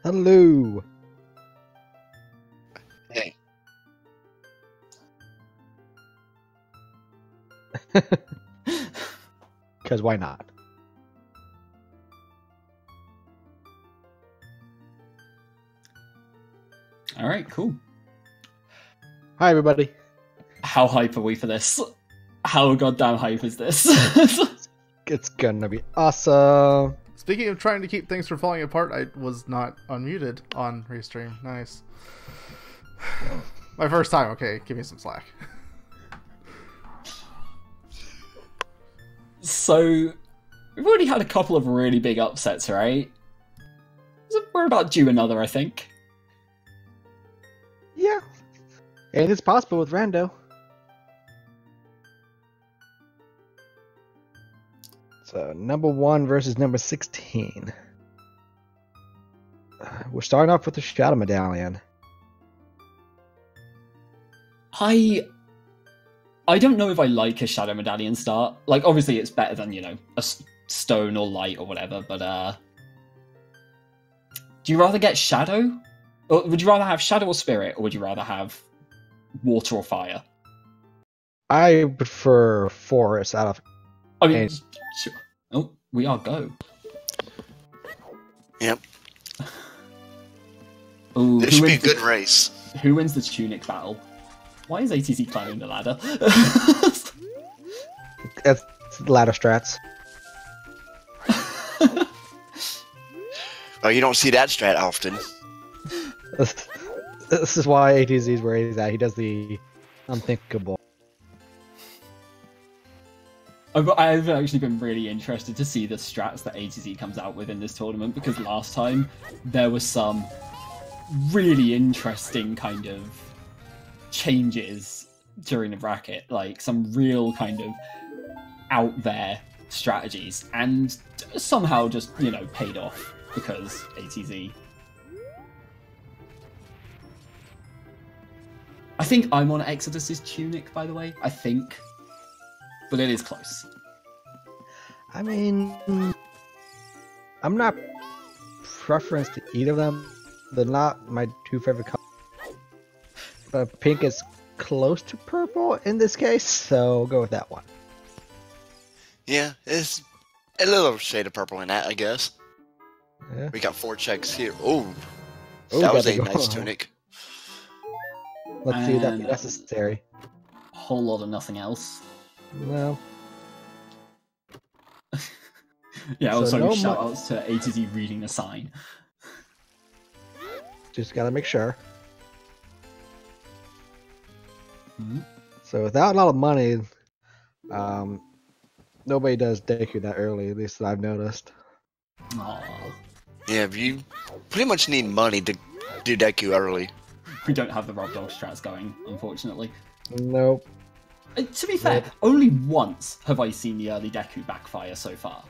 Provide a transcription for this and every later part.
Hello. Hey. Because why not? All right, cool. Hi, everybody. How hype are we for this? How goddamn hype is this? It's gonna be awesome. Speaking of trying to keep things from falling apart, I was not unmuted on Restream. Nice. My first time. Okay, give me some slack. So, we've already had a couple of really big upsets, right? We're about due another, I think. Yeah. And it's possible with Rando. So, number 1 versus number 16. We're starting off with the Shadow Medallion. I don't know if I like a Shadow Medallion start. Like, obviously it's better than, you know, a stone or light or whatever, but, do you rather get Shadow? Or would you rather have Shadow or Spirit, or would you rather have Water or Fire? I prefer Forest out of... I mean, sure. Oh, we are go. Yep. Ooh, This should be a good race. Who wins the Tunic battle? Why is ATC climbing the ladder? It's ladder strats. Oh, you don't see that strat often. This is why ATZ is where he's at. He does the unthinkable. I've actually been really interested to see the strats that ATZ comes out with in this tournament, because last time there was some really interesting kind of changes during the bracket, like some real kind of out there strategies, and somehow just, you know, paid off because ATZ. I think I'm on Exodus's Tunic, by the way. I think. But it is close. I mean, I'm not preference to either of them. They're not my two favorite colors. But pink is close to purple in this case, so we'll go with that one. Yeah, it's a little shade of purple in that, I guess. Yeah. We got 4 checks here. Oh, Oh, that was gotta a go. nice tunic. Let's see if that's And- necessary. A whole lot of nothing else. No. Yeah, So also no shout outs to A to Z reading the sign. Just gotta make sure. Mhm. So without a lot of money, nobody does Deku that early, at least I've noticed. Aw. Yeah, you pretty much need money to do Deku early. We don't have the Rob Dog strats going, unfortunately. Nope. To be fair, only once have I seen the early Deku backfire so far.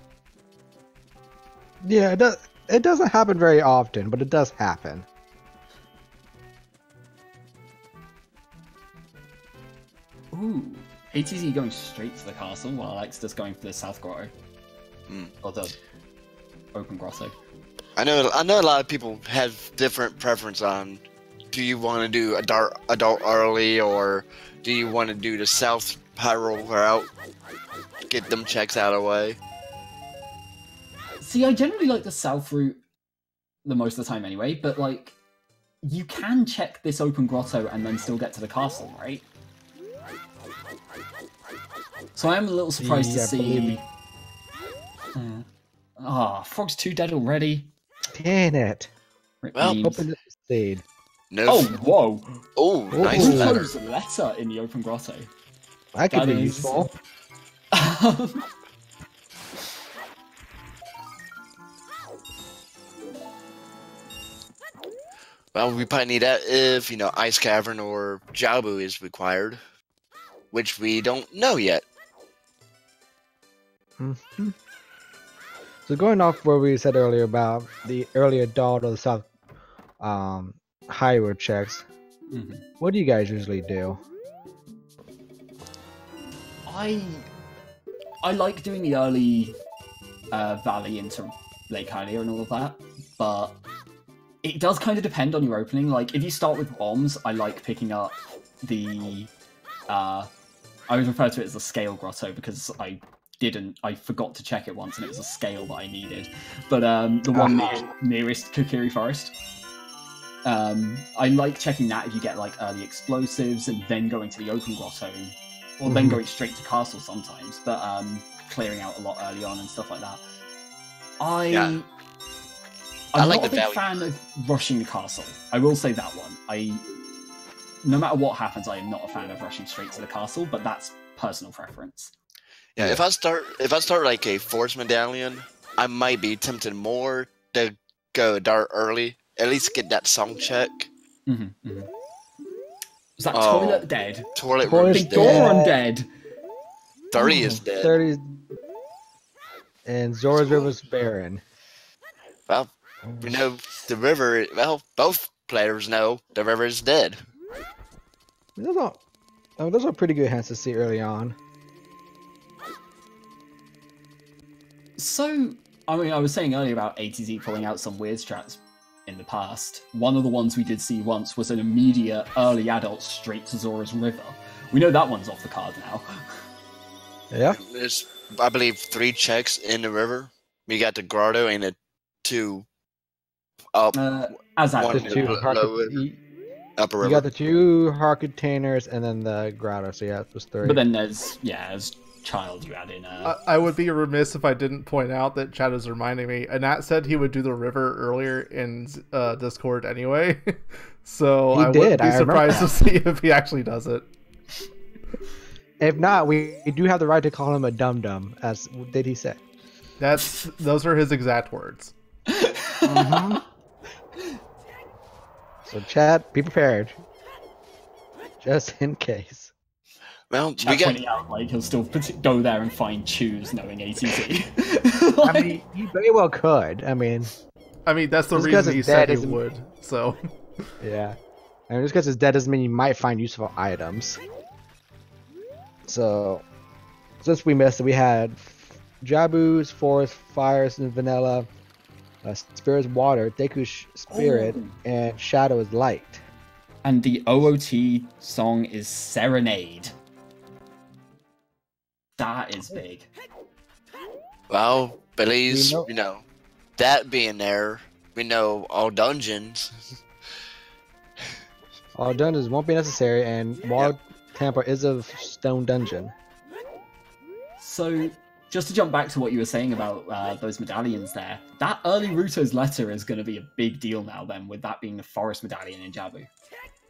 Yeah, it doesn't happen very often, but it does happen. Ooh. ATZ going straight to the castle, while Exodus going for the South Grotto. Hmm. Or the Open Grotto. I know a lot of people have different preference on, do you want to do adult early, or do you want to do the South Pyro route, get them checks out of the way? See, I generally like the South route the most of the time anyway, but like, you can check this Open Grotto and then still get to the castle, right? So I am a little surprised to Yeah, see... Frog's 2 dead already. Dang it. Rip Well, memes. Open the seed. No. Oh, whoa! Oh, nice Ooh. letter. Who's letter in the Open Grotto? That could That be is- useful. Well, we probably need that if, you know, Ice Cavern or Jabu is required, which we don't know yet. Mhm. So going off what we said earlier about the early adult or the South highway checks, Mhm. what do you guys usually do? I like doing the early valley into Lake Hylia and all of that, but It does kind of depend on your opening. Like, if you start with bombs, I like picking up the... I always refer to it as the scale grotto because I forgot to check it once and it was a scale that I needed. But the one nearest Kokiri Forest. I like checking that if you get like early explosives and then going to the open grotto. Or then going straight to castle sometimes, but clearing out a lot early on and stuff like that. I'm like not a the big fan of rushing the castle. I will say that one. No matter what happens, I am not a fan of rushing straight to the castle, but that's personal preference. Yeah, if I start like a force medallion, I might be tempted more to go dart early. At least get that song check. Is that Toilet dead? Toilet's Big Goron dead. 30 is dead. 30, and Zora's River's barren. Well, we know the river. Well, both players know the river is dead. Those are pretty good hints to see early on. So, I mean, I was saying earlier about ATZ pulling out some weird strats in the past. One of the ones we did see once was an immediate early adult straight to Zora's River. We know that one's off the card now. Yeah. There's, I believe, 3 checks in the river. We got the grotto and the 2 up. As one adult. in the upper river. You got the 2 heart containers and then the grotto, so yeah, it was 3. But then there's child you add in. I would be remiss if I didn't point out that Chad is reminding me. Anat said he would do the river earlier in Discord anyway, so I wouldn't be surprised to see if he actually does it. If not, we do have the right to call him a dum-dum, as did he say? Those are his exact words. So Chad, be prepared, just in case. Well, Chad pointing out, like, he'll still go there and find Choose, knowing ATZ. I mean, you very well could. I mean, that's the reason he said he would. So, yeah. I mean, just because it's dead doesn't mean you might find useful items. So, since we missed it, we had Jabu's Forest, Fires, and Vanilla, Spirit's Water, Deku's Spirit, and Shadow is Light. And the OOT song is Serenade. That is big. Well, Billy's, that being there, we know all dungeons. All dungeons won't be necessary, and Wild Temple is a stone dungeon. So, just to jump back to what you were saying about those medallions there, that early Ruto's letter is going to be a big deal now then, with that being the forest medallion in Jabu.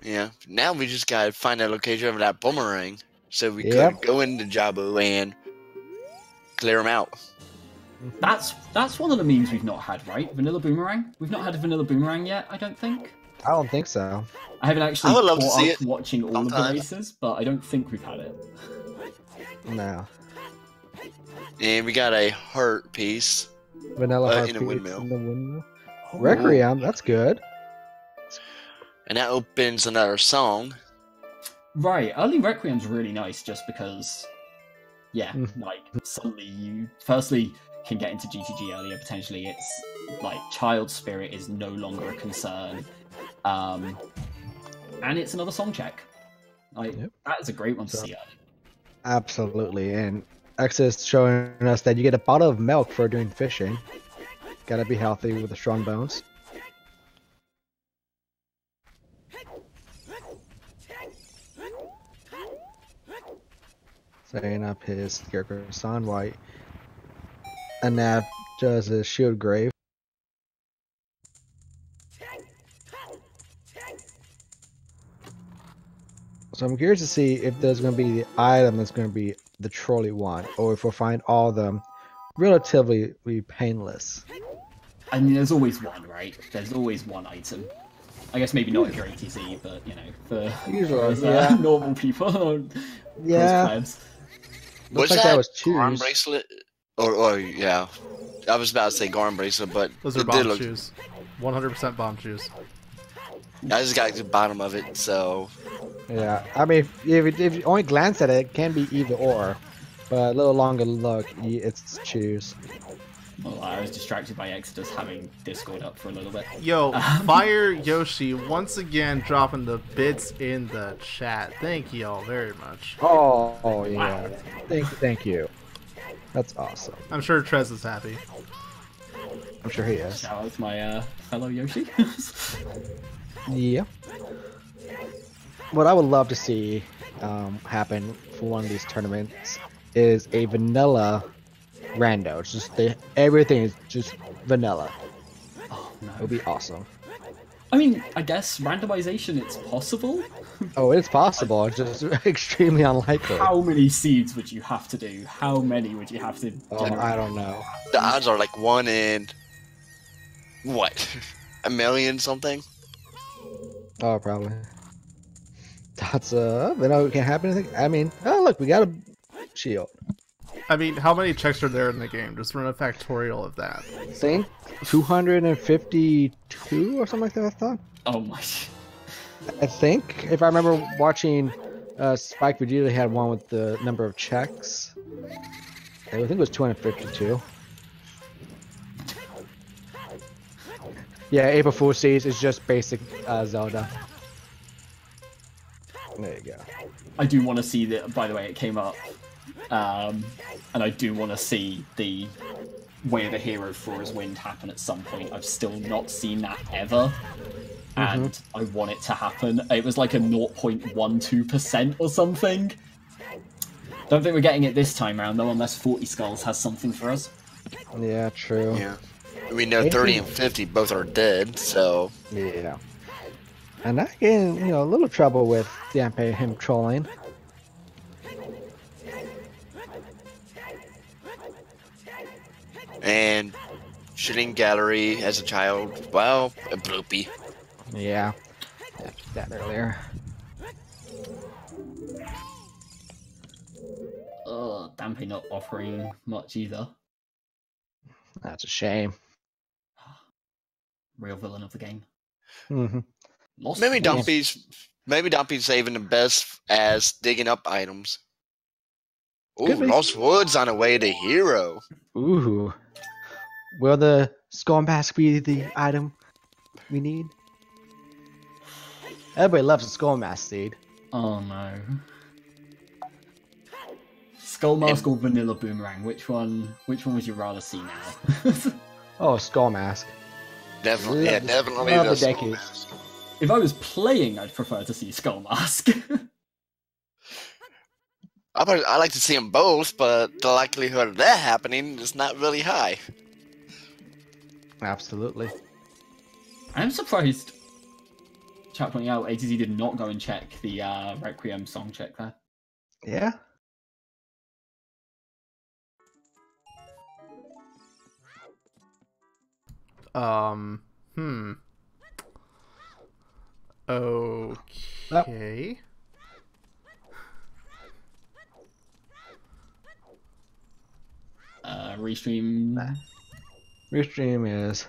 Yeah, now we just gotta find a location of that boomerang, so we could go into Jabu and clear them out. That's one of the memes we've not had, right? Vanilla Boomerang? We've not had a Vanilla Boomerang yet, I don't think. I don't think so. I haven't actually I would love to see caught up it watching all of the races, but I don't think we've had it. No. And we got a heart piece. Vanilla heart in a piece windmill. in the windmill. Requiem, that's good. And that opens another song. Right, early Requiem's really nice just because, like, suddenly you firstly can get into GTG earlier, potentially. It's like child spirit is no longer a concern. And it's another song check. Like, that is a great one to see early. Absolutely, and Exodus showing us that you get a bottle of milk for doing fishing. Gotta be healthy with the strong bones. Setting up his Scarecrow Sun White. And that does his shield grave. So I'm curious to see if there's going to be the item that's going to be the trolley one, or if we'll find all of them relatively painless. I mean, there's always one, right? There's always one item. I guess maybe not if you're ATZ, but, you know, for Usually, normal people. Yeah. Was like that was arm Choose. bracelet? Or yeah. I was about to say arm bracelet, but Those are bomb shoes. 100% bomb shoes. I just got to the bottom of it, so... Yeah, I mean, if you only glance at it, it can be either or. But a little longer look, it's Choose. Well, I was distracted by Exodus having Discord up for a little bit. Yo, Fire Yoshi once again dropping the bits in the chat. Thank you all very much. Oh yeah. Thank you. That's awesome. I'm sure Trez is happy. I'm sure he is. Shout out to my fellow Yoshi. Yeah. What I would love to see happen for one of these tournaments is a vanilla rando. It's just everything is just vanilla. Oh no. It would be awesome. I mean, I guess randomization, it's possible. Oh, it's possible. It's just extremely unlikely. How many seeds would you have to do? How many would you have to generate? I don't know. The odds are like 1 in what? A million something? Oh, probably. That's it can happen. I mean, oh look, we got a shield. I mean, how many checks are there in the game? Just run a factorial of that. I think 252 or something like that. I thought. Oh my. I think if I remember watching Spike Vegeta had one with the number of checks. I think it was 252. Yeah, April Fool's Seeds is just basic Zelda. There you go. I do want to see that. By the way, it came up, and I do want to see the Way of the Hero Thor's Wind happen at some point. I've still not seen that ever, and I want it to happen. It was like a 0.12% or something. Don't think we're getting it this time around though, unless 40 Skulls has something for us. Yeah, true. Yeah. We know 30 and 50 both are dead, so... Yeah. And I get in, a little trouble with him trolling. And shooting gallery as a child, well, a bloopy. Yeah. That earlier. Dampé not offering much either. That's a shame. Real villain of the game. Mm-hmm. Maybe Dampé's saving the best as digging up items. Ooh, Lost Woods on the way to Hero. Ooh. Will the Skull Mask be the item we need? Everybody loves a Skull Mask seed. Oh no. Skull Mask or Vanilla Boomerang? Which one would you rather see now? Oh, Skull Mask. Definitely, yeah, definitely Love the the Skull decade. Mask. If I was playing, I'd prefer to see Skull Mask. I like to see them both, but the likelihood of that happening is not really high. Absolutely. I'm surprised. Chat pointing out, ATZ did not go and check the Requiem song check there. Yeah. Okay. Restream. Restream is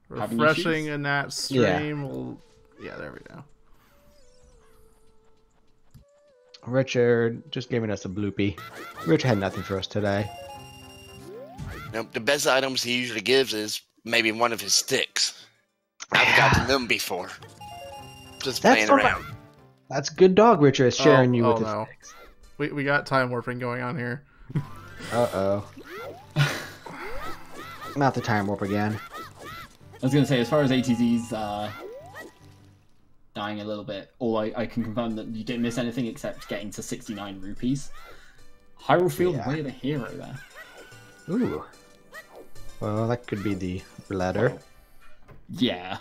refreshing in that stream. Yeah, there we go. Richard just giving us a bloopy. Richard had nothing for us today. Nope, the best items he usually gives is maybe one of his sticks. I've gotten them before. Just playing around. That's good dog Richard is sharing you with his sticks. We got time warping going on here. Uh-oh. Not the time warp again. I was going to say, as far as ATZ's dying a little bit, I can confirm that you didn't miss anything except getting to 69 rupees. Hyrule Field, Way of the Hero there. Ooh. Well, that could be the letter. Yeah.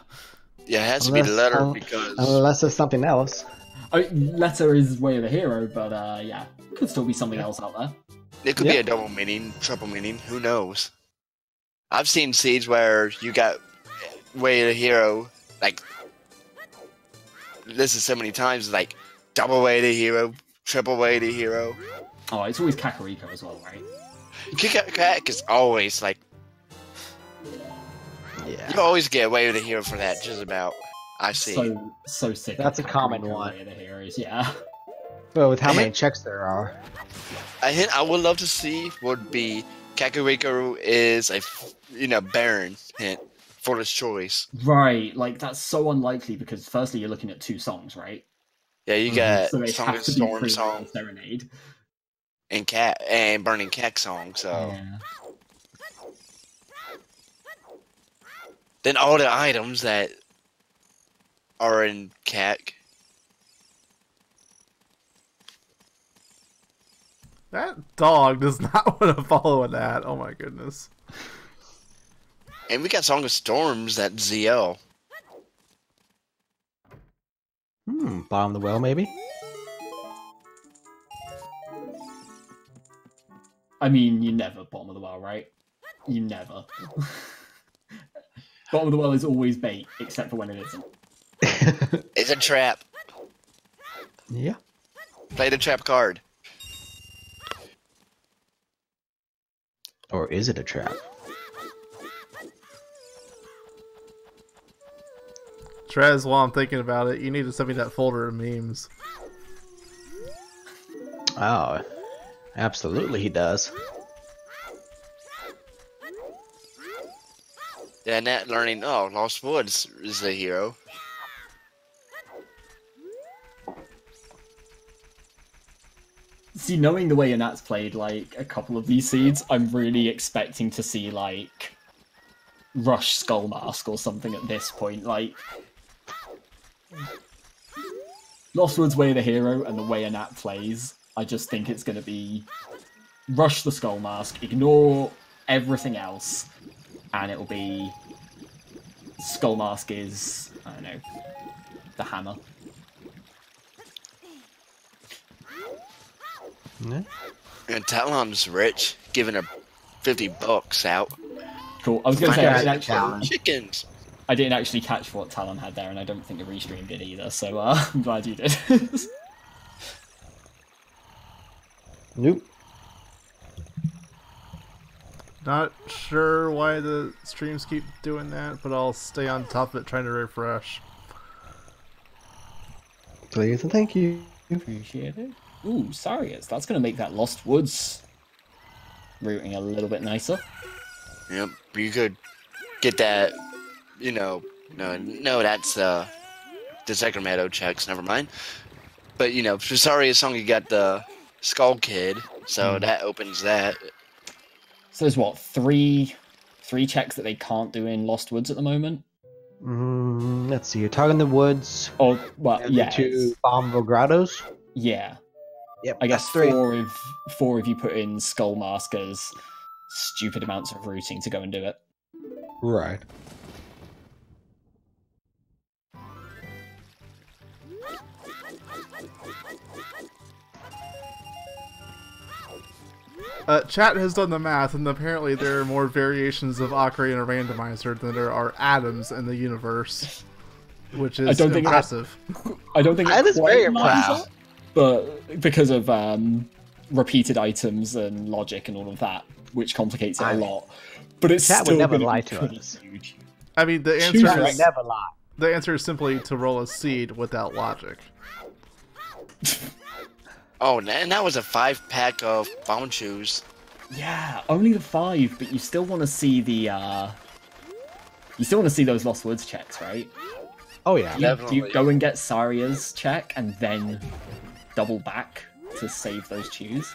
Yeah, it has to be the letter because... Unless it's something else. Letter is Way of the Hero, but yeah. Could still be something else out there. It could be a double meaning, triple meaning, who knows? I've seen seeds where you got Way of the Hero, like, this is so many times, like, double Way of the Hero, triple Way of the Hero. Oh, it's always Kakariko as well, right? Kick is always, like, yeah. You always get Way of the Hero for that, just about. I see. So sick. That's a common one. Way of the Heroes, yeah. Well, with how many checks there are. A hint I would love to see would be Kakariko is a, Baron hint for this choice. Right, like that's so unlikely because firstly you're looking at 2 songs, right? Yeah, you got So they Song have of to Storm be song Serenade. and Burning Cat song. So Yeah. then all the items that are in CAC. That dog does not want to follow that. Oh my goodness. And we got Song of Storms that ZL. Bottom of the well, maybe? I mean, you never bottom of the well, right? You never. Bottom of the well is always bait, except for when it isn't. It's a trap. Yeah. Play the trap card. Or is it a trap? Trez, while I'm thinking about it, you need to send me that folder of memes. Oh, absolutely he does. Yeah, Nat learning, Lost Woods is the hero. See, knowing the way Anat's played, like, a couple of these seeds, I'm really expecting to see, like, Rush Skull Mask or something at this point. Like, Lost Woods way the hero and the way Anat plays, I just think it's going to be Rush the Skull Mask, ignore everything else, and it'll be Skull Mask is, I don't know, the hammer. Yeah. And Talon's rich, giving her $50 out. Cool. I was going to say, Chickens. I didn't actually catch what Talon had there, and I don't think the restream did either, so I'm glad you did. Nope. Not sure why the streams keep doing that, but I'll stay on top of it trying to refresh. Please and thank you. Appreciate it. Ooh, Sarius. That's going to make that Lost Woods routing a little bit nicer. Yep, you could get that, no, that's the Sacramento checks, never mind. But, for Saria's song, you got the Skull Kid, so that opens that. So there's what, three checks that they can't do in Lost Woods at the moment? Let's see. You're talking the woods. Oh, well, yeah. 2 Bombville Grottos. Yeah. Yep. I guess 3. four if you put in Skull Maskers, stupid amounts of routing to go and do it. Right. Chat has done the math, and apparently there are more variations of Akari and a randomizer than there are atoms in the universe, which is impressive. I don't think that is very impressive, but because of repeated items and logic and all of that, which complicates it a lot. But it's Chat still would never lie to us. Huge. I mean, the answer is never lie. The answer is simply to roll a seed without logic. Oh, and that was a 5-pack of phone shoes. Yeah, only the 5, but you still want to see the you still want to see those Lost Woods checks, right? Oh yeah, Do you go and get Saria's check and then double back to save those chews?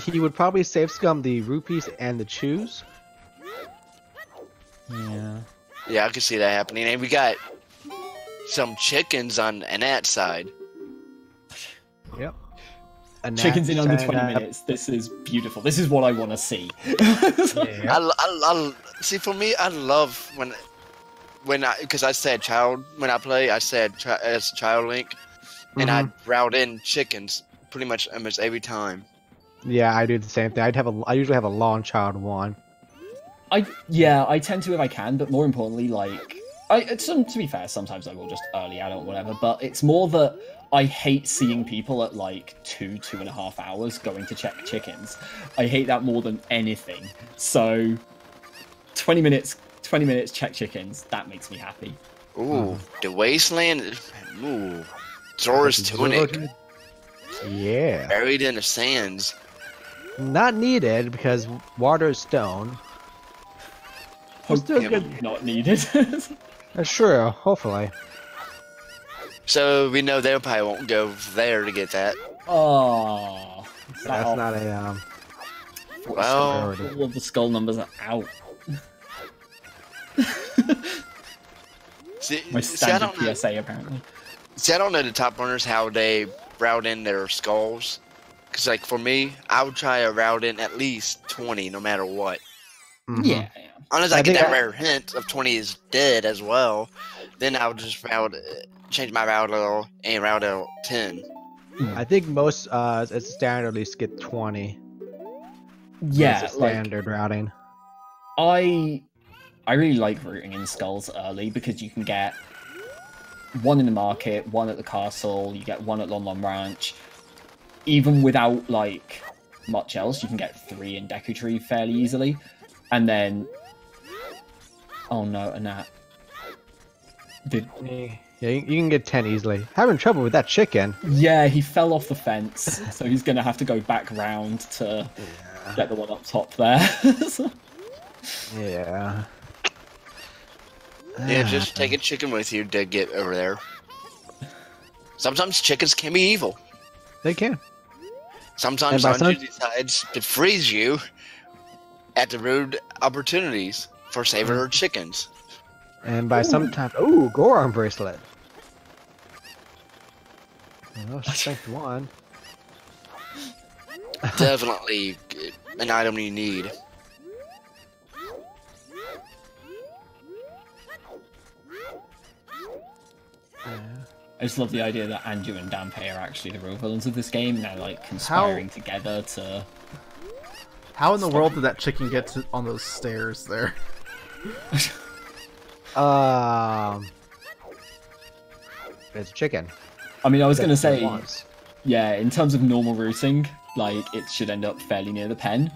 He would probably save scum the rupees and the chews. Yeah. Yeah, I can see that happening. And we got some chickens on Anat's side. Yep. Chickens in under 20 minutes. This is beautiful. This is what I want to see. Yeah. I see. For me, I love because I said child when I play. I said as child link, and I route in chickens pretty much almost every time. Yeah, I do the same thing. I usually have a long child one. I tend to if I can, but more importantly, to be fair, sometimes I will just early out or whatever. But it's more that I hate seeing people at 2.5 hours going to check chickens. I hate that more than anything. So 20 minutes check chickens. That makes me happy. Ooh, the Wasteland. Ooh, Zora's tunic. Yeah. Buried in the sands. Not needed because water is stone. It's still good. Not needed. That's true. Hopefully. So we know they probably won't go there to get that. Oh, That's not a Well, all of the skull numbers are out. My standard PSA apparently. See, I don't know the top runners how they route in their skulls. Because, like, for me, I would try to route in at least 20 no matter what. Mm-hmm. Yeah. Unless I get that rare hint of 20 is dead as well, then I would just change my route a little and route out 10. I think most it's standard at least get 20. Yeah, it's standard routing. I really like routing in skulls early because you can get one in the market, one at the castle, you get one at Lon Lon Ranch. Even without like much else, you can get 3 in Deku Tree fairly easily. And then oh no, and that Yeah, you can get 10 easily. Having trouble with that chicken. Yeah, he fell off the fence, so he's gonna have to go back round to get the one up top there. Yeah. Yeah, just take a chicken with you to get over there. Sometimes chickens can be evil. They can. Sometimes Sanju decides to freeze you at the rude opportunities for saving her chickens. And by sometimes, Goron bracelet. Oh, strength 1. Definitely an item you need. I just love the idea that Anju and Danpei are actually the real villains of this game. They're like conspiring together to. How in the world did that chicken get on those stairs there? It's chicken. I mean, I was gonna say, yeah, in terms of normal routing, like it should end up fairly near the pen,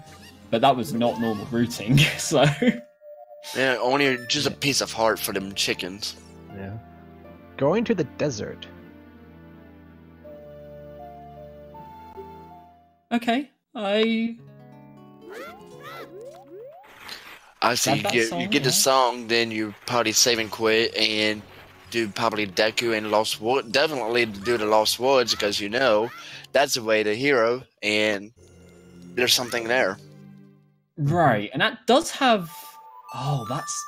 but that was not normal routing, so. Yeah, only just a piece of heart for them chickens. Yeah. Going to the desert. Okay, I see. You get the song, then you probably save and quit and do probably Deku and Lost Woods. Definitely do the Lost Woods because you know that's the way to hero, and there's something there. Right, and that does have. Oh, that's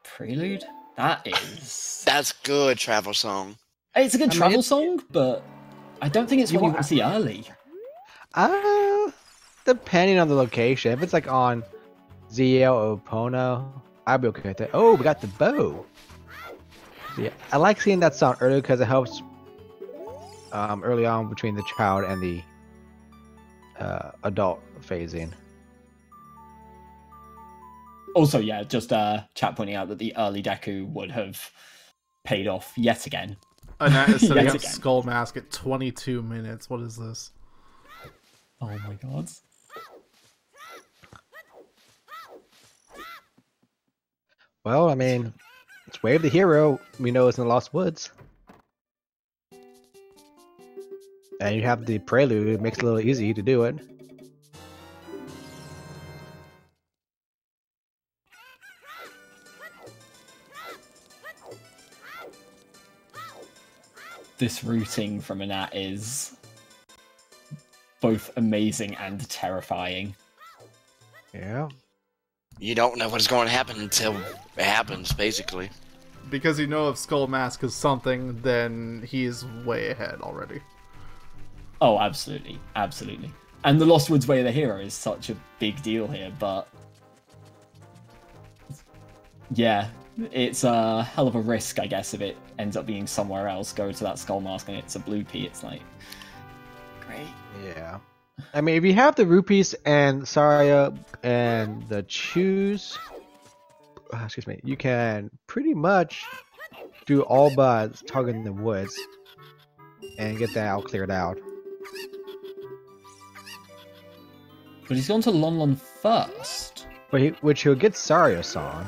Prelude. That is. That's good travel song. It's a good travel song, but I don't think it's one you want to see early. Depending on the location. If it's like on ZL or Pono, I'd be okay with it. Oh, we got the bow. Yeah, I like seeing that song early because it helps early on between the child and the adult phasing. Also, yeah, just chat pointing out that the early Deku would have paid off yet again. And that is setting up Skull Mask at 22 minutes. What is this? Oh my god. Well, I mean, it's Wave the Hero. We know it's in the Lost Woods. And you have the Prelude. It makes it a little easy to do it. This routing from Anat is both amazing and terrifying. Yeah. You don't know what's going to happen until it happens, basically. Because you know if Skull Mask is something, then he's way ahead already. Oh, absolutely. Absolutely. And the Lost Woods Way of the Hero is such a big deal here, but... yeah, it's a hell of a risk, I guess, if it ends up being somewhere else. Go to that Skull Mask and it's a blue pea, it's like... great. Yeah. I mean, if you have the rupees and Saria and the choose, excuse me, you can pretty much do all but targeting the woods and get that all cleared out. But he's gone to Lon Lon first. But which he'll get Sarius on.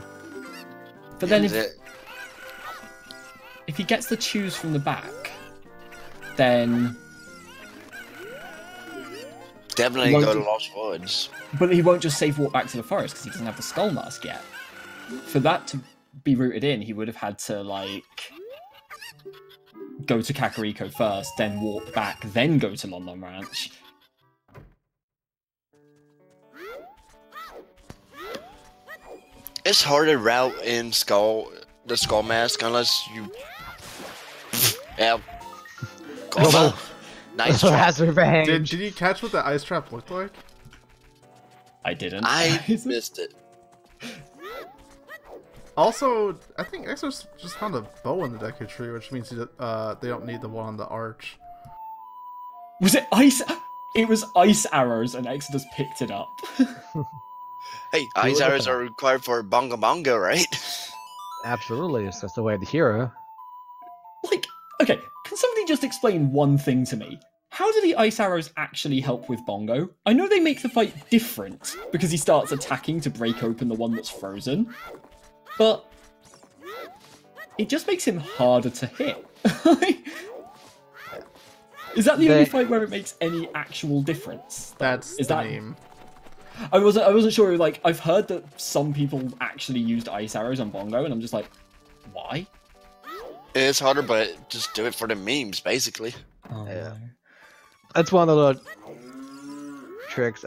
But then if he gets the choose from the back, then... Definitely go to Lost Woods. But he won't just safe walk back to the forest because he doesn't have the skull mask yet. For that to be rooted in, he would have had to, like, go to Kakariko first, then walk back, then go to Lon Lon Ranch. It's hard to route in the skull mask unless you. Yeah. Goma. Nice try. Has revenge. Did you catch what the ice trap looked like? I didn't. I missed it. Also, I think Exos just found a bow in the Deku Tree, which means they don't need the one on the arch. Was it ice? It was ice arrows, and Exodus picked it up. Hey, ice arrows are required for Bonga Bonga, right? Absolutely, that's the way of the hero. Like, okay, can somebody just explain one thing to me? How do the ice arrows actually help with Bongo? I know they make the fight different, because he starts attacking to break open the one that's frozen. But it just makes him harder to hit. Is that the only fight where it makes any actual difference? That's the name. I wasn't sure. Like, I've heard that some people actually used ice arrows on Bongo, and I'm just like, why? It's harder, but just do it for the memes, basically. Oh, yeah, that's one of the little tricks.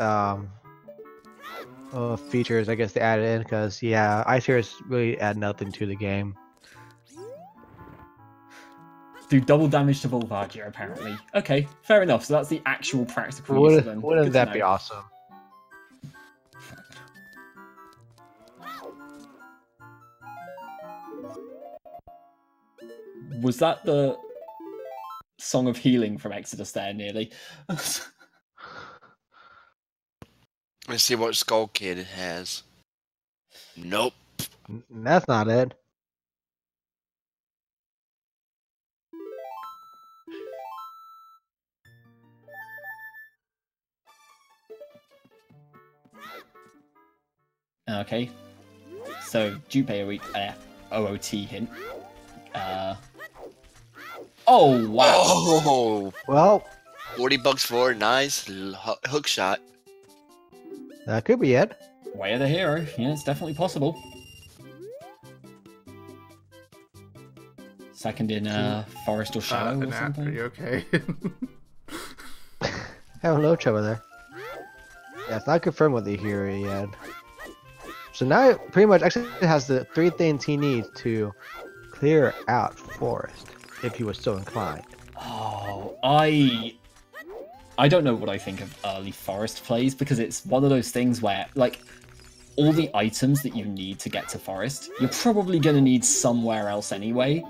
Features I guess they added in because yeah, ice arrows really add nothing to the game. Do double damage to Volvagia apparently. Okay, fair enough. So that's the actual practical use of them. Wouldn't that be awesome? Was that the Song of Healing from Exodus there, nearly? Let's see what Skull Kid has. Nope. That's not it. Okay. So, Junpei OOT hint. Oh, wow. Oh! Well, $40 for a nice hook shot. That could be it. Way of the hero. Yeah, it's definitely possible. Second in Forest or Shadow or something. Are you okay? Having no trouble there. Yeah, it's not confirmed what the hero yet. So now it pretty much actually has the 3 things he needs to clear out Forest, if he was so inclined. Oh, I don't know what I think of early Forest plays, because it's one of those things where, like, all the items that you need to get to Forest, you're probably going to need somewhere else anyway.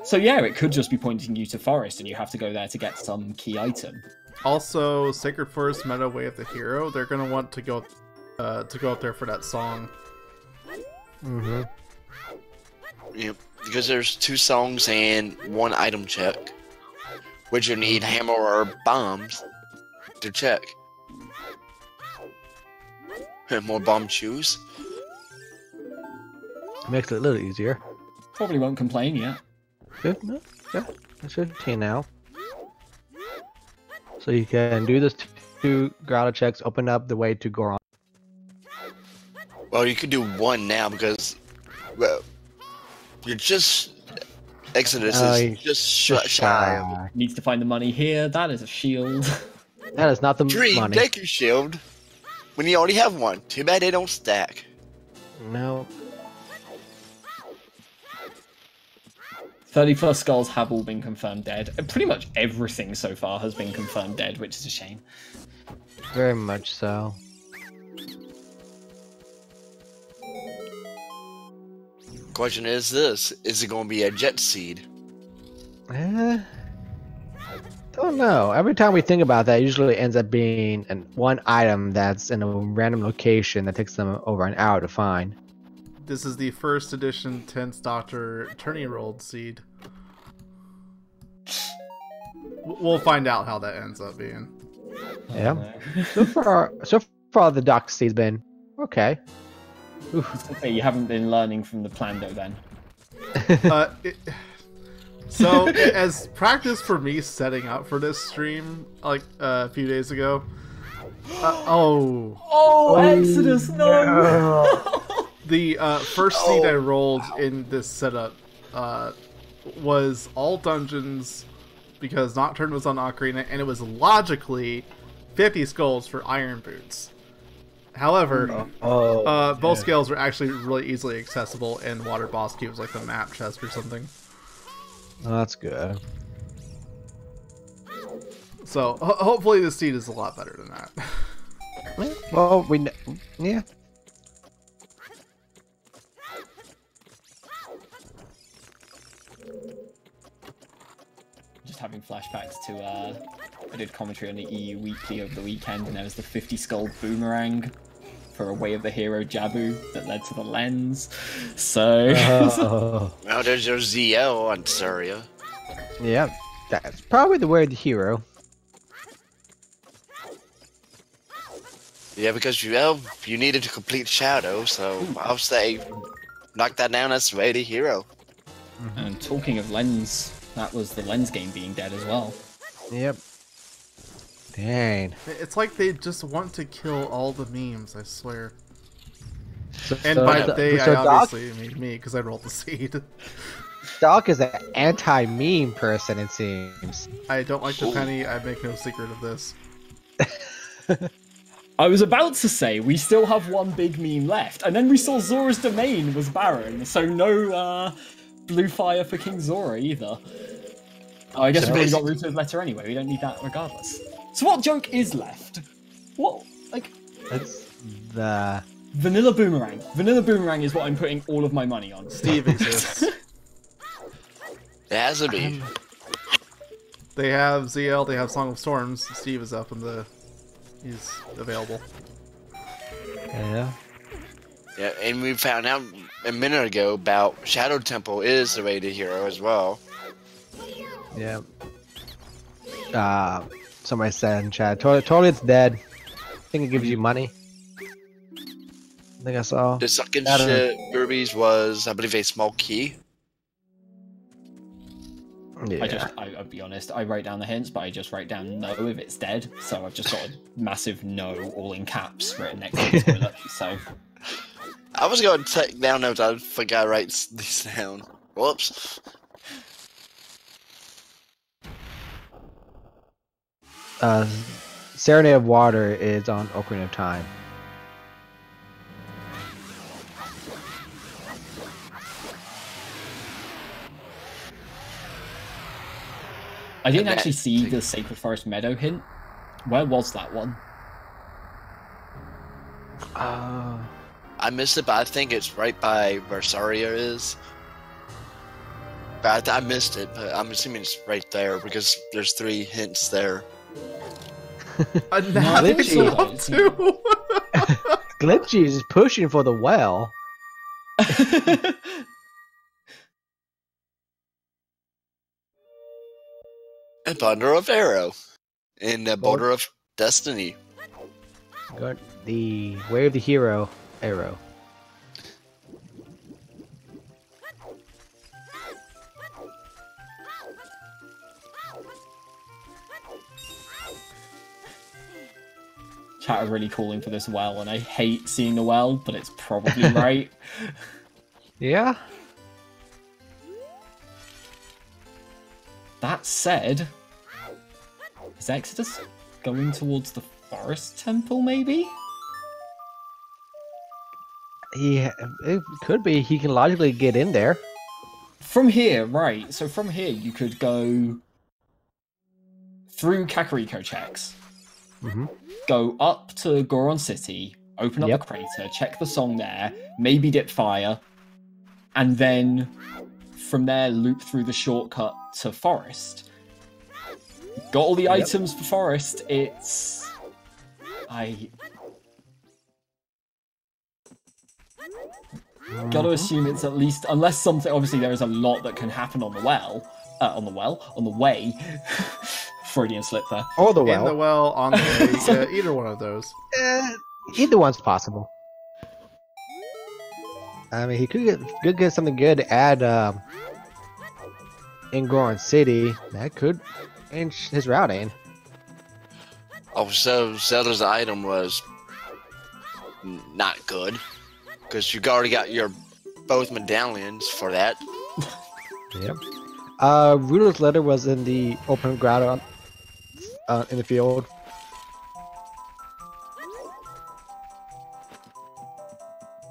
So yeah, it could just be pointing you to Forest, and you have to go there to get some key item. Also, Sacred Forest meta Way of the Hero, they're going to want to go up there for that song. Mm-hmm. Yep, because there's 2 songs and 1 item check, which you need hammer or bombs to check. More bomb chews. Makes it a little easier. Probably won't complain yet. Good, no, yeah, that's 15 now. So you can do this 2 Growler checks, open up the way to Goron. Well, you could do 1 now because, well, you're just Exodus is just shy of it. Needs to find the money here. That is a shield. That is not the Dream, money. take your shield when you already have 1. Too bad they don't stack. No. 30+ skulls have all been confirmed dead. And pretty much everything so far has been confirmed dead, which is a shame. Very much so. Question is this: is it going to be a jet seed? Don't know. Every time we think about that, it usually ends up being one item that's in a random location that takes them over an hour to find. This is the first edition 10th Doctor Tourney-rolled seed. We'll find out how that ends up being. Yeah. So far the doc seed's been okay. Okay, you haven't been learning from the Plando then. So, as practice for me setting up for this stream, like a few days ago. Exodus, no! The first seed I rolled in this setup was all dungeons because Nocturne was on Ocarina, and it was logically 50 skulls for Iron Boots. However, both scales were actually really easily accessible, and Water Boss Key was like the map chest or something. Oh, that's good. So hopefully this seed is a lot better than that. Well, yeah. Just having flashbacks to I did commentary on the EU Weekly over the weekend, and there was the 50 skull boomerang for a Way of the Hero Jabu that led to the lens. So Now there's your ZL on Saria. Yeah, that's probably the Way of the Hero. Yeah, because you needed to complete Shadow, so I'll say knock that down. That's the Way of the Hero. And talking of lens, that was the lens game being dead as well. Yep. Dang. It's like they just want to kill all the memes, I swear. So, and by they, I obviously mean me, because I rolled the seed. Doc is an anti-meme person, it seems. I don't like the penny, I make no secret of this. I was about to say, we still have one big meme left, and then we saw Zora's Domain was barren, so no blue fire for King Zora either. Oh, I guess we've already got Ruto's letter anyway, we don't need that regardless. So what joke is left? What, like... It's the... Vanilla Boomerang. Vanilla Boomerang is what I'm putting all of my money on. Steve exists. It has to be. They have ZL, they have Song of Storms, Steve is up in the... He's available. Yeah. Yeah, and we found out a minute ago about Shadow Temple is the Way to Hero as well. Yeah. Somebody said in chat, totally it's dead. I think it gives you money. I think I saw. The second shit Rubies was, I believe, a small key. Yeah. I'll be honest, I write down the hints, but I just write down no if it's dead. So I've just got a massive no, all in caps, written next to the toilet. So I was going to take down notes, I forgot to write these down. Whoops. Serenade of Water is on Ocarina of Time. I didn't actually see the Sacred Forest Meadow hint. Where was that one? I missed it, but I think it's right by where Saria is. But I missed it, but I'm assuming it's right there because there's 3 hints there. Glitchy is pushing for the well. A Bundle of Arrow. In the Border of Destiny. Got the Way of the Hero arrow. Chat are really calling for this well, and I hate seeing the well, but it's probably right. Yeah. That said, is Exodus going towards the Forest Temple, maybe? It could be. He can logically get in there. From here, right. So from here, you could go through Kakariko checks, go up to Goron City, open up the crater, check the song there, maybe dip fire, and then from there loop through the shortcut to Forest. Got all the items for Forest. It's... gotta assume it's at least, unless something, obviously there is a lot that can happen on the on the way. Freudian slip there. Or the well. In the well, on the way, either one of those. Either one's possible. I mean, he could get something good to add in Goron City, that could change his routing. Oh, so Zelda's item was not good because you already got your both medallions for that. Yep. Ruler's letter was in the open ground in the field.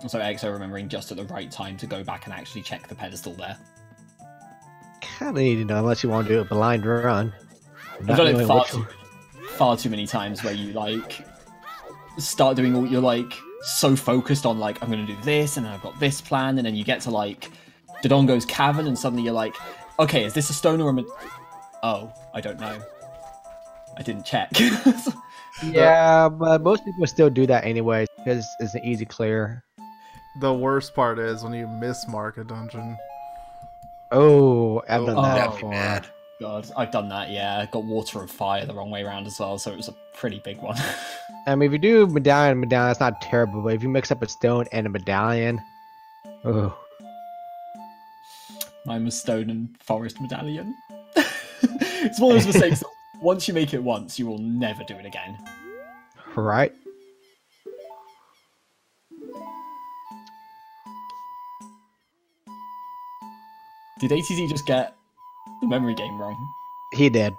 So EXO remembering just at the right time to go back and actually check the pedestal there. Kinda need to know unless you want to do a blind run. I've done it far too many times where you like start doing all you're like so focused on like I'm gonna do this and then I've got this plan and then you get to like Dodongo's Cavern and suddenly you're like, okay, is this a stone or a oh, I don't know. I didn't check. Yeah, but most people still do that anyway because it's an easy clear. The worst part is when you mismark a dungeon. Oh, I've done that That'd be before. bad. God, I've done that, yeah. Got Water of Fire the wrong way around as well, so it was a pretty big one. I mean, if you do medallion, that's not terrible, but if you mix up a stone and a medallion, oh. I'm a stone and forest medallion. It's one of those mistakes that once you make it once, you will never do it again. Right? Did ATZ just get the memory game wrong? He did.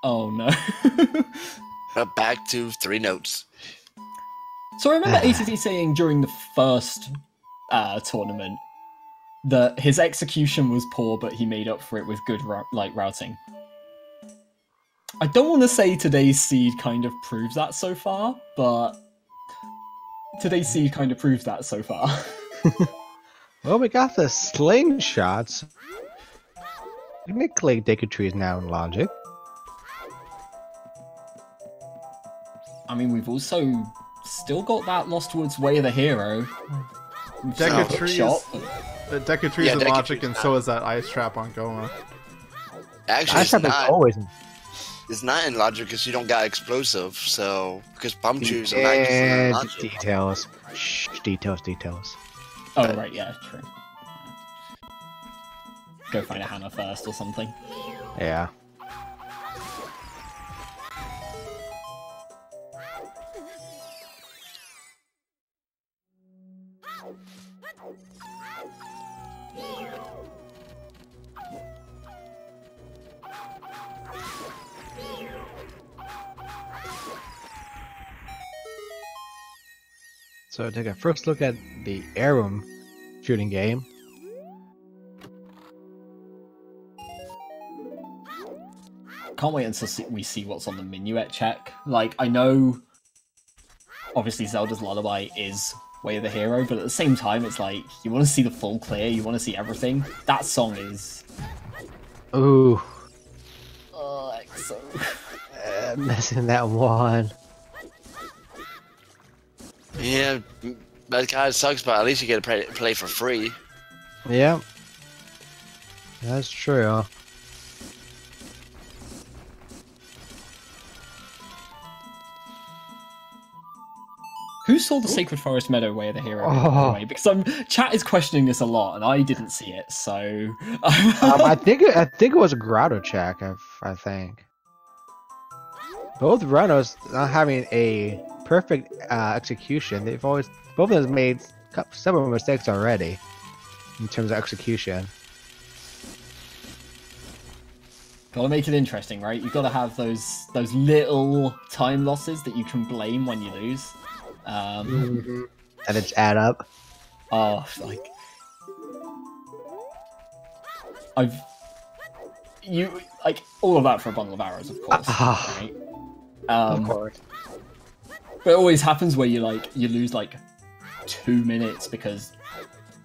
Oh no. Back to 3 notes. So I remember ATZ saying during the first tournament that his execution was poor, but he made up for it with good routing. I don't want to say today's seed kind of proves that so far, but today's seed kind of proves that so far. Well, we got the slingshots. Technically, Deku Tree is now in Logic. I mean, we've also still got that Lost Woods Way of the Hero. Deku Tree is in Logic, and so is that Ice Trap on Goma. Actually, Ice Trap is always in. It's not in Logic because you don't got explosive, so because Bumchoos are not used in Logic. Details. Shh, details. Oh, right, yeah, true. Go find a hammer first or something. Yeah. So take a first look at the Arum shooting game. Can't wait until we see what's on the minuet check. Like, I know, obviously Zelda's Lullaby is Way of the Hero, but at the same time, it's like, you want to see the full clear, you want to see everything. That song is... Ooh. Oh, EXO. Missing that one. Yeah, that kind of sucks, but at least you get to play for free. Yep. That's true. Who saw the Sacred Forest Meadow Way of the Hero? Oh. By the way? Because chat is questioning this a lot, and I didn't see it, so... I think it was a Grotto check, I think. Both runners not having a perfect execution. Both of them made several mistakes already in terms of execution. Gotta make it interesting, right? You've got to have those little time losses that you can blame when you lose. And it's add up. Oh, like all of that for a bundle of arrows, of course. Right? Of course. But it always happens where you lose like 2 minutes because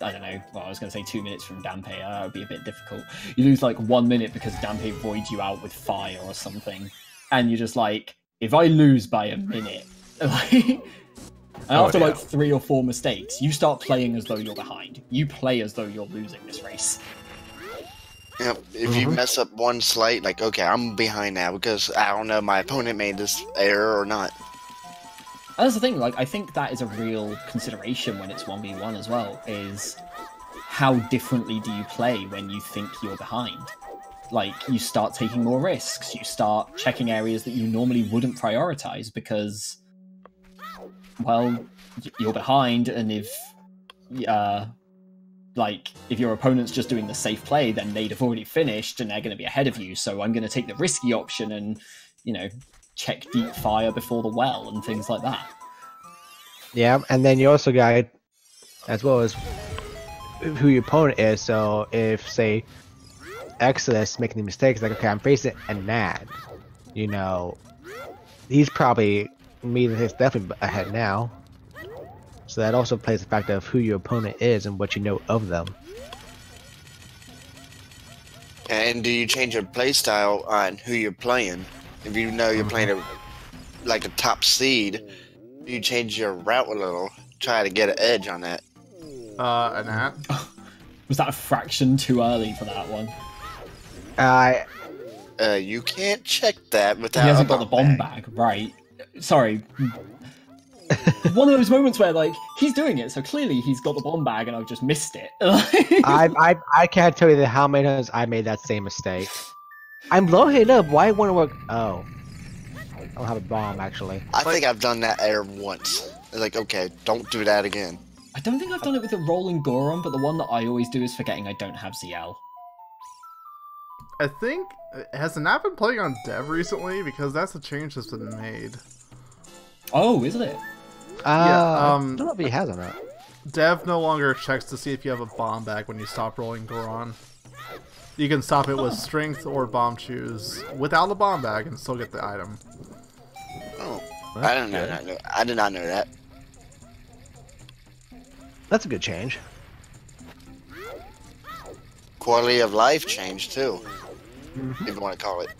I don't know. Well, I was going to say 2 minutes from Dampe. That would be a bit difficult. You lose like 1 minute because Dampe voids you out with fire or something, and you're just like, if I lose by a minute, like. And after like 3 or 4 mistakes, you start playing as though you're behind. You play as though you're losing this race. Yeah, if you mess up one slight, like, okay, I'm behind now because I don't know my opponent made this error or not. And that's the thing, like, I think that is a real consideration when it's 1v1 as well, is how differently do you play when you think you're behind? like you start taking more risks, you start checking areas that you normally wouldn't prioritize because, well, you're behind, and if if your opponent's just doing the safe play, then they'd have already finished and they're going to be ahead of you. So I'm going to take the risky option and, check deep fire before the well and things like that. Yeah, and then you also got, as well as who your opponent is. So if, say, Exodus making the mistakes, like, okay, I'm facing a Nad, he's probably, he's definitely ahead now. So that also plays the factor of who your opponent is and what you know of them. And do you change your playstyle on who you're playing? If you know you're playing a top seed, do you change your route a little? Try to get an edge on that. A Nat? Was that a fraction too early for that one? You can't check that without. He hasn't got the bomb bag, right? Sorry. One of those moments where, like, he's doing it, so clearly he's got the bomb bag, and I've just missed it. I can't tell you how many times I made that same mistake. I'm loading up. Why won't it work? Oh, I don't have a bomb actually. I think I've done that error once. Like, okay, don't do that again. I don't think I've done it with the rolling Goron, but the one that I always do is forgetting I don't have ZL. I think, has the Nat been playing on Dev recently? Because that's a change that's been made. Oh, is it? I don't know if he has or not. Dev no longer checks to see if you have a bomb bag when you stop rolling Goron. You can stop it with strength or bomb choose without a bomb bag and still get the item. Oh, I didn't know that. I did not know that. That's a good change. Quality of life change too, if you want to call it.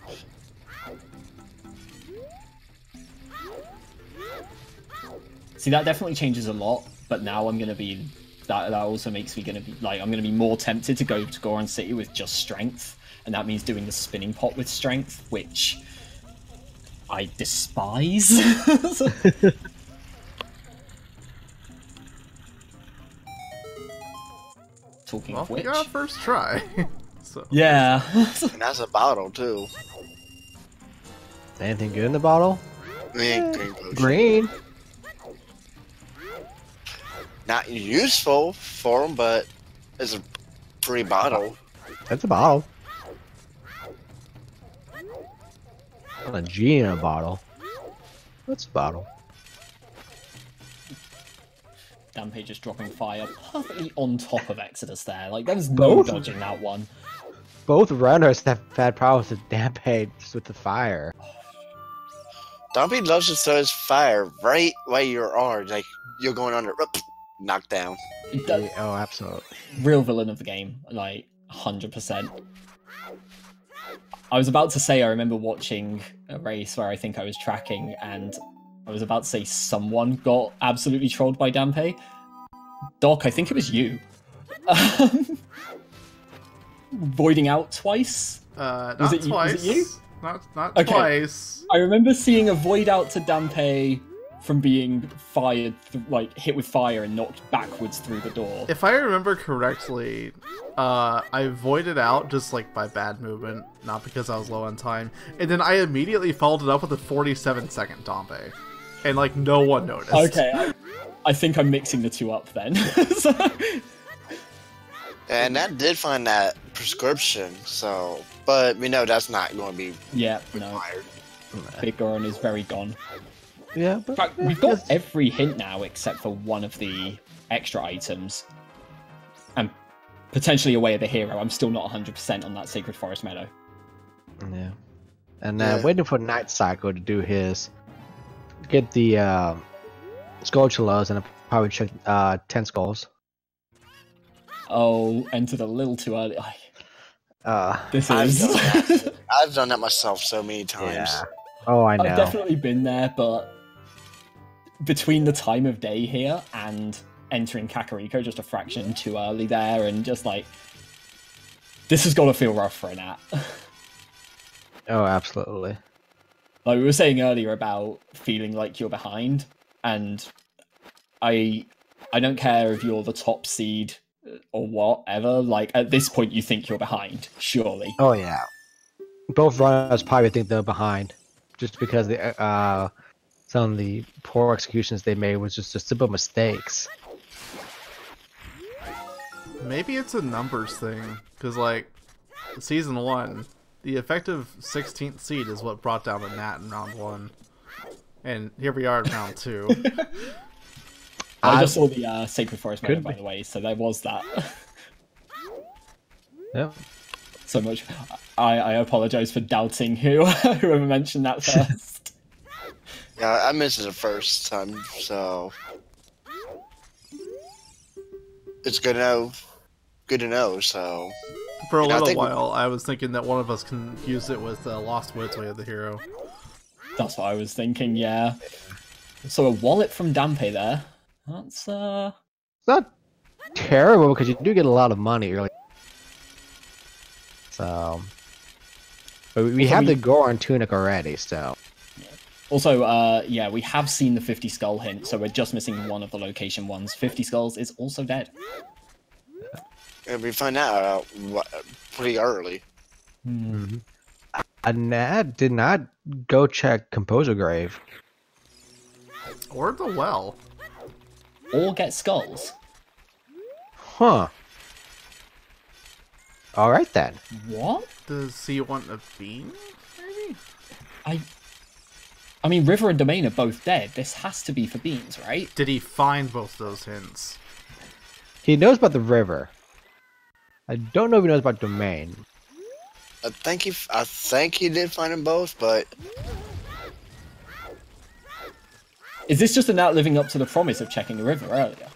See, that definitely changes a lot, but now I'm gonna be that also makes me gonna be like I'm gonna be more tempted to go to Goron City with just strength, and that means doing the spinning pot with strength, which I despise. Talking of which, you got first try. So. Yeah. And that's a bottle too. Anything good in the bottle? Green potion. Green. Not useful for them, but it's a free bottle. That's a bottle. Not a G in a bottle. What's a bottle? Dampe just dropping fire perfectly on top of Exodus there. Like, there's no dodging that one. Both runners have had problems with Dampe just with the fire. Dumpy loves to throw his fire right where you are. Like, you're going under, knocked down. Oh, absolutely. Real villain of the game, like, 100%. I was about to say I remember watching a race where I think I was tracking, and I was about to say someone got absolutely trolled by Dampe. Doc, I think it was you. Voiding out twice? Not twice. Was it you? Not okay. Twice. I remember seeing a void out to Dampe from being fired, hit with fire and knocked backwards through the door. If I remember correctly, I voided out just by bad movement, not because I was low on time, and then I immediately followed it up with a 47-second Dampe, and no one noticed. Okay, I think I'm mixing the two up then. And that did find that prescription, so, but we know that's not going to be required. No. Big Goron is very gone. Yeah, but in fact, we've got every hint now except for one of the extra items. And potentially a way of the hero. I'm still not 100% on that Sacred Forest Meadow. Yeah. And waiting for Night Cycle to do his... Get the Skulltulas and probably check 10 skulls. Oh, entered a little too early. This I've is... done that. I've done that myself so many times. Yeah. Oh, I know. I've definitely been there, but between the time of day here and entering Kakariko just a fraction too early there, and just this has got to feel rough for a Nat. Oh, absolutely. Like we were saying earlier about feeling like you're behind, and I don't care if you're the top seed or whatever. At this point, you think you're behind, surely. Oh yeah. both runners probably think they're behind, just because some of the poor executions they made was just simple mistakes. Maybe it's a numbers thing, because like season 1, the effective 16th seed is what brought down the Nat in round 1, and here we are in round 2. I just saw the Sacred Forest moment, by the way, so there was that. Yep. So much. I apologize for doubting whoever mentioned that first. Yeah, I missed it the first time, so it's good to know. Good to know. So for a little while, I was thinking that one of us confused it with Lost Woods Way of the Hero. That's what I was thinking. Yeah. So a wallet from Dampe there. That's It's not terrible because you do get a lot of money early. So, but we have the Goron tunic already. So. Also, yeah, we have seen the 50 skull hint, so we're just missing one of the location ones. 50 skulls is also dead. And we find out pretty early. Mm-hmm. Anad did not go check Composer Grave. Or the well. Or get skulls. Huh. Alright then. What? Does he want a bean? Maybe? I mean, River and Domain are both dead. This has to be for beans, right? Did he find both those hints? He knows about the river. I don't know if he knows about Domain. I think he did find them both, but is this just a Nat living up to the promise of checking the river earlier?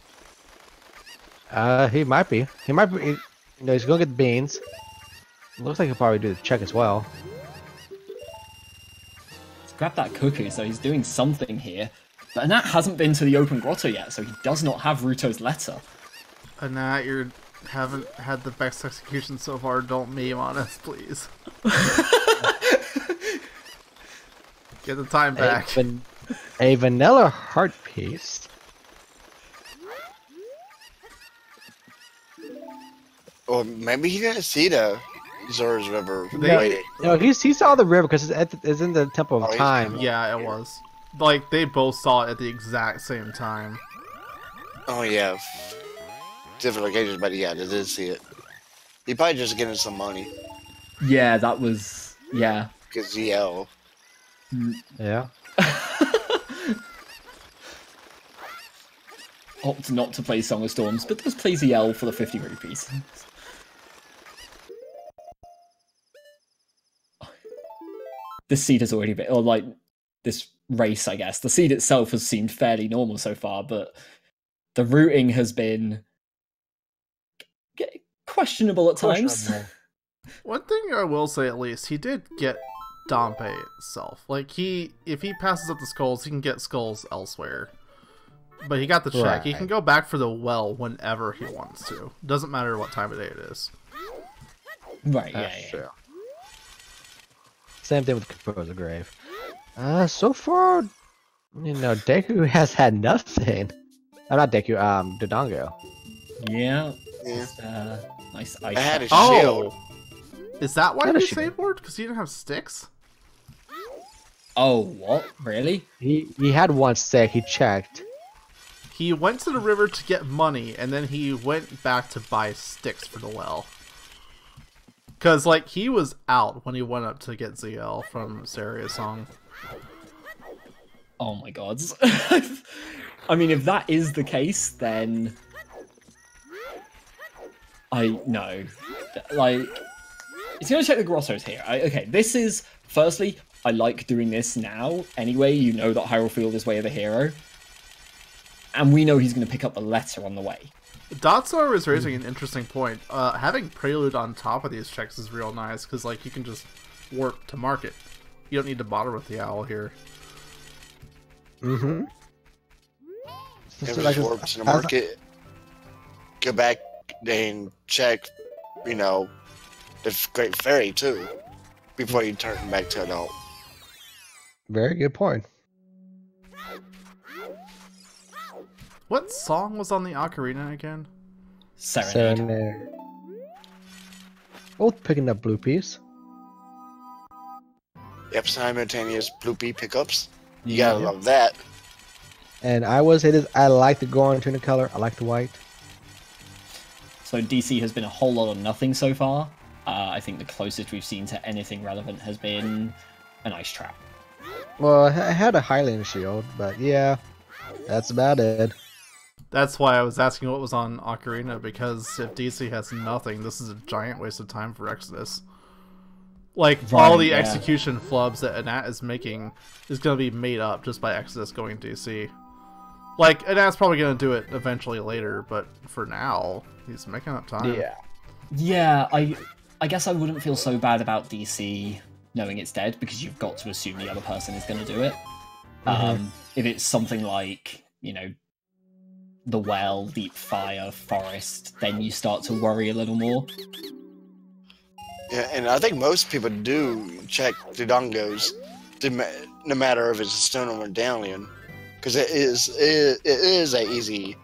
He might be. He might be. You know, he's gonna get the beans. Looks like he'll probably do the check as well. Let's grab that cuckoo, so he's doing something here. But Nat hasn't been to the open grotto yet, so he does not have Ruto's letter. Nat, you haven't had the best execution so far. Don't meme on us, please. Get the time back. A vanilla heart piece. or maybe he didn't see the Zora's River. No, he saw the river because it's in the Temple of Time. Yeah, it was. Like, they both saw it at the exact same time. Oh, yeah. Different locations, but yeah, they did see it. He probably just getting some money. Yeah, that was... yeah. Because ZL. Yeah. Opt not to play Song of Storms, but does play ZL for the 50 rupees. This seed has already been... or, like, this race, I guess. The seed itself has seemed fairly normal so far, but the routing has been... questionable at times. One thing I will say, at least, he did get Dampe itself. Like, if he passes up the skulls, he can get skulls elsewhere. But he got the check. Right. He can go back for the well whenever he wants to. Doesn't matter what time of day it is. Right, that's true. Same thing with the Composer Grave. So far, you know, Deku has had nothing. Not Deku, Dodongo. Yeah. Just, nice ice. I had a shield. Is that why he saved board? Because he didn't have sticks? Oh, what? Really? He had one stick, he checked. He went to the river to get money, and then he went back to buy sticks for the well. Because, like, he was out when he went up to get ZL from Saria's song. Oh my god. I mean, if that is the case, then... no. Like, he's going to check the grottos here. Okay, this is... Firstly, I like doing this now. Anyway, you know that Hyrule Field is Way of the Hero. And we know he's going to pick up the letter on the way. Dotsar is raising an interesting point. Having Prelude on top of these checks is real nice, because, like, you can just warp to market. You don't need to bother with the owl here. Mm-hmm. Just warp to the market, go back and check, you know, the Great Fairy, too, before you turn back to adult. Very good point. What song was on the ocarina again? Serenade. Both picking up blue piece. Yep, simultaneous bloopy pickups. You gotta love that. And I will say this, I like the Goron tunic color, I like the white. So DC has been a whole lot of nothing so far. I think the closest we've seen to anything relevant has been an ice trap. Well, I had a Highlander shield, but yeah, that's about it. That's why I was asking what was on Ocarina, because if DC has nothing, this is a giant waste of time for Exodus. Like, all the execution flubs that Anat is making is going to be made up just by Exodus going DC. Like, Anat's probably going to do it eventually later, but for now, he's making up time. Yeah. Yeah, I guess I wouldn't feel so bad about DC knowing it's dead, because you've got to assume the other person is going to do it. If it's something like, you know, the well, deep fire, forest, then you start to worry a little more. Yeah, and I think most people do check the dongos, no matter if it's a stone or medallion, because it is a easy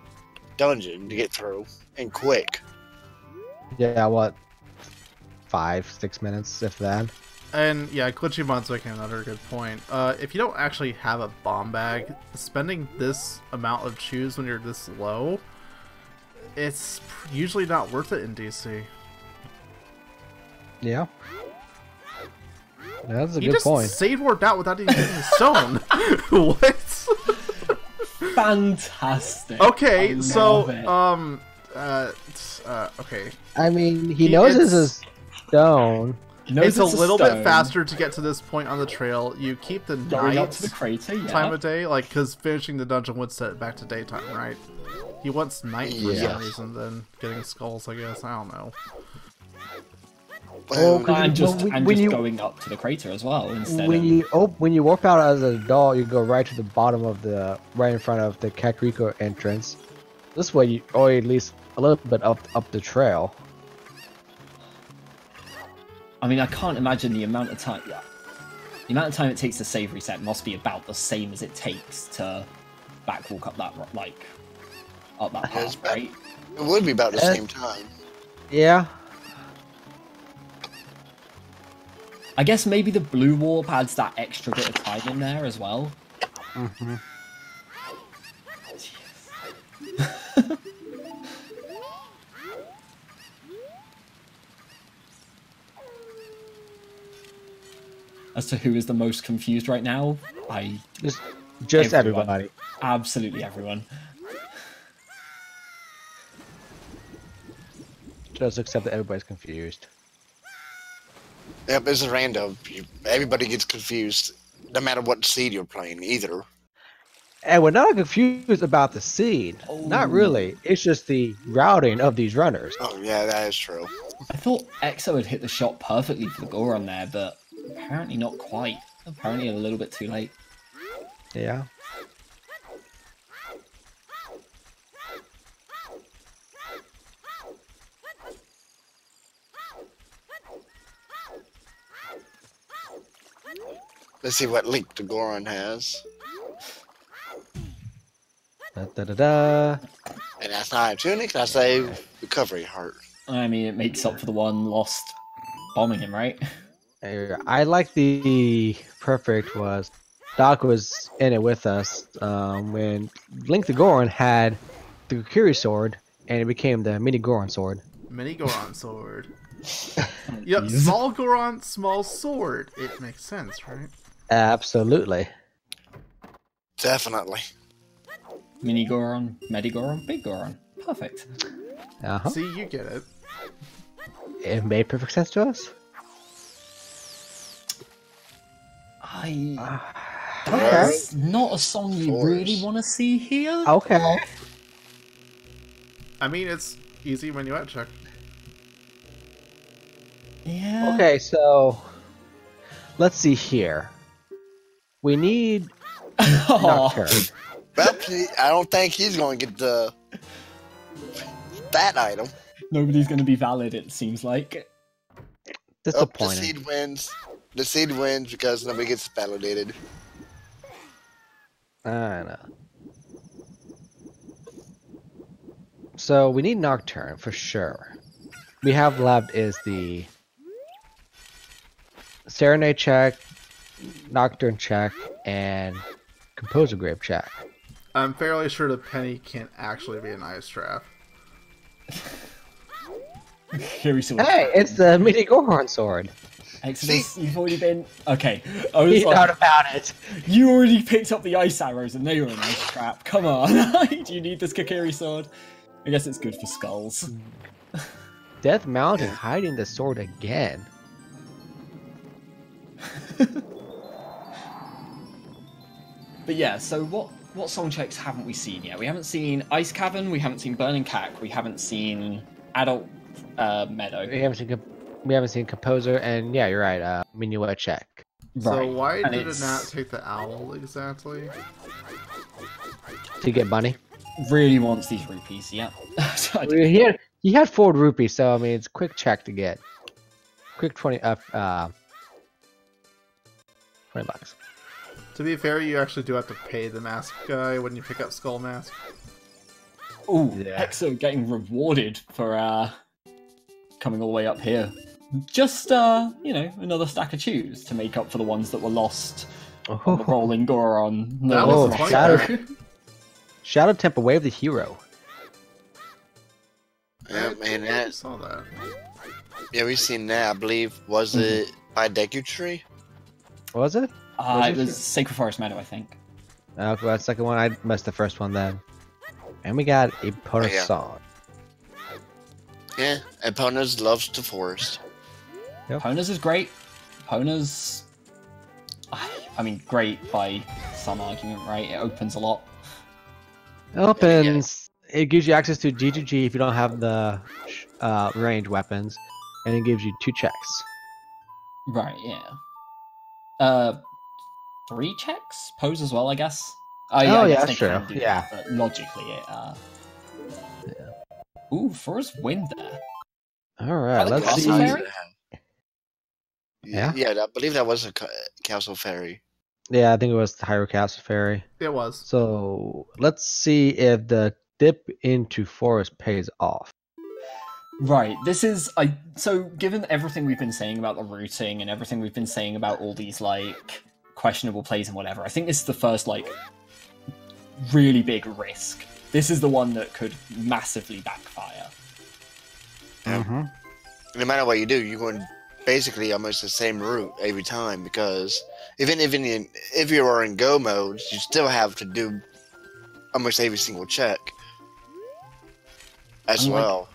dungeon to get through and quick. Yeah, what? 5-6 minutes, if that. And yeah, Glitchymod's making another good point. If you don't actually have a bomb bag, spending this amount of chews when you're this low, it's usually not worth it in DC. Yeah. That's a You good point. just save warped out without even getting a stone. What? Fantastic. Okay, so it. okay. I mean, he knows this is stone. It's a little bit faster to get to this point on the trail. You keep the Going night up to the crater, time of day, like, because finishing the dungeon would set it back to daytime, right? He wants night for some reason, then getting skulls, I guess. I don't know. And just going up to the crater as well instead. When you warp out as an adult, you go right to the bottom of right in front of the Kakariko entrance. This way, or at least a little bit up the trail. I mean, I can't imagine the amount of time. Yeah, the amount of time it takes to save reset must be about the same as it takes to backwalk up that path, right? It would be about the same time. Yeah. I guess maybe the blue warp adds that extra bit of time in there as well. Mm-hmm. As to who is the most confused right now, Just everybody. Absolutely everyone. Just accept that everybody's confused. Yep, it's a random. Everybody gets confused, no matter what seed you're playing, either. And we're not confused about the seed. Not really. It's just the routing of these runners. Oh, yeah, that is true. I thought Exo had hit the shot perfectly for the Goron there, but apparently not quite. Apparently a little bit too late. Yeah. Let's see what link the Goron has. Da-da-da-da. And that's not a tunic, that's a recovery heart. I mean, it makes up for the one lost bombing him, right? I like the perfect was Doc was in it with us when Link the Goron had the Kukiri sword and it became the Mini Goron sword. Mini Goron sword. Yep, small Goron, small sword. It makes sense, right? Absolutely. Definitely. Mini Goron, Medi Goron, Big Goron. Perfect. Uh-huh. See, you get it. It made perfect sense to us. That's not a song you really want to see here. Okay. I mean, it's easy minuet check. Yeah. Okay, so let's see here. We need Nocturne. Well, I don't think he's going to get that item. Nobody's going to be valid, it seems like. Disappointing. The seed wins. The seed wins because nobody gets validated. I know. So we need Nocturne for sure. We have left is the Serenade check, Nocturne check and Composer Grave check. I'm fairly sure the penny can't actually be an ice trap. Hey, it's the Midi Gorhorn sword. Exodus, you've already been... Okay. He thought about it. You already picked up the ice arrows and they were an ice trap. Come on. Do you need this Kakiri sword? I guess it's good for skulls. Death Mountain hiding the sword again. But yeah, so what song checks haven't we seen yet? We haven't seen Ice Cavern, we haven't seen Burning Cack, we haven't seen Adult Meadow. We haven't seen Composer, and yeah, you're right. Minuet check. So Right. why did it not take the owl exactly? To get money. Really wants these rupees, yeah. He had 4 rupees, so I mean it's a quick check to get. Quick 20 $20. To be fair, you actually do have to pay the mask guy when you pick up Skull Mask. Ooh, Yeah. Hexo getting rewarded for coming all the way up here. Just another stack of chews to make up for the ones that were lost on the rolling Goron. That Oh, was a point Shadow- there. Shadow Temple Wave the hero. Yeah, man, I that, saw that. yeah, we've seen that. I believe was it by Deku Tree? Was it? It was Sacred Forest Meadow, I think. Okay, well, the second one. I missed the first one then. And we got a yeah. song. Yeah, Epona's loves the forest. Yep. Pona's is great. Pona's, I mean, great by some argument, right? It opens a lot. It opens. It gives you access to G2G if you don't have the range weapons, and it gives you 2 checks. Right, yeah. 3 checks? Pose as well, I guess? I guess they true. can do Yeah. that, but logically it, Ooh, Forest Wind there. Alright, Are the let's Castle see. Fairy? Yeah? Yeah, I believe that was a Castle Fairy. Yeah, I think it was the Hyrule Castle Fairy. It was. So let's see if the dip into forest pays off. Right, this is... So, given everything we've been saying about the routing and everything we've been saying about all these, questionable plays and whatever, I think this is the first, really big risk. This is the one that could massively backfire. Mm-hmm. No matter what you do, you're going basically almost the same route every time, because even if you are in go mode, you still have to do almost every single check as well.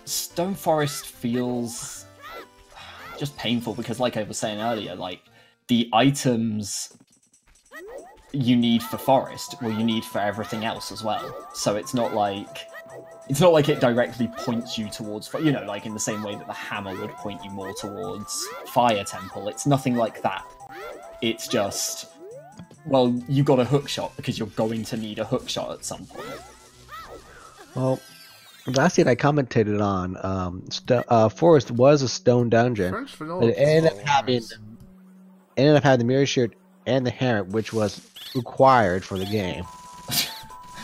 Stone Forest feels just painful because, like I was saying earlier, the items you need for Forest, well, you need for everything else as well. So it's not like it directly points you towards, in the same way that the hammer would point you more towards Fire Temple. It's nothing like that. It's just, well, you got a hook shot because you're going to need a hook shot at some point. Well, last thing I commentated on, Forest was a stone dungeon. French vanilla. But it ended up having the mirror shirt and the hammer, which was required for the game.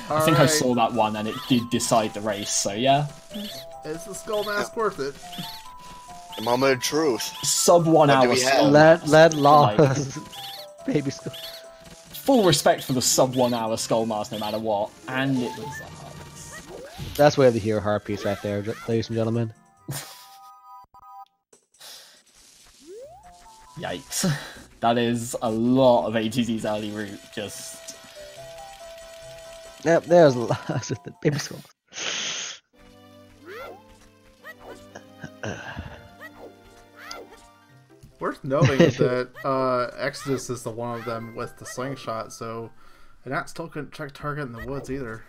I think I saw that one and it did decide the race, so yeah. Is the Skull Mask worth it? The moment of truth. Sub 1 What do hour we skull. have? Let Lawless baby skull. Full respect for the sub 1 hour skull mask no matter what, and it was That's where the hero heart piece right there, ladies and gentlemen. Yikes. That is a lot of ATZ's early route, just... Yep, there's a lot of the baby skull. Worth noting that Exodus is the one of them with the slingshot, so Anat still couldn't check target in the woods either.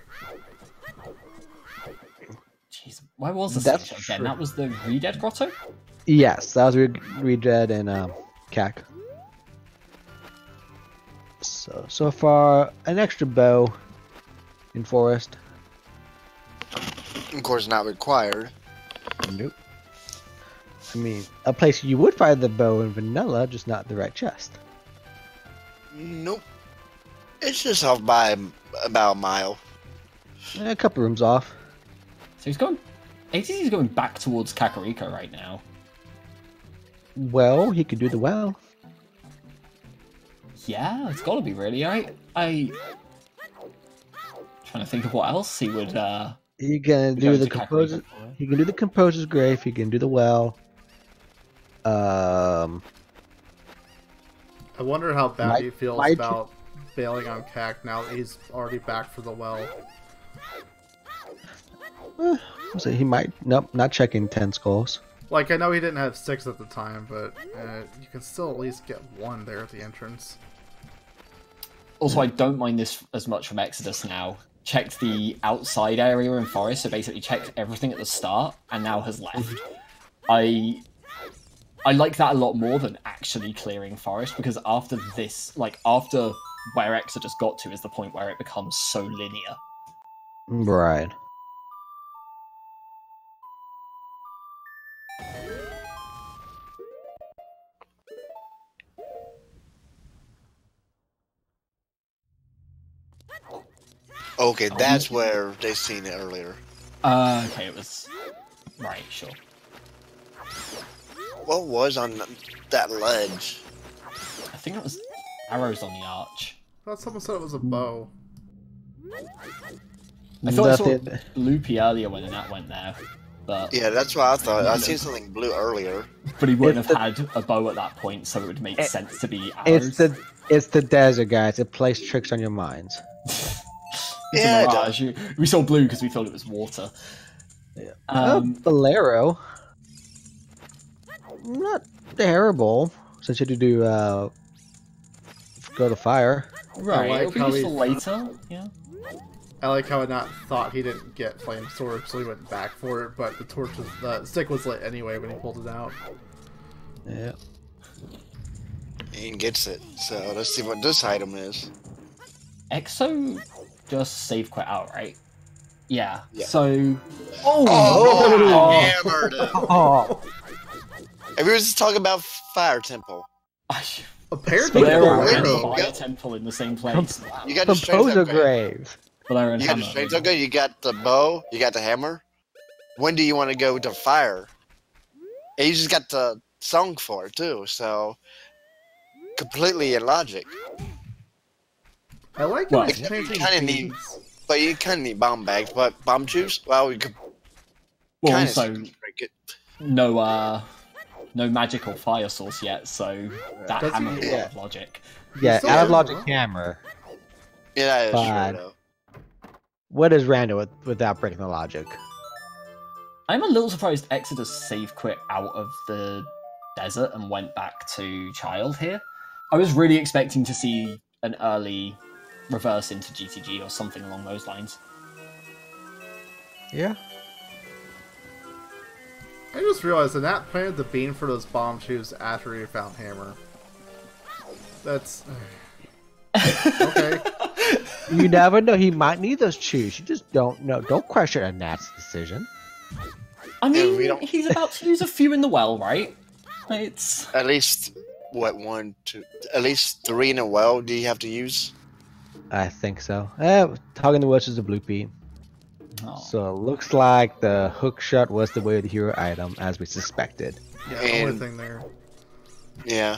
Jeez, why was the That's slingshot again? true. That was the Redead Grotto? Yes, that was Redead and CAC. So far, an extra bow in Forest. Of course, not required. Nope. I mean, a place you would find the bow in vanilla, just not the right chest. Nope. It's just off by about a mile. A couple rooms off. So he's going... ATZ's going back towards Kakariko right now. Well, he could do the well. Yeah, it's gotta be really. I trying to think of what else he would. He can do the composer. He can do the composer's grave. He can do the well. I wonder how bad he feels about bailing on Cac now that he's already back for the well. So he might. Nope, not checking 10 skulls. Like, I know he didn't have 6 at the time, but you can still at least get 1 there at the entrance. Also, I don't mind this as much from Exodus now. Checked the outside area in Forest, so basically checked everything at the start, and now has left. I like that a lot more than actually clearing Forest, because after this, like, after where Exodus got to is the point where it becomes so linear. Right. Okay, that's where they seen it earlier. Okay, it was... Right, sure. What was on that ledge? I think it was arrows on the arch. I thought someone said it was a bow. I thought I saw Loopy earlier when that went there, but... Yeah, that's what I thought. I seen something blue earlier. But he wouldn't have had a bow at that point, so it would make sense to be arrows. It's the desert, guys. It plays tricks on your minds. Yeah, we saw blue because we thought it was water. Yeah. Bolero. Not terrible. Since you had to do go to fire. Right, like it'll be useful later. Yeah. I like how Nat thought he didn't get flame sword, so he went back for it. But the stick was lit anyway when he pulled it out. Yeah. He gets it. So let's see what this item is. Exo just save quit out, right? Yeah. Yeah. So. Hammered him. And we were just talking about Fire Temple. Apparently, Fire Temple in the same place. You got the Composer grave. You got the strength token. You got the bow. You got the hammer. When do you want to go to fire? And you just got the song for it too. So completely illogic. I like how it's changing things. But you kind of need bomb bags. But bomb juice? Well, we could. Well, also, no magical fire source yet, so that hammer is out of logic. Yeah, out of logic hammer. Yeah, that is true, though. What is random without breaking the logic? I'm a little surprised Exodus save quit out of the desert and went back to Child here. I was really expecting to see an early reverse into GTG or something along those lines. Yeah. I just realized that Nat planted the bean for those bomb shoes after he found hammer. That's... okay. You never know. He might need those shoes. You just don't know. Don't question a Nat's decision. I mean, he's about to use a few in the well, right? It's... At least, what, 1, 2... At least 3 in a well do you have to use? I think so. Talking to us is a blue beat. Oh. So it looks like the hook shot was the way of the hero item, as we suspected. Yeah, the only thing there. Yeah.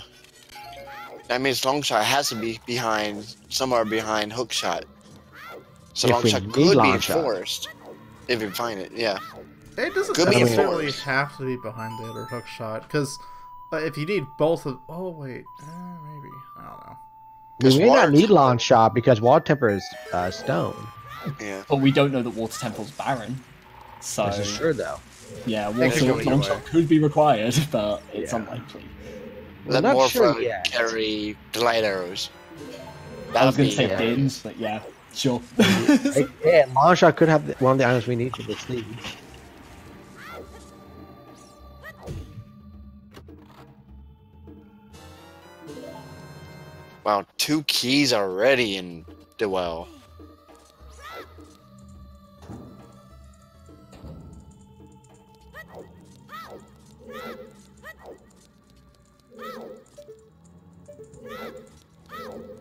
That means long shot has to be somewhere behind hook shot. So long shot could be in forest. If you find it, yeah. It doesn't necessarily have to be behind the other hook shot, because if you need both of... Oh, wait. Maybe. I don't know. We may not need long shot because water temper is stone. Yeah. But we don't know that Water Temple's barren. So... This is true, though. Yeah, long shot could be required, but it's unlikely. Let more fun carry the light arrows. I was going to say bins, but yeah, sure. Yeah, long shot could have one of the items we need for this league. Wow, 2 keys already in the well.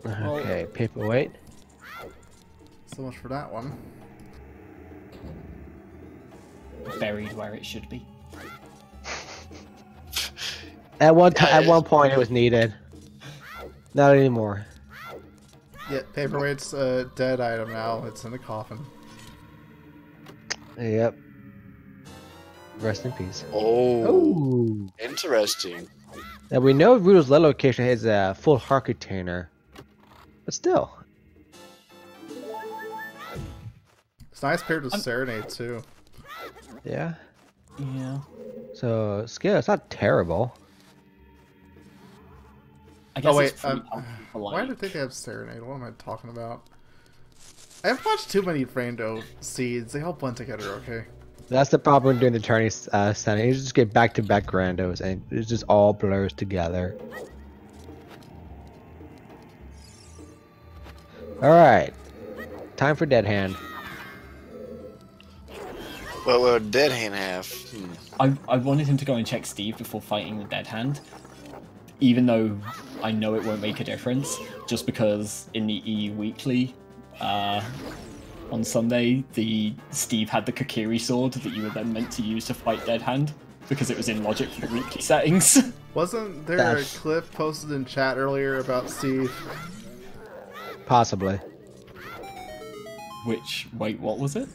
Okay, paperweight. So much for that one. Buried where it should be. At one point, it was needed. Not anymore. Yeah, Paperweight's a dead item now. It's in the coffin. Yep. Rest in peace. Oh, interesting. Now we know Rudo's lead location has a full heart container, but still. It's nice paired with Serenade too. Yeah. Yeah. So scale, it's not terrible. I guess Oh wait, it's pretty why do I think they have Serenade? What am I talking about? I haven't watched too many Rando seeds. They all blend together, okay? That's the problem doing the tourney setting. You just get back-to-back randos, and it just all blurs together. All right, time for Dead Hand. What would Dead Hand have? I wanted him to go and check Steve before fighting the Dead Hand, even though I know it won't make a difference, just because in the EU Weekly, on Sunday, Steve had the Kokiri sword that you were then meant to use to fight Dead Hand, because it was in logic for the weekly settings. Wasn't there a clip posted in chat earlier about Steve? Possibly. Wait, what was it?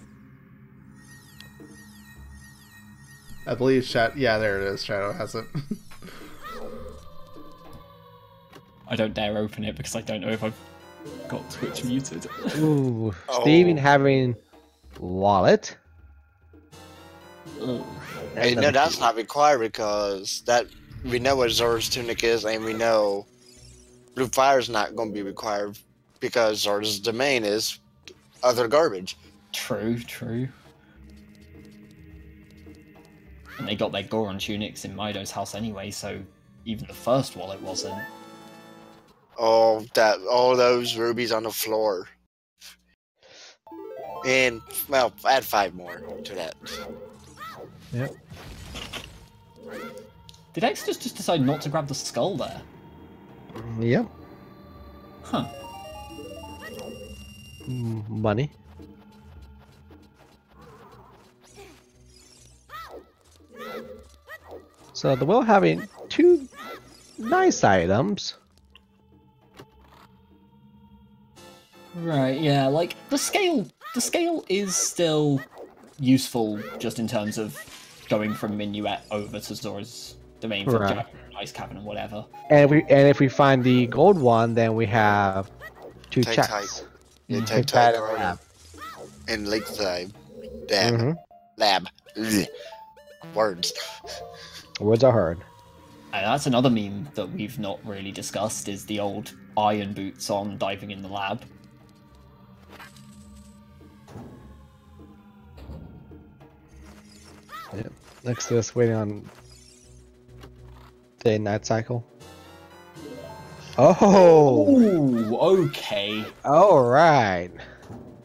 I believe chat. Yeah, there it is. Shadow has it. I don't dare open it because I don't know if I've got Twitch muted. Ooh, Steven having wallet. Hey, no, that's not required because that we know what Zora's tunic is, and we know Blue Fire is not going to be required because Zora's domain is other garbage. True. And they got their Goron tunics in Mido's house anyway, so even the first wallet wasn't. All those rubies on the floor. And, well, add 5 more to that. Yep. Did Exodus just decide not to grab the skull there? Yep. Huh. Money. So the will having 2 nice items. Right, yeah, like the scale is still useful just in terms of going from Minuet over to Zora's domain for Right. Ice Cavern and whatever. And if we find the gold one, then we have 2 Take checks. tight. Yeah, Take take tight tight. and lab. And Lakeside. Dab. Mhm. Lab. Ugh. Words. Words are hard. And that's another meme that we've not really discussed, is the old iron boots on diving in the lab. Yep. Next to us, waiting on day and night cycle. Oh. Ooh, okay. All right.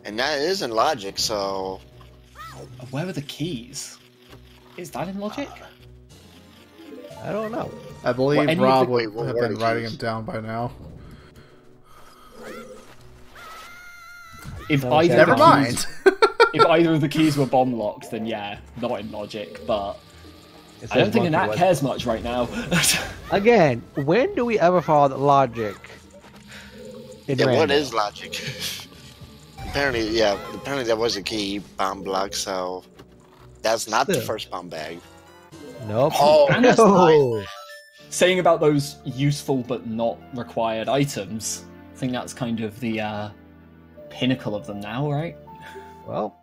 And that is in logic, so... Where were the keys? Is that in logic? I don't know. I believe any of Rob the- would what have were been the writing keys? him down by now. If No, either Never of the mind. keys, if either of the keys were bomb locked, then yeah, not in logic. But It I don't says think monkey Anat was- cares much right now. Again, when do we ever follow the logic? In Yeah, what random? is logic? Apparently that was a key bomb block, so... That's not the Still. first bomb bag. Nope. Oh, And that's no. Saying about those useful but not required items, I think that's kind of the pinnacle of them now, right? Well,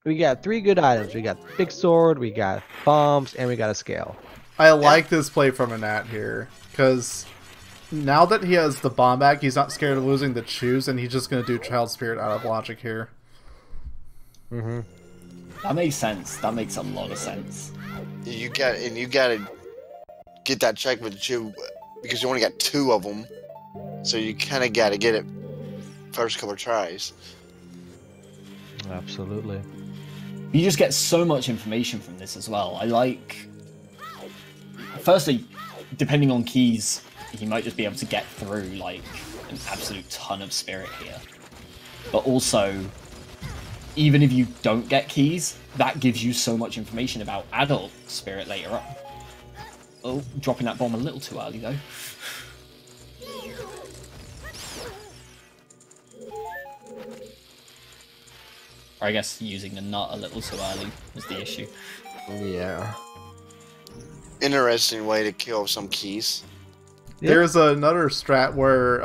we got 3 good items. We got big sword, we got bombs, and we got a scale. I like this play from Anat here, because now that he has the bomb bag, he's not scared of losing the choose, and he's just going to do Child Spirit out of logic here. Mm-hmm. That makes sense. That makes a lot of sense. You gotta get that check with you because you only got 2 of them, so you kind of gotta get it first couple of tries. Absolutely. You just get so much information from this as well. I like... Firstly, depending on keys, you might just be able to get through, like, an absolute ton of spirit here. But also, even if you don't get keys, that gives you so much information about adult spirit later on. Oh, dropping that bomb a little too early, though. Or I guess using the nut a little too early was the issue. Yeah. Interesting way to kill some keys. Yep. There's another strat where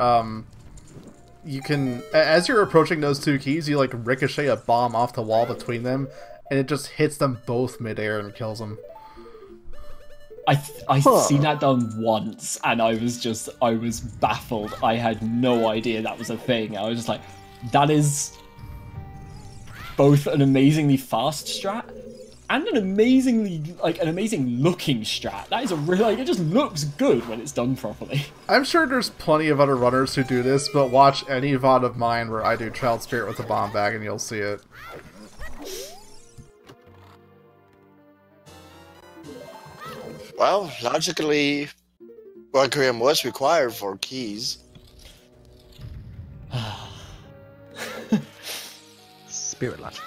you can, as you're approaching those two keys, you like ricochet a bomb off the wall between them, and it just hits them both midair and kills them. I've seen that done once, and I was baffled. I had no idea that was a thing. I was just like, that is both an amazingly fast strat and an amazing looking strat. That is a really, it just looks good when it's done properly. I'm sure there's plenty of other runners who do this, but watch any VOD of mine where I do Child Spirit with a bomb bag and you'll see it. Well, logically, Requiem was required for keys. Spirit logic.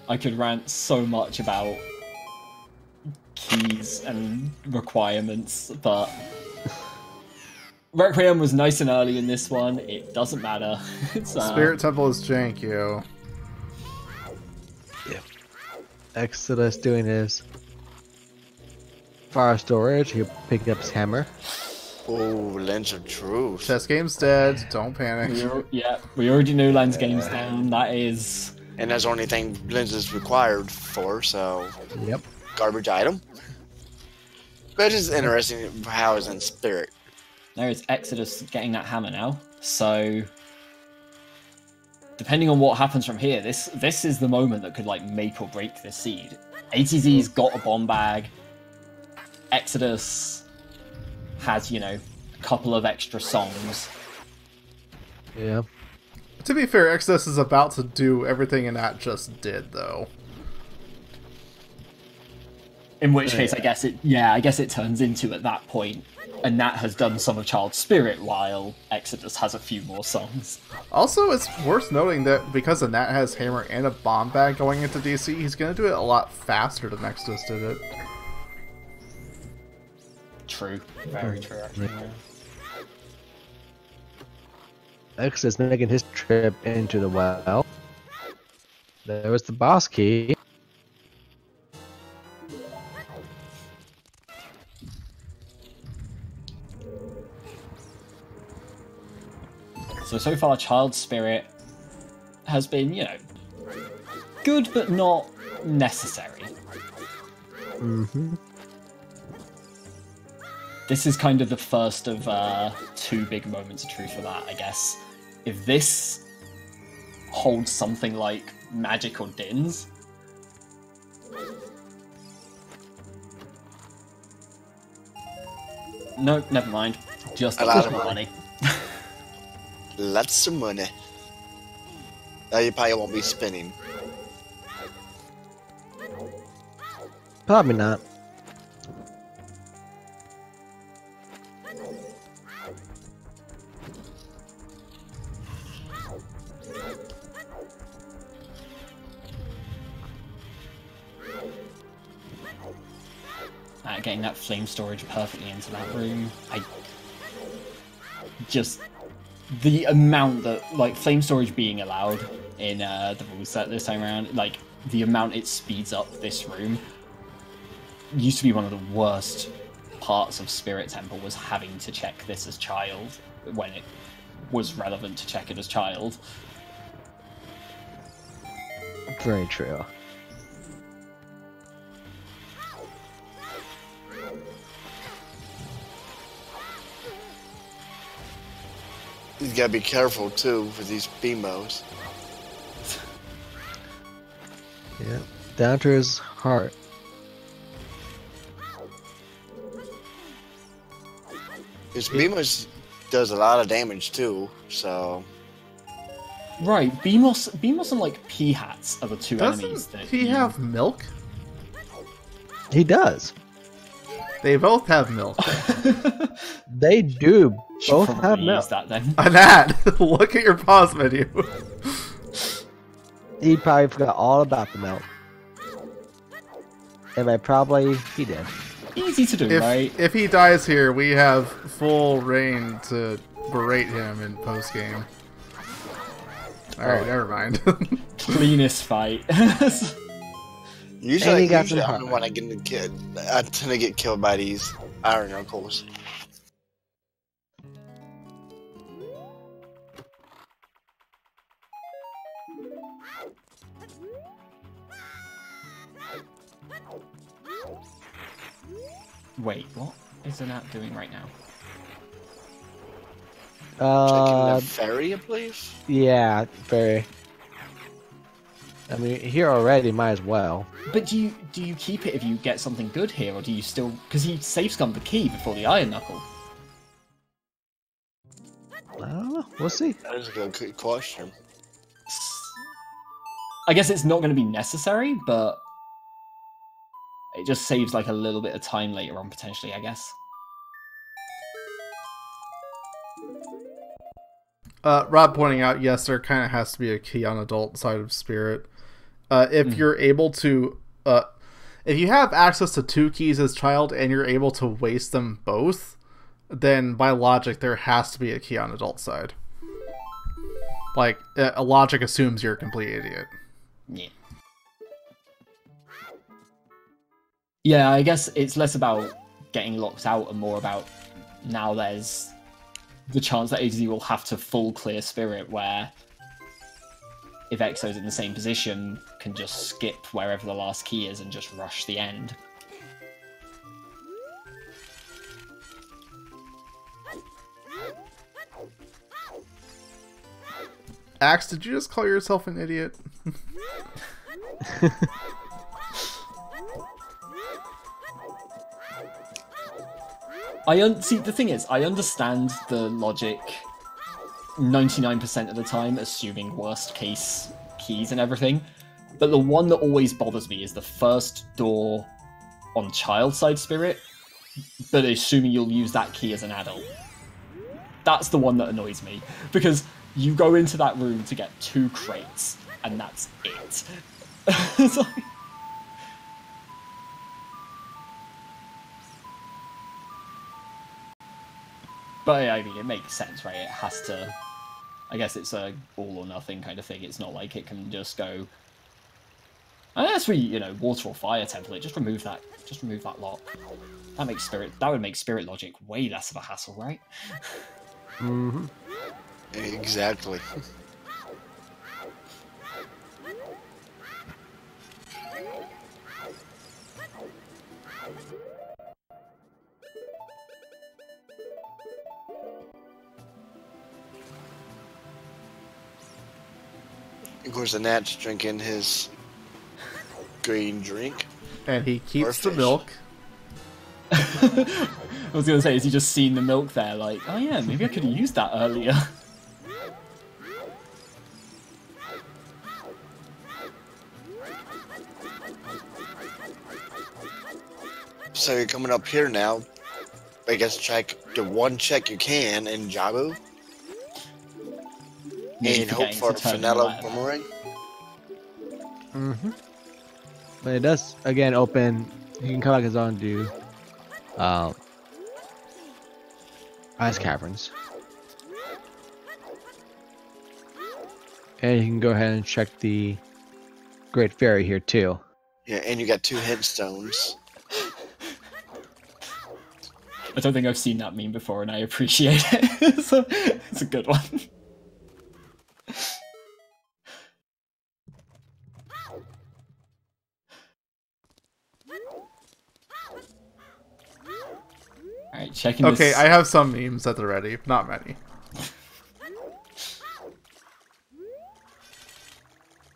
I could rant so much about keys and requirements, but Requiem was nice and early in this one. It doesn't matter. It's, Spirit Temple is jank, yo. Yeah. Exodus doing his fire storage. He'll pick up his hammer. Oh, Lens of Truth. Chess game's dead. Don't panic. We already knew Lens game's down. That is... And that's the only thing Lens is required for, so... Yep. Garbage item. But it's interesting how it's in Spirit. There is Exodus getting that hammer now, so... Depending on what happens from here, this is the moment that could like make or break this seed. ATZ's got a bomb bag. Exodus has, you know, a couple of extra songs. Yeah. To be fair, Exodus is about to do everything Nat just did, though. In which case, I guess it turns into, at that point, and Nat has done some of Child Spirit while Exodus has a few more songs. Also, it's worth noting that because Nat has hammer and a bomb bag going into DC, he's going to do it a lot faster than Exodus did it. True. Very true, actually. Yeah. Exodus making his trip into the well. There was the boss key. So far, Child Spirit has been, you know, good but not necessary. Mm-hmm. This is kind of the first of two big moments of truth for that, I guess. If this holds something like Magic or Dins, no, never mind. Just a lot of money. Lots of money. Now you probably won't be spinning. Probably not. Getting that flame storage perfectly into that room. Just the amount that, like, flame storage being allowed in the rule set this time around, like, the amount it speeds up this room used to be one of the worst parts of Spirit Temple, was having to check this as child when it was relevant to check it as child. Very true. You gotta be careful too with these BMOs. Yeah. Down to his heart. His BMOs does a lot of damage too, so. Right, Beamos and like P-Hats are the two enemies that he have milk? He does. They both have milk. They do both have milk. Use that then. Anat, look at your pause menu. He probably forgot all about the milk. And he did. Easy to do, right? If he dies here, we have full reign to berate him in post game. Alright, never mind. cleanest fight. Usually got I'm some the one I tend to get killed by these iron knuckles. Wait, what is the gnat doing right now? Checking the ferry, I believe? Yeah, very. I mean, here already, might as well. But do you keep it if you get something good here, or do you still... Because he safe-scummed the key before the iron knuckle. I don't know. We'll see. That is a good question. I guess it's not going to be necessary, but it just saves like a little bit of time later on, potentially, I guess. Rob pointing out, yes, there kind of has to be a key on adult side of spirit. If you're able to, if you have access to 2 keys as child and you're able to waste them both, then by logic there has to be a key on adult side. Like, logic assumes you're a complete idiot. Yeah. Yeah, I guess it's less about getting locked out and more about now there's the chance that AZ will have to full clear spirit, where if Exo's in the same position, can just skip wherever the last key is and just rush the end. Axe, did you just call yourself an idiot? See, the thing is, I understand the logic 99% of the time, assuming worst case keys and everything, but the one that always bothers me is the first door on child side spirit, but assuming you'll use that key as an adult. That's the one that annoys me, because you go into that room to get 2 crates, and that's it. It's like... But I mean, it makes sense, right? It has to... I guess it's a all or nothing kind of thing. It's not like it can just go... Unless we, you know, water or fire template, just remove that. Just remove that lock. That makes that would make spirit logic way less of a hassle, right? Mm-hmm. Exactly. Of course, the gnat's drinking his green drink. And he keeps the milk. I was going to say, has he just seen the milk there? Like, oh yeah, maybe I could have used that earlier. So you're coming up here now. I guess check the one check you can in Jabu. And hope for a Finella Boomerang. Mm-hmm. But it does, again, open... You can come back his own and do... Ice Caverns. And you can go ahead and check the Great Fairy here, too. Yeah, and you got 2 headstones. I don't think I've seen that meme before, and I appreciate it. So, it's a good one. Alright, checking this. Okay, I have some memes at the ready. Not many.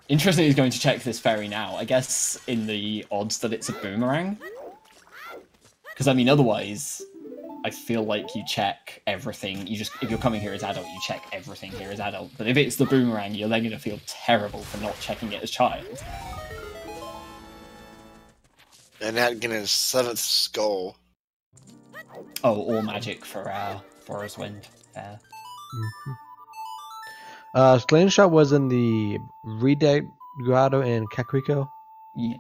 Interesting he's going to check this ferry now. I guess in the odds that it's a boomerang. Because, I mean, otherwise, I feel like you check everything. If you're coming here as adult, you check everything here as adult. But if it's the boomerang, you're then going to feel terrible for not checking it as child. And that getting his 7th skull. Oh, or magic for his wind. Fair. Mm-hmm. Slingshot was in the Redeck Grotto in Kakriko. Yeah.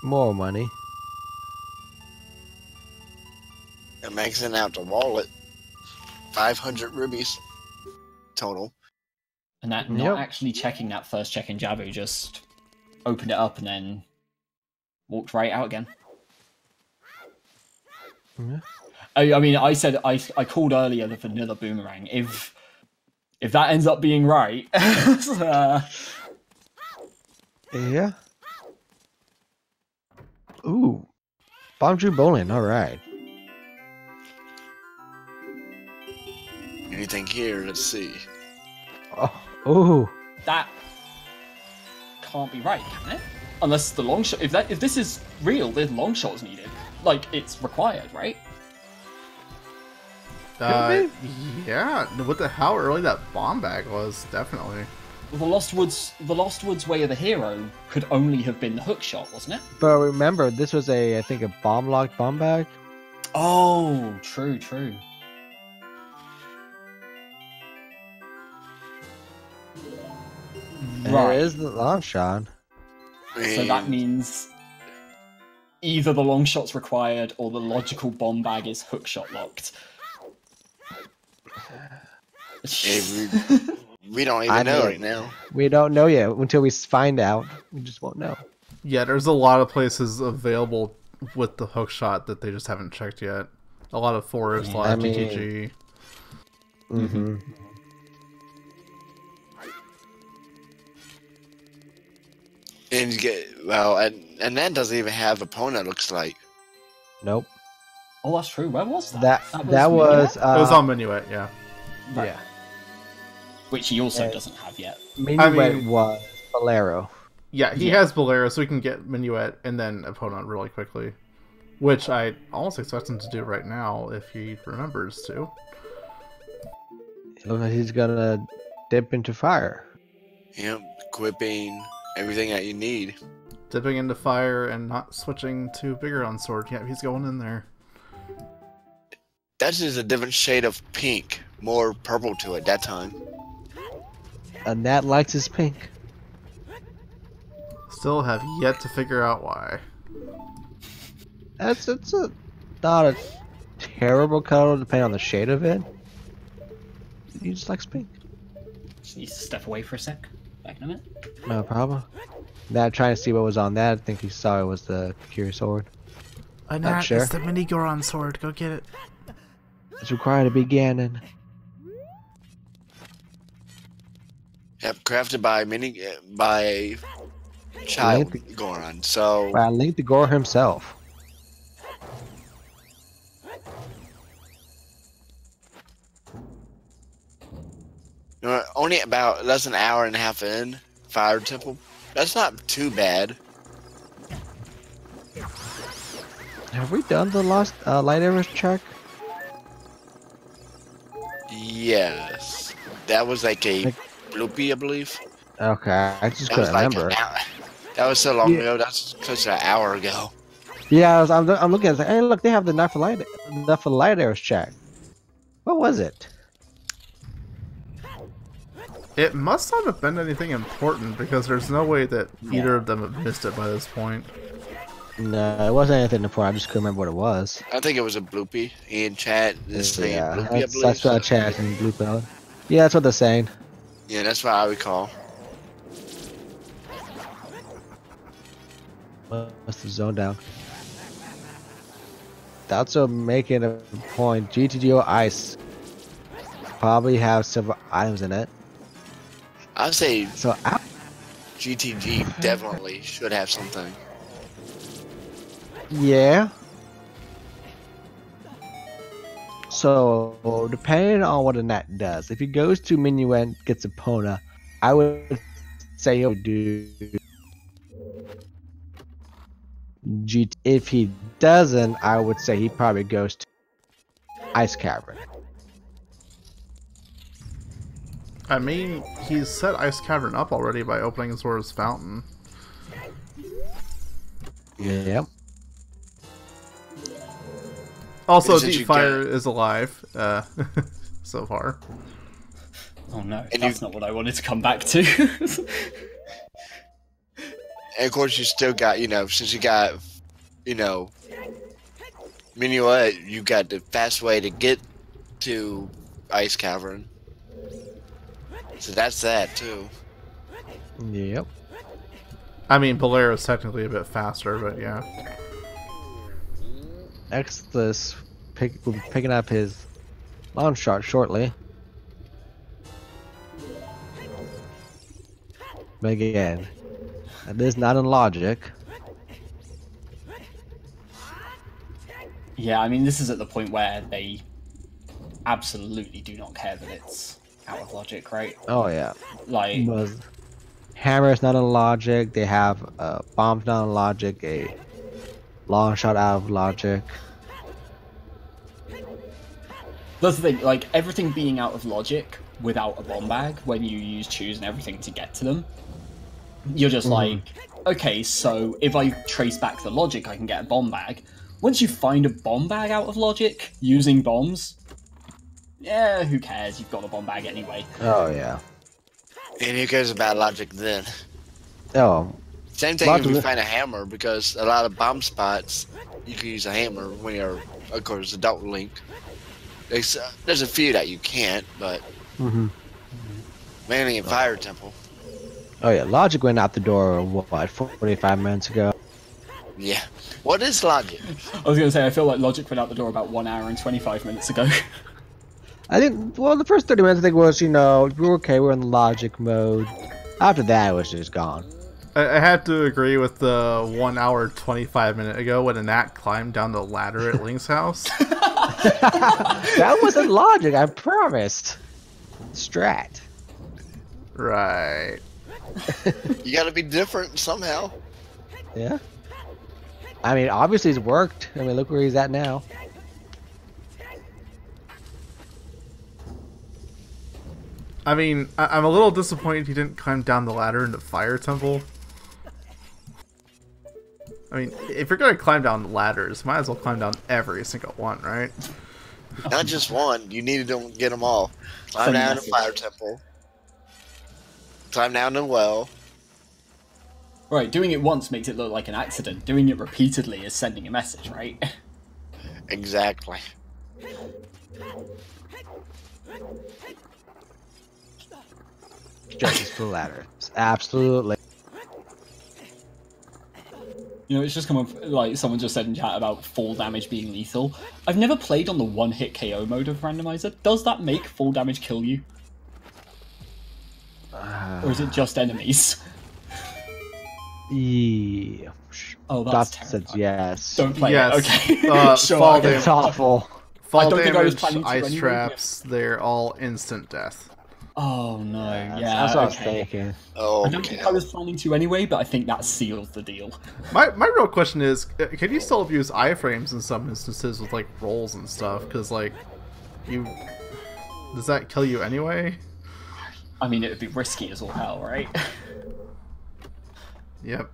More money. And maxing out the wallet. 500 rubies. total. And that not actually checking that first check in Jabu, just opened it up and then walked right out again. Yeah. I mean, I said I called earlier the vanilla boomerang. If that ends up being right, yeah. Ooh, Bomb Drew Bowling. All right. Anything here? Let's see. Oh, ooh. That can't be right, can it? Unless the long shot. If this is real, the long shot is needed. Like it's required, right? Yeah. What the how early that bomb bag was, definitely. Well, the Lost Woods Way of the Hero could only have been the hook shot, wasn't it? But remember, this was I think a bomb-locked bomb bag. Oh, true. Right. There is the long shot. So that means either the long shot's required or the logical bomb bag is hook shot locked. We don't even know right now. We don't know yet. Until we find out, we just won't know. Yeah, there's a lot of places available with the hook shot that they just haven't checked yet. A lot of forest, a lot of GTG. Mm-hmm. And you get and that doesn't even have opponent. Looks like. Nope. Oh, that's true. Where was that? That was it was on Minuet, yeah. Right. Yeah. Which he also doesn't have yet. Minuet was Bolero. Yeah, he has Bolero, so he can get Minuet and then opponent really quickly. Which I almost expect him to do right now if he remembers to. It looks like he's gonna dip into fire. Yep, equipping everything that you need. Dipping into fire and not switching to bigger on sword. Yeah, he's going in there. That's just a different shade of pink, more purple to it that time. And Nat likes his pink. Still have yet to figure out why. It's not a terrible color depending on the shade of it. He just likes pink. Just needs to step away for a sec. Back in a minute. No problem. Now trying to see what was on that. I think he saw it was the Curious Sword. Nat, sure. it's the mini Goron sword. Go get it. It's required to be Ganon. Yep, crafted by Child Goron. So By Link the Gore himself. only about less than an hour and a half in Fire Temple. That's not too bad. Have we done the last light arrows check? Yes, that was like a bloopy, I believe. Okay, I just couldn't remember. That was so long ago. That's close to an hour ago. Yeah, I'm looking at it. Like, hey, look, they have the knife of light arrows check. What was it? It must not have been anything important because there's no way that either of them have missed it by this point. No, it wasn't anything important. I just couldn't remember what it was. I think it was a bloopy in chat. This thing, bloopy, I believe. That's what chat and bloopy. Yeah, that's what they're saying. Yeah, that's what I recall. Must have zoned down. That's also making a point. GTGO Ice probably have several items in it. I'd say so. GTG definitely should have something. Yeah. So depending on what a net does, if he goes to Minuet and gets Epona, I would say he'll do GT. If he doesn't, I would say he probably goes to Ice Cavern. I mean, he's set Ice Cavern up already by opening Zora's Fountain. Yep. Also, Deep Fire is alive, so far. Oh no, that's not what I wanted to come back to. And of course, you still got, since you got, Minuet, you got the fast way to get to Ice Cavern. So that's that too. Yep. I mean, Bolero's technically a bit faster, but yeah. Exodus will be picking up his long shot shortly. But again, that is not in logic. Yeah, I mean, this is at the point where they absolutely do not care that it's out of logic, right? Oh yeah. Like, hammer's not in logic. They have bombs not in logic. A long shot out of logic. that's the thing. Like, everything being out of logic without a bomb bag when you use choose and everything to get to them, you're just like, okay, so if I trace back the logic, I can get a bomb bag. Once you find a bomb bag out of logic using bombs, yeah, who cares? You've got a bomb bag anyway. Oh yeah. And who cares about logic then? Oh. Same thing if you find a hammer, because a lot of bomb spots, you can use a hammer when you're, of course, adult Link. There's a few that you can't, but mainly in Fire Temple. Oh yeah, logic went out the door, what, 45 minutes ago? Yeah. What is logic? I was going to say, I feel like logic went out the door about 1 hour and 25 minutes ago. I think, well, the first 30 minutes I think was, you know, we're okay, we're in logic mode. After that, it was just gone. I have to agree with the 1 hour 25 minute ago when Anat climbed down the ladder at Link's house. That wasn't logic, I promised. Strat. Right. You gotta be different somehow. Yeah. I mean, obviously it's worked. I mean, look where he's at now. I mean, I'm a little disappointed he didn't climb down the ladder into Fire Temple. I mean, if you're gonna climb down ladders, might as well climb down every single one, right? Not just one. You need to get them all. Climb down to Fire Temple. Climb down the well. Right, doing it once makes it look like an accident. Doing it repeatedly is sending a message, right? Exactly. Stretches for ladders. Absolutely. You know, it's just come up, like someone just said in chat about fall damage being lethal. I've never played on the one-hit KO mode of Randomizer. Does that make fall damage kill you? Or is it just enemies? Yeah. Oh, that's Dot terrifying. said yes. Don't play Yes. it, okay. Sure, fall okay. It's awful. Fall don't think I was damage, planning to ice anyway, traps, they're all instant death. Oh no, yeah, That's what I was okay. thinking. Oh, I don't think I was planning to anyway, but I think that seals the deal. My real question is, can you still abuse iframes in some instances with, like, rolls and stuff? Because, like, does that kill you anyway? I mean, it would be risky as all hell, right? Yep.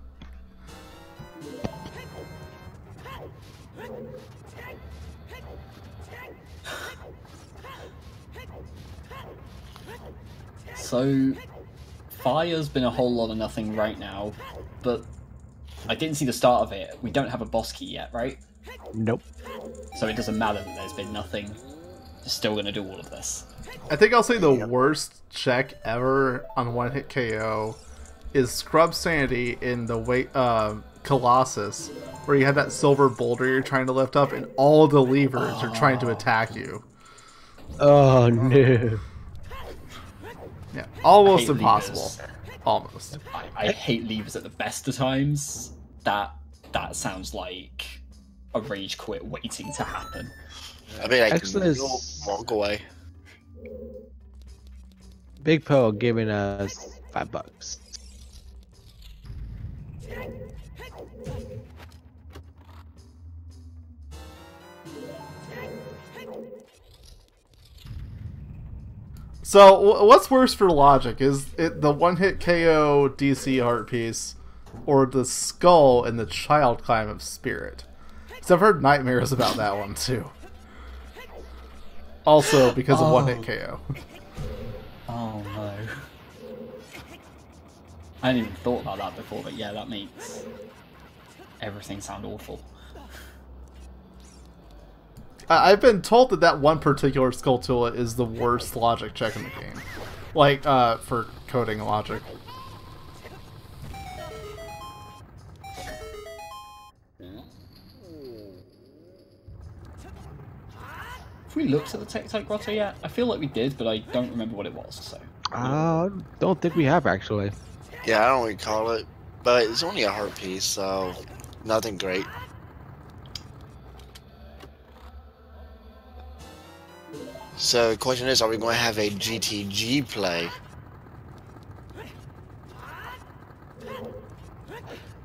So, fire's been a whole lot of nothing right now, but I didn't see the start of it. We don't have a boss key yet, right? Nope. So it doesn't matter that there's been nothing. You're still gonna do all of this. I think I'll say the worst check ever on one-hit KO is Scrub Sanity in the Colossus, where you had that silver boulder you're trying to lift up, and all the levers are trying to attack you. Oh no. Yeah, almost hate impossible. levers. Almost. I hate levers at the best of times. That sounds like a rage quit waiting to happen. I mean, I Excellent. can walk away. Big Poe giving us $5. So, what's worse for logic? Is it the one-hit KO DC heart piece, or the skull in the Child Climb of Spirit? Because I've heard nightmares about that one, too. Also, because of one-hit KO. Oh no. I hadn't even thought about that before, but yeah, that makes everything sound awful. I've been told that one particular skull tool is the worst logic check in the game. Like, for coding logic. Have we looked at the Tektite Grotto yet? I feel like we did, but I don't remember what it was, so... Don't think we have, actually. Yeah, I don't recall it, but it's only a heart piece, so nothing great. So the question is, are we going to have a GTG play?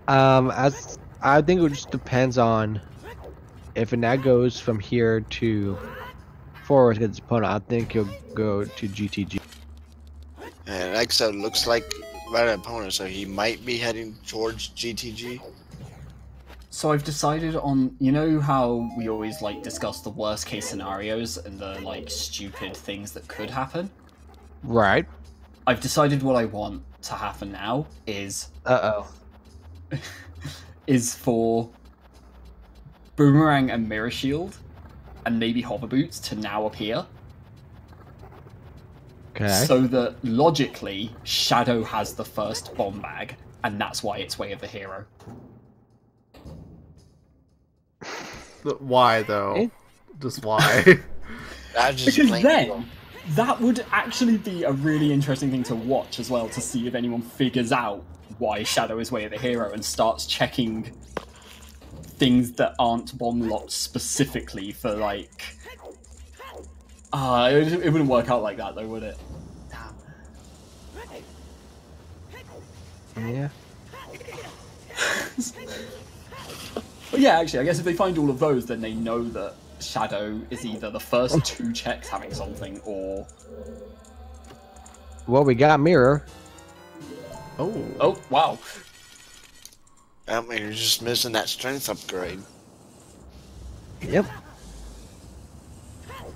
As I think it just depends on if a nag goes from here to forward against his opponent. I think he'll go to GTG. And Exo looks like right at opponent, so he might be heading towards GTG. So I've decided on, you know how we always like discuss the worst case scenarios and the like stupid things that could happen? Right. I've decided what I want to happen now is is for Boomerang and Mirror Shield and maybe Hover Boots to now appear. Okay. So that logically Shadow has the first bomb bag, and that's why it's Way of the Hero. Why though? Just why? Just because then that would actually be a really interesting thing to watch as well, to see if anyone figures out why Shadow is Way of the Hero and starts checking things that aren't bomb locked specifically for like... it wouldn't work out like that though, would it? Damn. Yeah. But yeah, actually, I guess if they find all of those, then they know that Shadow is either the first two checks having something, or... Well, we got Mirror. Oh, wow. I mean, you're just missing that strength upgrade. Yep.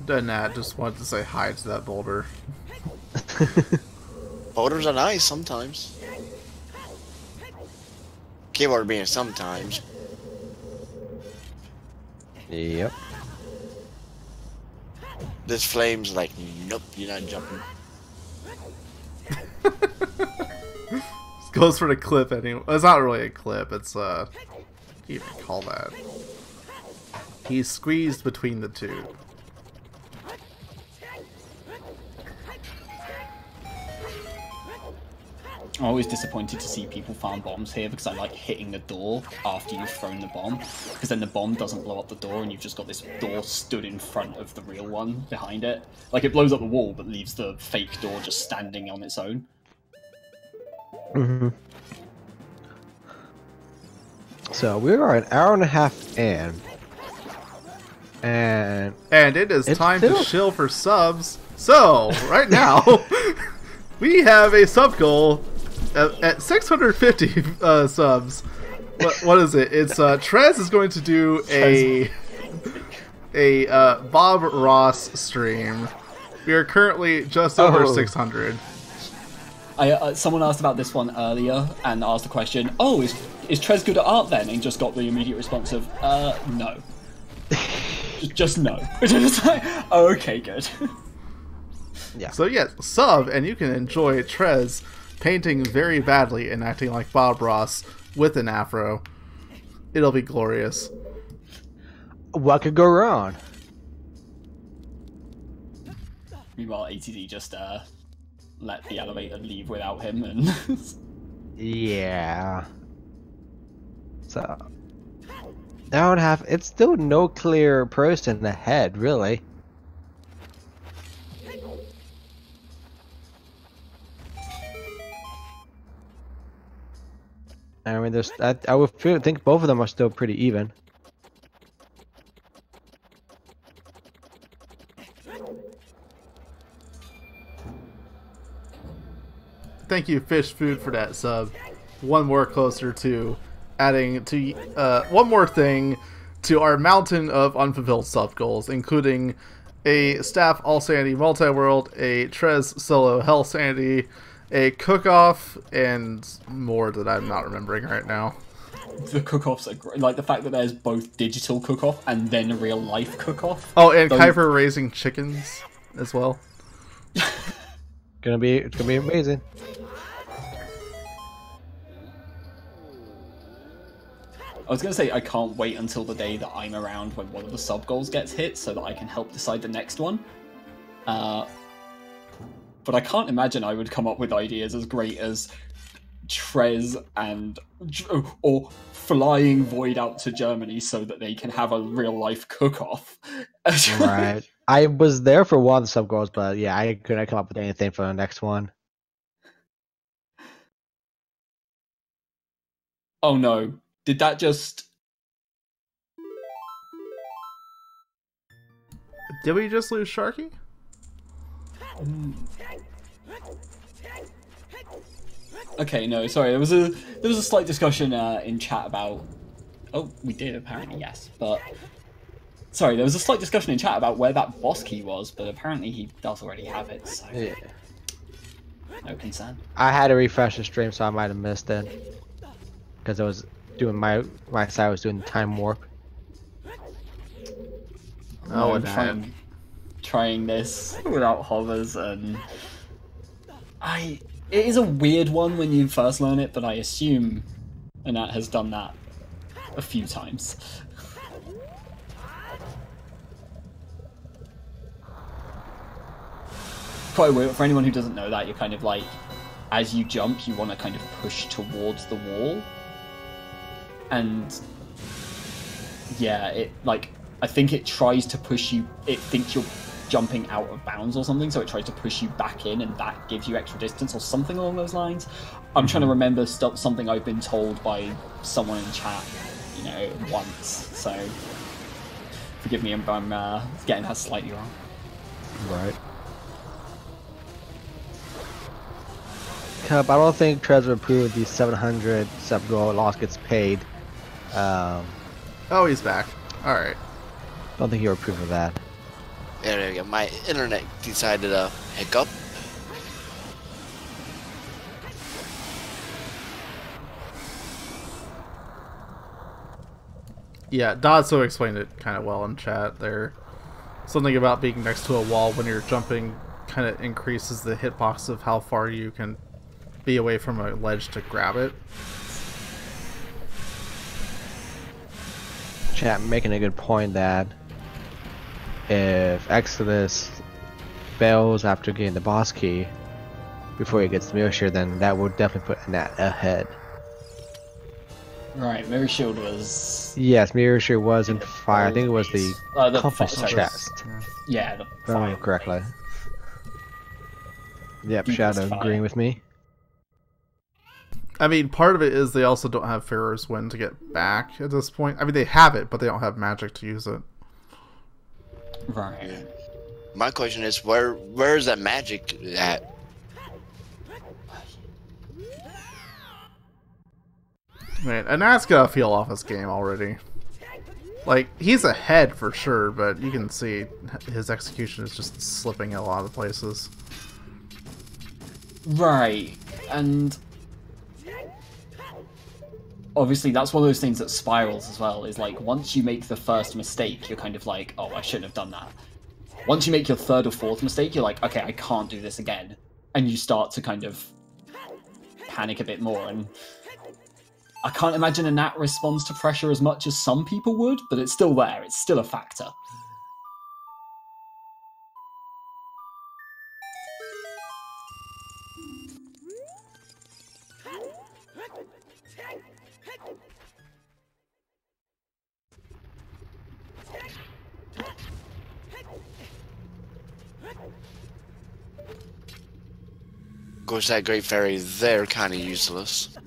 Nat just wanted to say hi to that boulder. Boulders are nice sometimes. Keyword being sometimes. Yep. This flame's like, nope, you're not jumping. This goes for the clip anyway. It's not really a clip, it's what do you even call that? He's squeezed between the two. I'm always disappointed to see people farm bombs here because I like hitting the door after you've thrown the bomb, because then the bomb doesn't blow up the door and you've just got this door stood in front of the real one behind it. Like, it blows up the wall but leaves the fake door just standing on its own. Mm-hmm. So we are an hour and a half in. And it is time to shill for subs. So, right now, we have a sub goal at 650 subs. What is it? It's Trez is going to do a Bob Ross stream. We are currently just over 600. Someone asked about this one earlier and asked the question, oh, is Trez good at art then? And just got the immediate response of, no. just no. Just like, oh, okay, good. Yeah. So yes, sub, and you can enjoy Trez painting very badly and acting like Bob Ross with an afro. It'll be glorious. What could go wrong? Meanwhile, ATD just let the elevator leave without him, and yeah. So hour and a half. It's still no clear person ahead, really. I mean, there's. I would think both of them are still pretty even. Thank you, Fish Food, for that sub. One more closer to adding to one more thing to our mountain of unfulfilled sub goals, including a staff all sanity multi-world, a Trez solo hell sanity, a cook-off, and more that I'm not remembering right now. The cook-offs are great. Like the fact that there's both digital cook-off and then a real-life cook-off. Oh, and Kuiper raising chickens as well. It's gonna be amazing. I was going to say I can't wait until the day that I'm around when one of the sub-goals gets hit so that I can help decide the next one. But I can't imagine I would come up with ideas as great as Trez or flying Void out to Germany so that they can have a real-life cook-off. Right. I was there for one of the sub-goals, but yeah, I couldn't come up with anything for the next one. Oh no. Did that just... Did we just lose Sharky? Okay, no, sorry. There was a slight discussion in chat about... Oh, we did apparently, yes. But sorry, there was a slight discussion in chat about where that boss key was, but apparently he does already have it, so Yeah. no concern. I had to refresh the stream, so I might have missed it because I was doing my side was doing the time warp. Oh, I'm trying this without hovers, and it is a weird one when you first learn it, but I assume Anat has done that a few times. Quite weird. For anyone who doesn't know that, you're kind of like, as you jump, you want to kind of push towards the wall. And yeah, it like, I think it tries to push you, it thinks you're jumping out of bounds or something, so it tries to push you back in, and that gives you extra distance or something along those lines. I'm trying to remember something I've been told by someone in chat, you know, once, so forgive me if I'm getting that slightly wrong. Right. I don't think Trez would approve the 700 sub-goal loss gets paid. Oh, he's back. Alright. Don't think he would approve of that. There we go. My internet decided to hiccup. Yeah, Dodso explained it kind of well in chat there. Something about being next to a wall when you're jumping kind of increases the hitbox of how far you can be away from a ledge to grab it. Chat making a good point that if Exodus fails after getting the boss key before he gets the Mirror Shield, then that would definitely put Nat ahead. Right, Mirror Shield was... Yes, Mirror Shield was in fire. I think it was the compass sorry, chest. Yeah, the If I remember correctly. Yep, Deepest Shadow fire. agreeing with me. I mean, part of it is they also don't have Pharaoh's Wind to get back at this point. I mean, they have it, but they don't have magic to use it. Right. My question is, where is that magic at? Man, Anat's got to feel off his game already. Like, he's ahead for sure, but you can see his execution is just slipping in a lot of places. Right, and obviously that's one of those things that spirals as well, is like, once you make the first mistake, you're kind of like, oh, I shouldn't have done that. Once you make your third or fourth mistake, you're like, okay, I can't do this again. And you start to kind of panic a bit more, and I can't imagine a Nat responds to pressure as much as some people would, but it's still there, it's still a factor. Of course, that Great Fairy, they're kind of useless.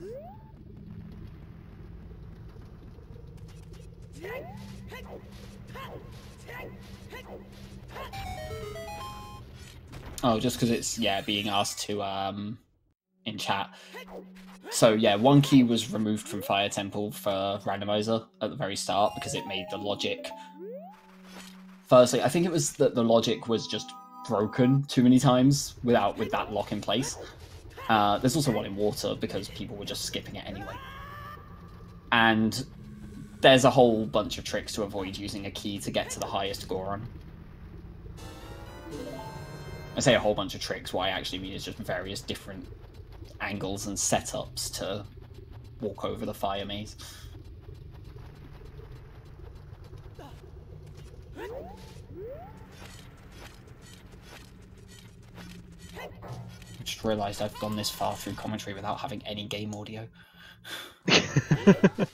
Oh, just because it's, yeah, being asked to, in chat. So, yeah, one key was removed from Fire Temple for Randomizer at the very start because it made the logic... Firstly, I think it was that the logic was just broken too many times with that lock in place. There's also one in water because people were just skipping it anyway. And there's a whole bunch of tricks to avoid using a key to get to the highest Goron. I say a whole bunch of tricks. What I actually mean is just various different angles and setups to walk over the fire maze. I just realised I've gone this far through commentary without having any game audio.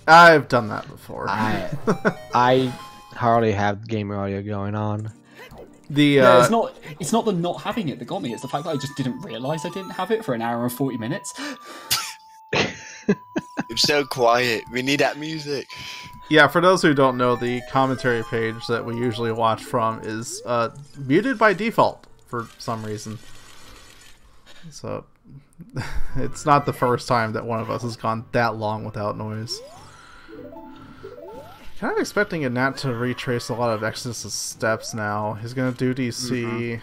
I've done that before. I hardly have game audio going on. Yeah, it's not the not having it that got me, it's the fact that I just didn't realise I didn't have it for an hour and 40 minutes. It's so quiet. We need that music. Yeah, for those who don't know, the commentary page that we usually watch from is muted by default for some reason. So it's not the first time that one of us has gone that long without noise. Kind of expecting a Nat to retrace a lot of Exodus' steps now. He's gonna do DC.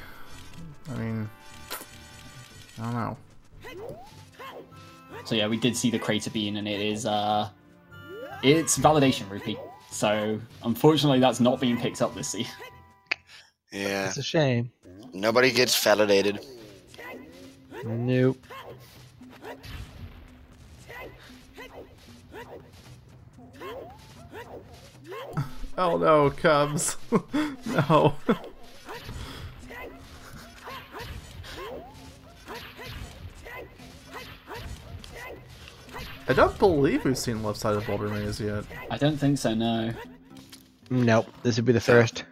I mean, I don't know. So yeah, we did see the crater bean, and it is it's validation rupee. So unfortunately, that's not being picked up this season. Yeah, It's a shame. nobody gets validated. Nope. Oh no, Cubs. No. I don't believe we've seen left side of Boulder Maze yet. I don't think so, no. Nope. This would be the first.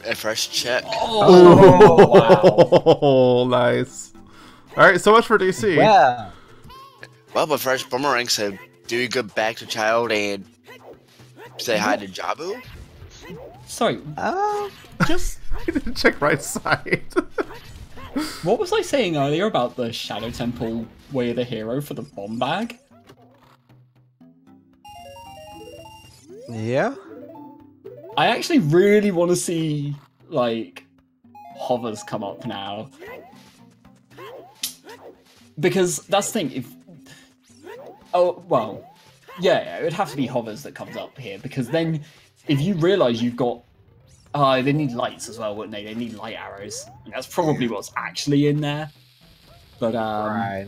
A fresh check. Oh, wow. Oh, nice. Alright, so much for DC. Yeah. Well, but first, Boomerang said, do you go back to child and say hi to Jabu? Sorry, Just I didn't check right side. what was I saying earlier about the Shadow Temple Way of the Hero for the bomb bag? yeah. I actually really want to see, like, hovers come up now. Because that's the thing, if... Oh, well, yeah, it would have to be hovers that comes up here, because then if you realise you've got... they need lights as well, wouldn't they? They need light arrows. And that's probably what's actually in there. But, Right.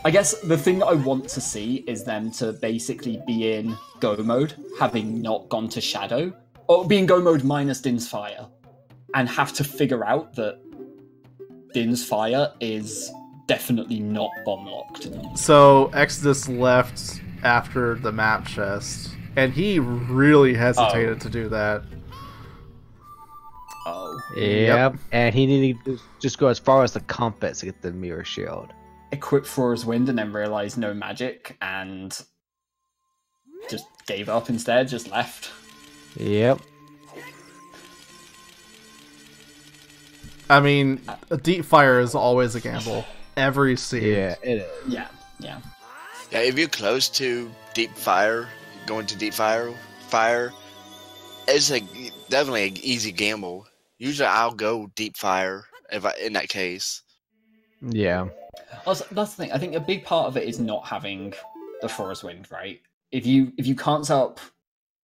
I guess the thing that I want to see is them to basically be in Go mode, having not gone to Shadow, or be in Go mode minus Din's Fire, and have to figure out that Din's Fire is definitely not bomb locked. So, Exodus left after the map chest, and he really hesitated to do that. Oh. Yep. And he needed to just go as far as the compass to get the mirror shield. Equipped Thor's Wind and then realised no magic, and just gave up instead, just left. Yep. I mean, Deep Fire is always a gamble. Every scene. Yeah, it is. Yeah. Yeah, if you're close to Deep Fire, going to Deep Fire, it's definitely an easy gamble. Usually I'll go Deep Fire in that case. Yeah. Also, that's the thing. I think a big part of it is not having the Forest Wind, right? If you can't set up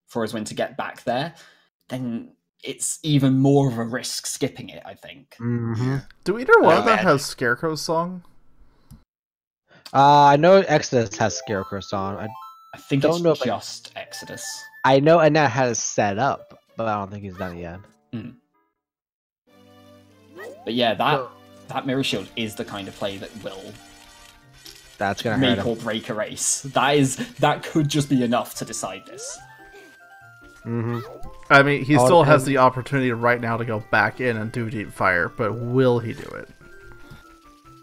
Forest Wind to get back there, then it's even more of a risk skipping it, I think. Mm-hmm. Do either one of them have Scarecrow's song? I know Exodus has Scarecrow song. I think Don't it's know if just Exodus. I know Annette has it set up, but I don't think he's done it yet. But yeah, that Mirror Shield is the kind of play that will That's gonna hurt make him. or break a race. That could just be enough to decide this. Mm-hmm. I mean, he still has the opportunity right now to go back in and do Deep Fire, but will he do it?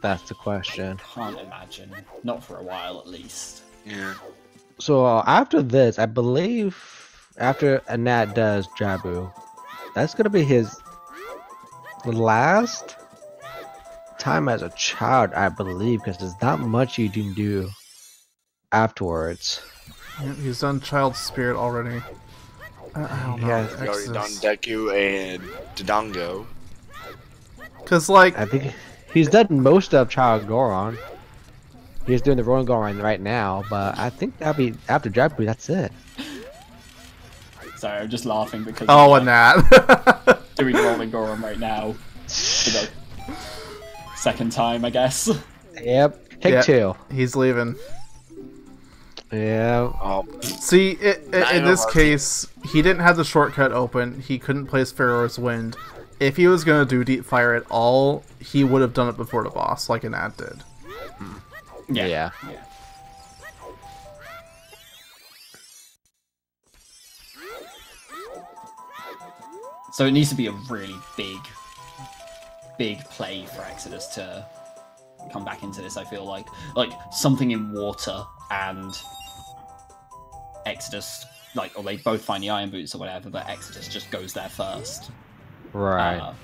That's the question. Can't imagine. Not for a while, at least. Yeah. So after this, I believe after Annette does Jabu, that's gonna be his last time as a child, I believe, because there's not much you can do afterwards. Yeah, he's done Child Spirit already. I don't know. Yeah, You already done Deku and Dodongo. Because, like, I think he's done most of Child Goron. He's doing the Rolling Goron right now, but I think that'll be after Jabu. That's it. Sorry, I'm just laughing because and that. doing Rolling Goron right now. Second time, I guess. Yep. Take two. He's leaving. Yeah. See, in this case, he didn't have the shortcut open. He couldn't place Pharaoh's Wind. If he was going to do Deep Fire at all, he would have done it before the boss, like Anat did. Yeah. So it needs to be a really big play for Exodus to come back into this, I feel like something in water and Exodus, or they both find the Iron Boots or whatever, but Exodus just goes there first. Right.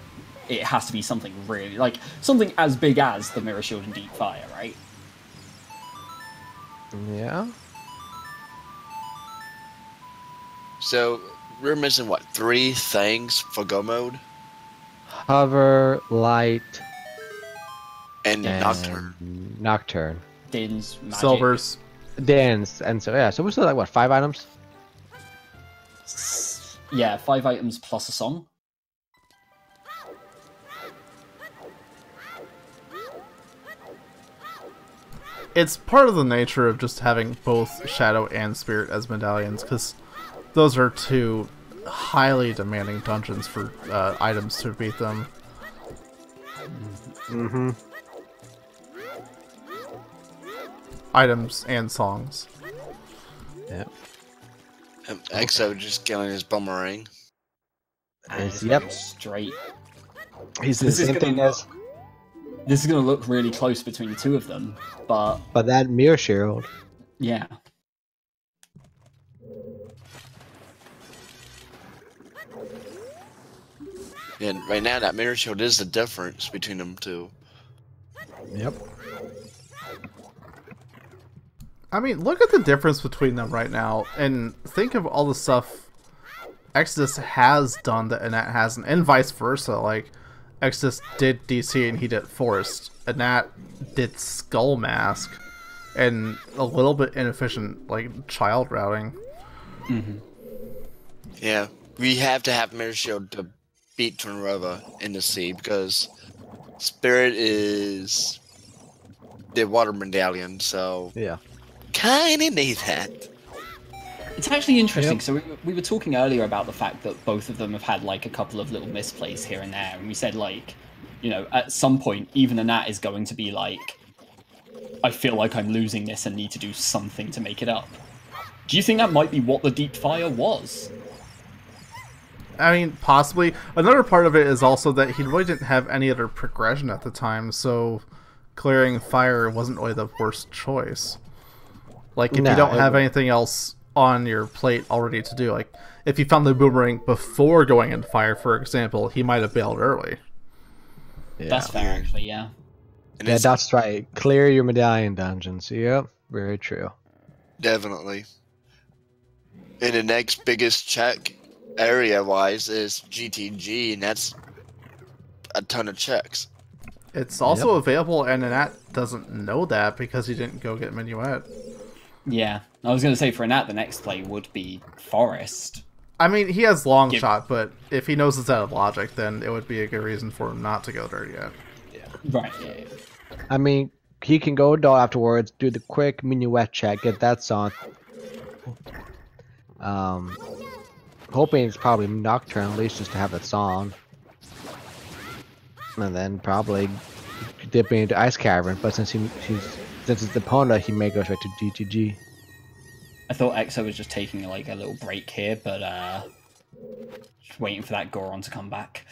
It has to be something really, something as big as the Mirror Shield and Deep Fire, right? Yeah. So we're missing what, 3 things for Go Mode? Hover, light, and Nocturne. Nocturne. Din's, magic. Silvers. Dance, and so so we're still like what, 5 items? Yeah, 5 items plus a song. It's part of the nature of just having both Shadow and Spirit as medallions, because those are 2 highly demanding dungeons for items to beat them. Mm-hmm. Items and songs. Yep. Exo just killing his boomerang. Yep. Straight. He's the same thing as. This is going to look really close between the 2 of them, but that Mirror Shield. Yeah. And right now, that Mirror Shield is the difference between them 2. Yep. I mean, look at the difference between them right now, and think of all the stuff Exodus has done that Anat hasn't, and vice versa. Like, Exodus did DC and he did Forest. Anat did Skull Mask, and a little bit inefficient, child routing. Mm-hmm. Yeah, we have to have Mirror Shield to beat Tornrova in the sea, because Spirit is the Water Medallion, so... Yeah. Kinda need that. It's actually interesting. Yep. So we were talking earlier about the fact that both of them have had a couple of little misplays here and there, and we said at some point even Anat is going to be I feel like I'm losing this and need to do something to make it up. Do you think that might be what the Deep Fire was? I mean, possibly. Another part of it is also that he really didn't have any other progression at the time, so clearing fire wasn't really the worst choice. If you don't have anything else on your plate already to do, if you found the boomerang before going into fire, for example, he might have bailed early. Yeah. That's fair, actually, yeah. Yeah, that's right. Clear your medallion dungeons. Yep, very true. Definitely. And the next biggest check, area-wise, is GTG, and that's a ton of checks. It's also available, and Anat doesn't know that because he didn't go get Minuet. Yeah, I was going to say for Anat, the next play would be Forest. I mean, he has long shot, but if he knows it's out of logic, then it would be a good reason for him not to go there yet. Yeah. Right, yeah. I mean, he can go adult afterwards, do the quick Minuet check, get that song. Hoping it's probably Nocturne, at least just to have that song. And then probably dipping into Ice Cavern, but since it's the Pona, he may go straight to GTG. I thought Exo was just taking a little break here, but just waiting for that Goron to come back.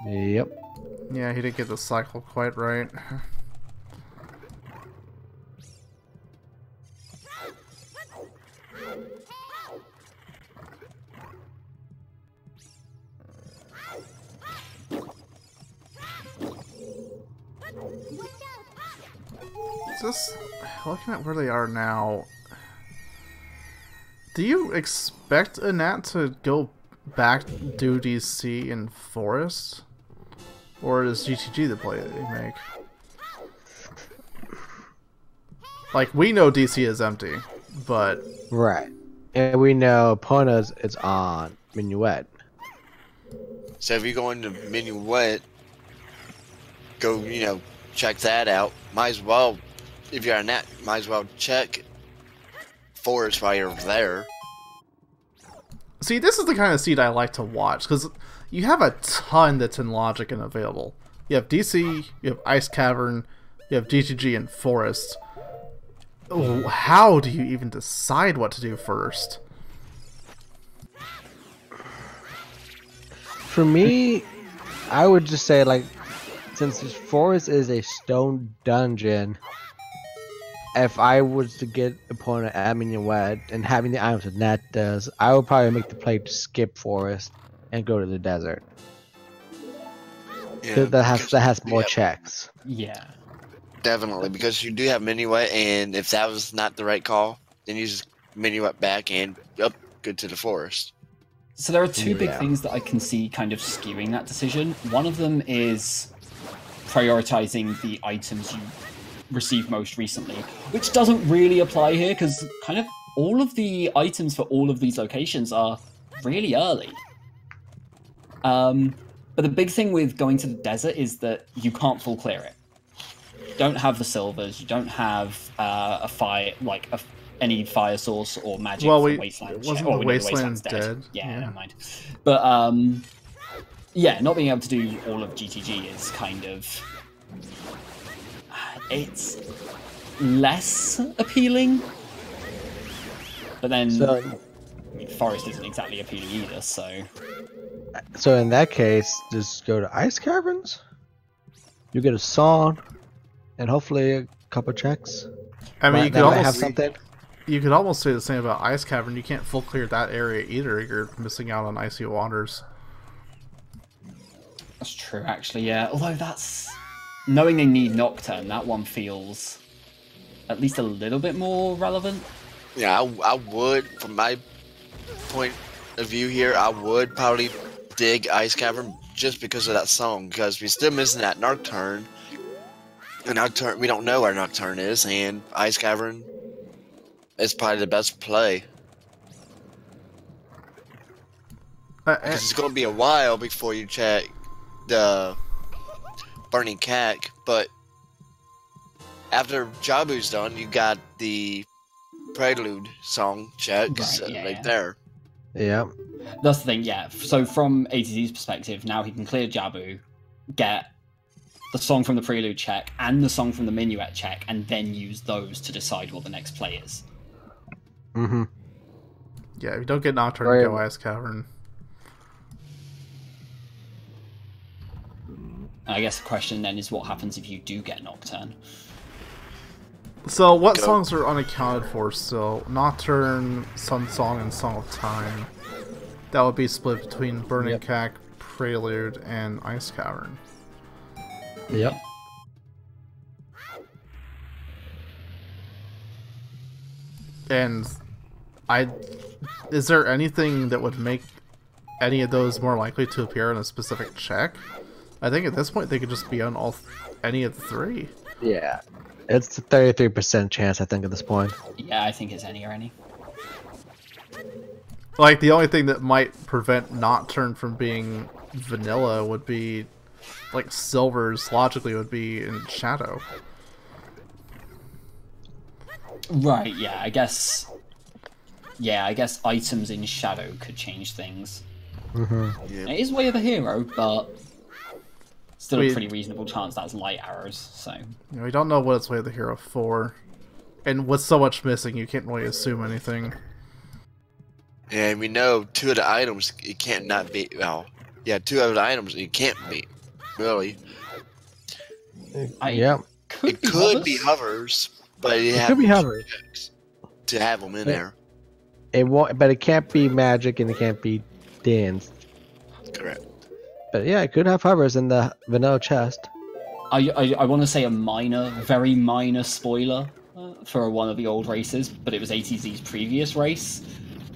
Yep. Yeah, he didn't get the cycle quite right. Just looking at where they are now, do you expect Anat to go back do DC in Forest? Or is GTG the play that they make? We know DC is empty, but... Right. And we know Pona's it's on Minuet. So if you go into Minuet, go, check that out. Might as well, if you're on that, might as well check forest while you're there. See, this is the kind of seed I like to watch, because you have a ton that's in Logic and available. You have DC, you have Ice Cavern, you have GTG and Forest. How do you even decide what to do first? For me, I would just say, like, since Forest is a stone dungeon, if I was to get upon an admin wet and having the items that Nat does, I would probably make the play to skip Forest and go to the desert. Yeah, that has more checks. Yeah. Definitely, because you do have Minuet, and if that was not the right call, then you just Minuet back and up, good to the forest. So there are two big things that I can see kind of skewing that decision. One of them is prioritizing the items you received most recently, which doesn't really apply here because kind of all of the items for all of these locations are really early. But the big thing with going to the desert is that you can't full clear it. You don't have the silvers, you don't have any fire source or magic for Wasteland. Wasn't the Wasteland's dead? Yeah, never mind. But yeah, not being able to do all of GTG is kind of... It's less appealing. But then Forest isn't exactly appealing either, so... So in that case, just go to Ice Caverns. You get a song, and hopefully a couple checks. I mean, you could almost say the same about Ice Cavern. You can't full clear that area either. You're missing out on Icy Waters. That's true, actually, yeah. Although that's... Knowing they need Nocturne, that one feels at least a little bit more relevant. Yeah, I would, from my point of view here, I would probably dig Ice Cavern just because of that song, because we're still missing that Nocturne. And Nocturne, we don't know where Nocturne is, and Ice Cavern is probably the best play. Because it's going to be a while before you check the Burning Cack, but after Jabu's done, you got the Prelude song check right there. Yeah. That's the thing, yeah. So from ATZ's perspective, now he can clear Jabu, get the song from the Prelude check and the song from the Minuet check, and then use those to decide what the next play is. Mm-hmm. Yeah, if you don't get Nocturne, go Ice Cavern. I guess the question then is what happens if you do get Nocturne? So what songs are unaccounted for still? Nocturne, Sun Song, and Song of Time. That would be split between Burning Cack, Prelude, and Ice Cavern. Yep. And is there anything that would make any of those more likely to appear in a specific check? I think at this point they could just be on any of the three. Yeah. It's a 33% chance, I think, at this point. Yeah, I think it's any or any. Like, the only thing that might prevent Nocturne from being vanilla would be, like, silvers logically would be in Shadow. Right, yeah, I guess items in Shadow could change things. Mm-hmm. Yeah. It is Way of the Hero, but still a pretty reasonable chance that's light arrows, so... You know, we don't know what it's Way of the Hero for. And with so much missing, you can't really assume anything. Yeah, and we know two of the items it can't not be. Well, yeah, two of the items it can't be. Really. Yeah. It could be hovers, but it could be hovers to have them in there. It won't, but it can't be magic and it can't be dance. Correct. But yeah, it could have hovers in the vanilla chest. I want to say a very minor spoiler for one of the old races, but it was ATZ's previous race.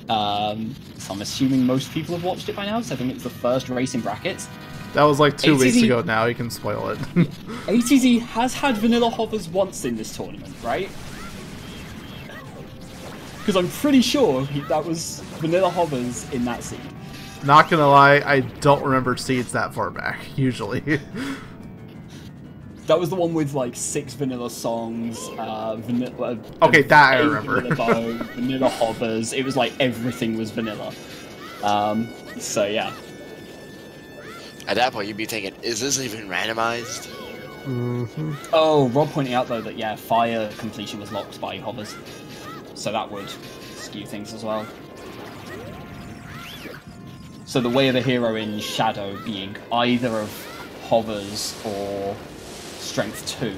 So I'm assuming most people have watched it by now, so I think it's the first race in brackets. That was like 2 weeks ago now, you can spoil it. ATZ has had vanilla hovers once in this tournament, right? Because I'm pretty sure that was vanilla hovers in that scene. Not gonna lie, I don't remember seeds that far back, usually. That was the one with like 6 vanilla songs, vanilla. Okay, that I remember. Vanilla bow, vanilla hovers. It was like everything was vanilla. So yeah. At that point, you'd be thinking, is this even randomized? Mm-hmm. Oh, Rob pointing out though that yeah, fire completion was locked by hovers, so that would skew things as well. So the way of the hero in Shadow being either of hovers or strength 2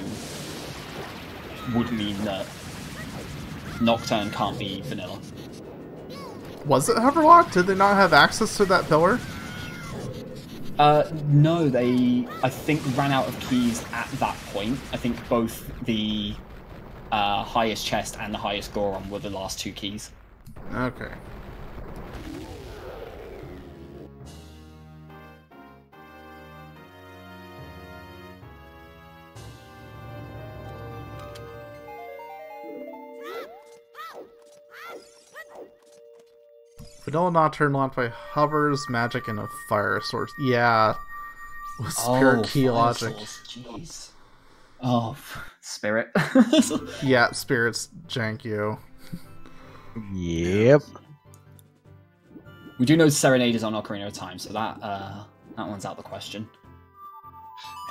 would mean that Nocturne can't be vanilla. Was it hoverlocked? Did they not have access to that pillar? No, they, I think, ran out of keys at that point. I think both the highest chest and the highest Goron were the last 2 keys. Okay. Vanilla Nocturne locked by hovers, magic, and a fire source. Yeah. With pure key logic. Jeez. Oh, Spirit. Yeah, Spirit's jank you. Yep. We do know Serenade is on Ocarina of Time, so that one's out the question.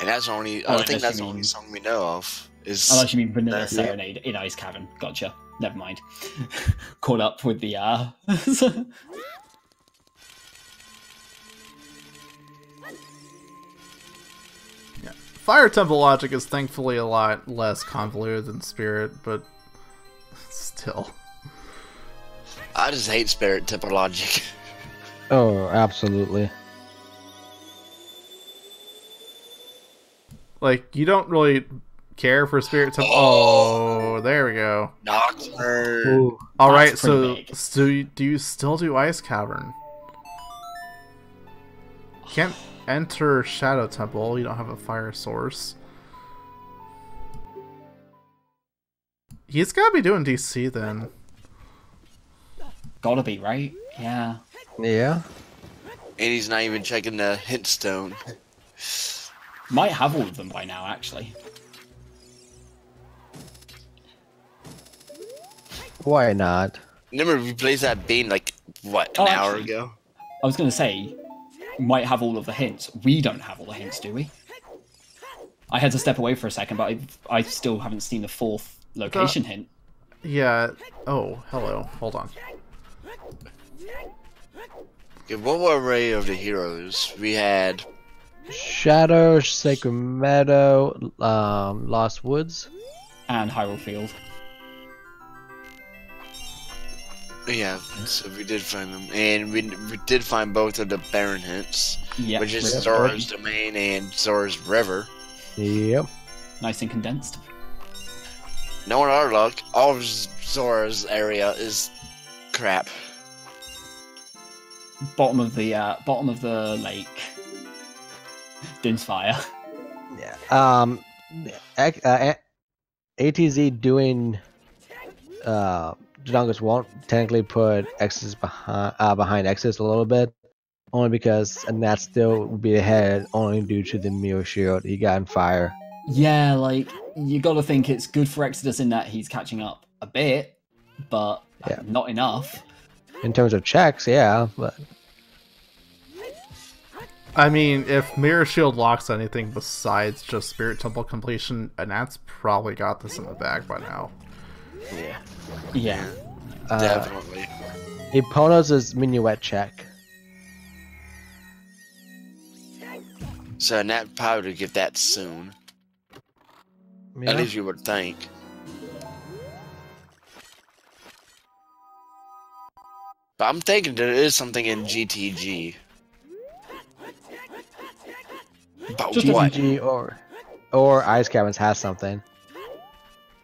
And that's only, I think that's the only song we know of. Is unless you mean Vanilla Serenade in Ice Cavern. Gotcha. Never mind. Caught up with the Yeah. Fire Temple logic is thankfully a lot less convoluted than Spirit, but still. I just hate Spirit Temple logic. Oh, absolutely. Like, you don't really care for Spirit Temple. Oh, there we go. Nocturne. Alright, so do you still do Ice Cavern? Can't enter Shadow Temple, you don't have a fire source. He's gotta be doing DC then. Gotta be, right? Yeah. Yeah. And he's not even checking the hint stone. Might have all of them by now, actually. Why not? Remember, we played that bean like, what, an hour ago? I was gonna say, might have all of the hints. We don't have all the hints, do we? I had to step away for a second, but I still haven't seen the 4th location hint. Yeah. Oh, hello. Hold on. Okay, what were array of the heroes? We had Shadow, Sacred Meadow, Lost Woods, and Hyrule Field. Yeah, so we did find them, and we did find both of the Baron hints, which is Zora's Domain and Zora's River. Yep. Nice and condensed. Knowing our luck, all of Zora's area is crap. Bottom of the lake. Din's fire. Yeah. ATZ doing Dodongus won't technically put X's behind X's a little bit, only because, and that still would be ahead only due to the mirror shield he got in fire. Yeah, like, you gotta think it's good for Exodus in that he's catching up a bit, but not enough. In terms of checks, yeah, but... I mean, if Mirror Shield locks anything besides just Spirit Temple completion, Anat's probably got this in the bag by now. Yeah. Yeah. Definitely. Eponos' Minuet check. So Nat probably would get that soon. Yeah. At least you would think. But I'm thinking there is something in GTG. But just what? GTG or Ice Caverns has something.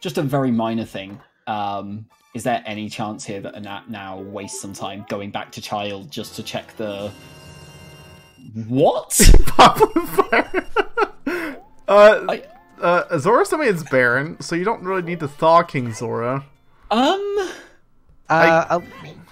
Just a very minor thing. Is there any chance here that Anat now wastes some time going back to Child just to check the... What? Zora's Domain's Baron, so you don't really need to thaw King Zora. I'll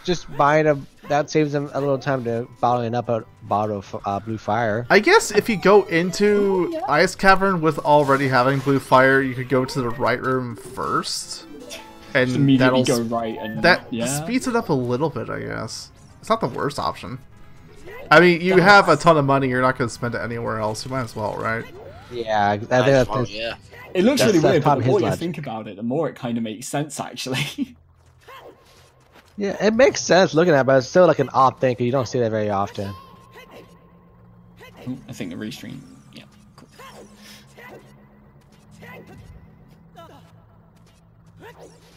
just bind a that saves them a little time to bottling up a bottle of blue fire. I guess if you go into Ice Cavern with already having blue fire, you could go to the right room first. And immediately go right, and that speeds it up a little bit, I guess. It's not the worst option. I mean, you have a ton of money, you're not going to spend it anywhere else. You might as well, right? Yeah, I think that's yeah. It looks really weird, but the more you think about it, the more it kind of makes sense, actually. Yeah, it makes sense looking at it, but it's still like an odd thing, because you don't see that very often. I think the restream, yeah, cool.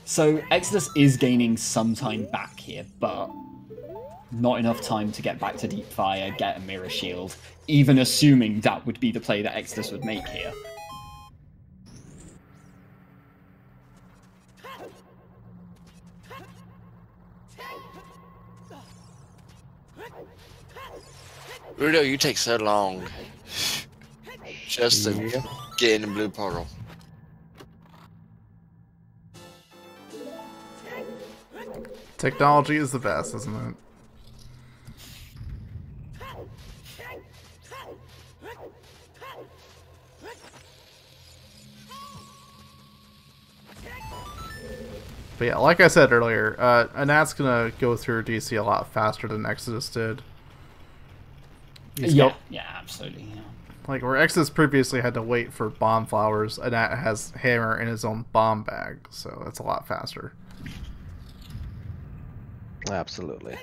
So, Exodus is gaining some time back here, but not enough time to get back to Deep Fire, get a Mirror Shield, even assuming that would be the play that Exodus would make here. Rudo, you take so long just to get in the blue portal. Technology is the best, isn't it? But yeah, like I said earlier, Anat's gonna go through DC a lot faster than Exodus did. Yeah, absolutely. Yeah. Like, where Exodus previously had to wait for bomb flowers, Anat has Hammer in his own bomb bag, so that's a lot faster. Absolutely.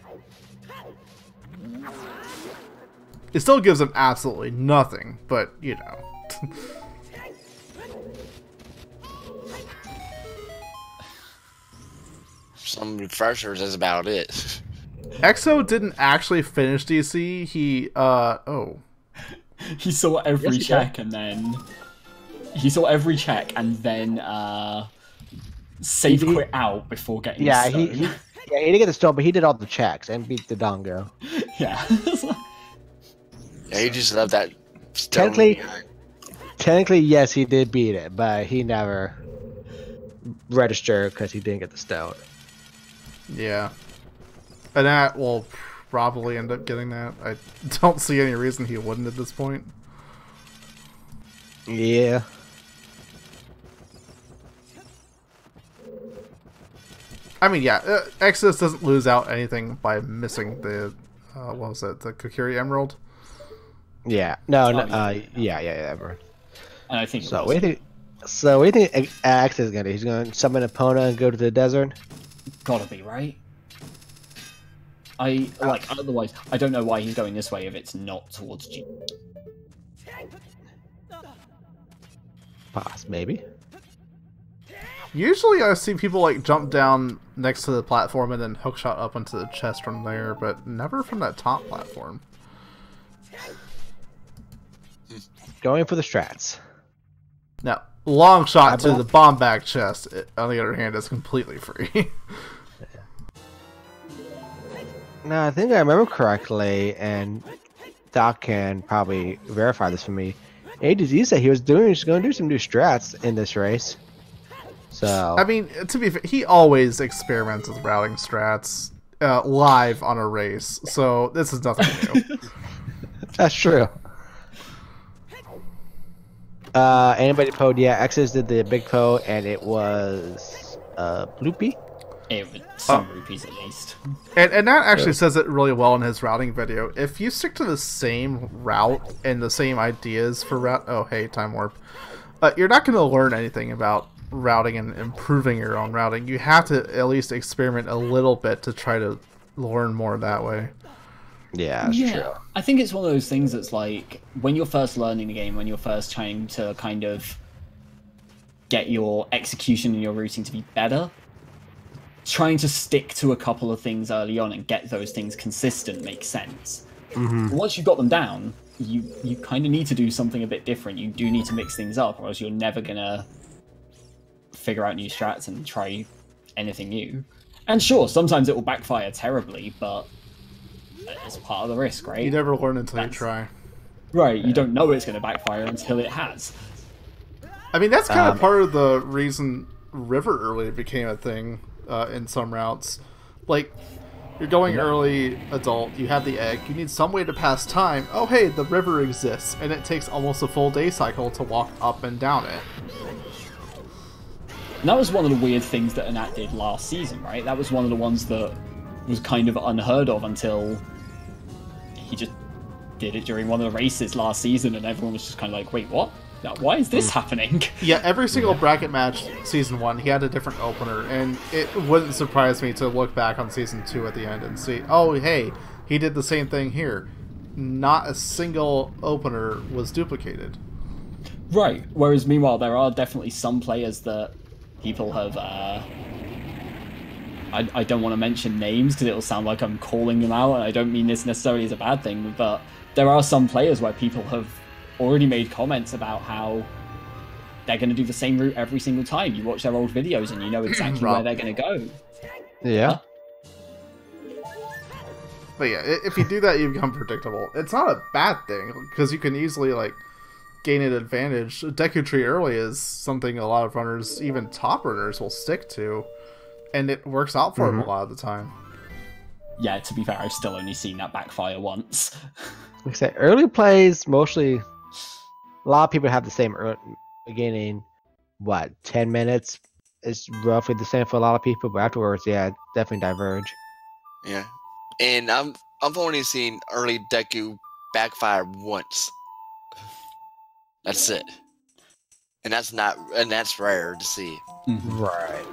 It still gives him absolutely nothing, but, you know. Some refreshers is about it. Exo didn't actually finish DC, he, He saw every check and then... He saw every check and then, save quit out before getting the stone. he didn't get the stone, but he did all the checks and beat the Dongo. Yeah. Yeah, he just loved that stone. Technically, yes, he did beat it, but he never registered because he didn't get the stone. Yeah. Anat will probably end up getting that. I don't see any reason he wouldn't at this point. Yeah. I mean, yeah, Exodus doesn't lose out anything by missing the, what was it, the Kokiri Emerald? Yeah. No, yeah, Emerald. And I think so. What do you think Axe is gonna do? He's gonna summon Epona and go to the desert? Gotta be, right? Otherwise, I don't know why he's going this way if it's not towards G. Pass, maybe. Usually I see people like jump down next to the platform and then hookshot up onto the chest from there, but never from that top platform. Going for the strats. Now, long shot to the bomb bag chest, on the other hand, is completely free. No, I think I remember correctly, and Doc can probably verify this for me. ADZ said he was going to do some new strats in this race. So I mean, to be fair, he always experiments with routing strats live on a race, so this is nothing new. That's true. Anybody poed? Yeah, Exodus did the big po, and it was Bloopy. It was some rupees at least. And that actually says it really well in his routing video. If you stick to the same route and the same ideas for route... Oh, hey, time warp. You're not going to learn anything about routing and improving your own routing. You have to at least experiment a little bit to try to learn more that way. Yeah, that's true. I think it's one of those things that's like, when you're first learning the game, when you're first trying to kind of get your execution and your routing to be better, trying to stick to a couple of things early on and get those things consistent makes sense. Mm-hmm. Once you've got them down, you kind of need to do something a bit different. You do need to mix things up, or else you're never going to figure out new strats and try anything new. And sure, sometimes it will backfire terribly, but it's part of the risk, right? You never learn until you try. Right, you don't know it's going to backfire until it has. I mean, that's kind of part of the reason River early became a thing in some routes. Like, You're going early adult, you have the egg, you need some way to pass time. Oh hey, the river exists, and it takes almost a full day cycle to walk up and down it. And that was one of the weird things that Anat did last season, right? That was one of the ones that was kind of unheard of until he just did it during one of the races last season, and everyone was just kind of like, wait, what? Why is this happening? Yeah, every single bracket match season 1, he had a different opener, and it wouldn't surprise me to look back on season 2 at the end and see, oh hey, he did the same thing here. Not a single opener was duplicated. Right, whereas meanwhile there are definitely some players that people have, I don't want to mention names because it'll sound like I'm calling them out, and I don't mean this necessarily as a bad thing, but there are some players where people have already made comments about how they're going to do the same route every single time. You watch their old videos and you know exactly where they're going to go. Yeah. But yeah, if you do that, you become predictable. It's not a bad thing, because you can easily, like, gain an advantage. Deku Tree early is something a lot of runners, even top runners, will stick to, and it works out for them a lot of the time. Yeah, to be fair, I've still only seen that backfire once. Like I said, early plays, mostly, a lot of people have the same beginning, 10 minutes? It's roughly the same for a lot of people, but afterwards, yeah, definitely diverge. Yeah. And I've only seen early Deku backfire once. That's it. And that's rare to see. Right.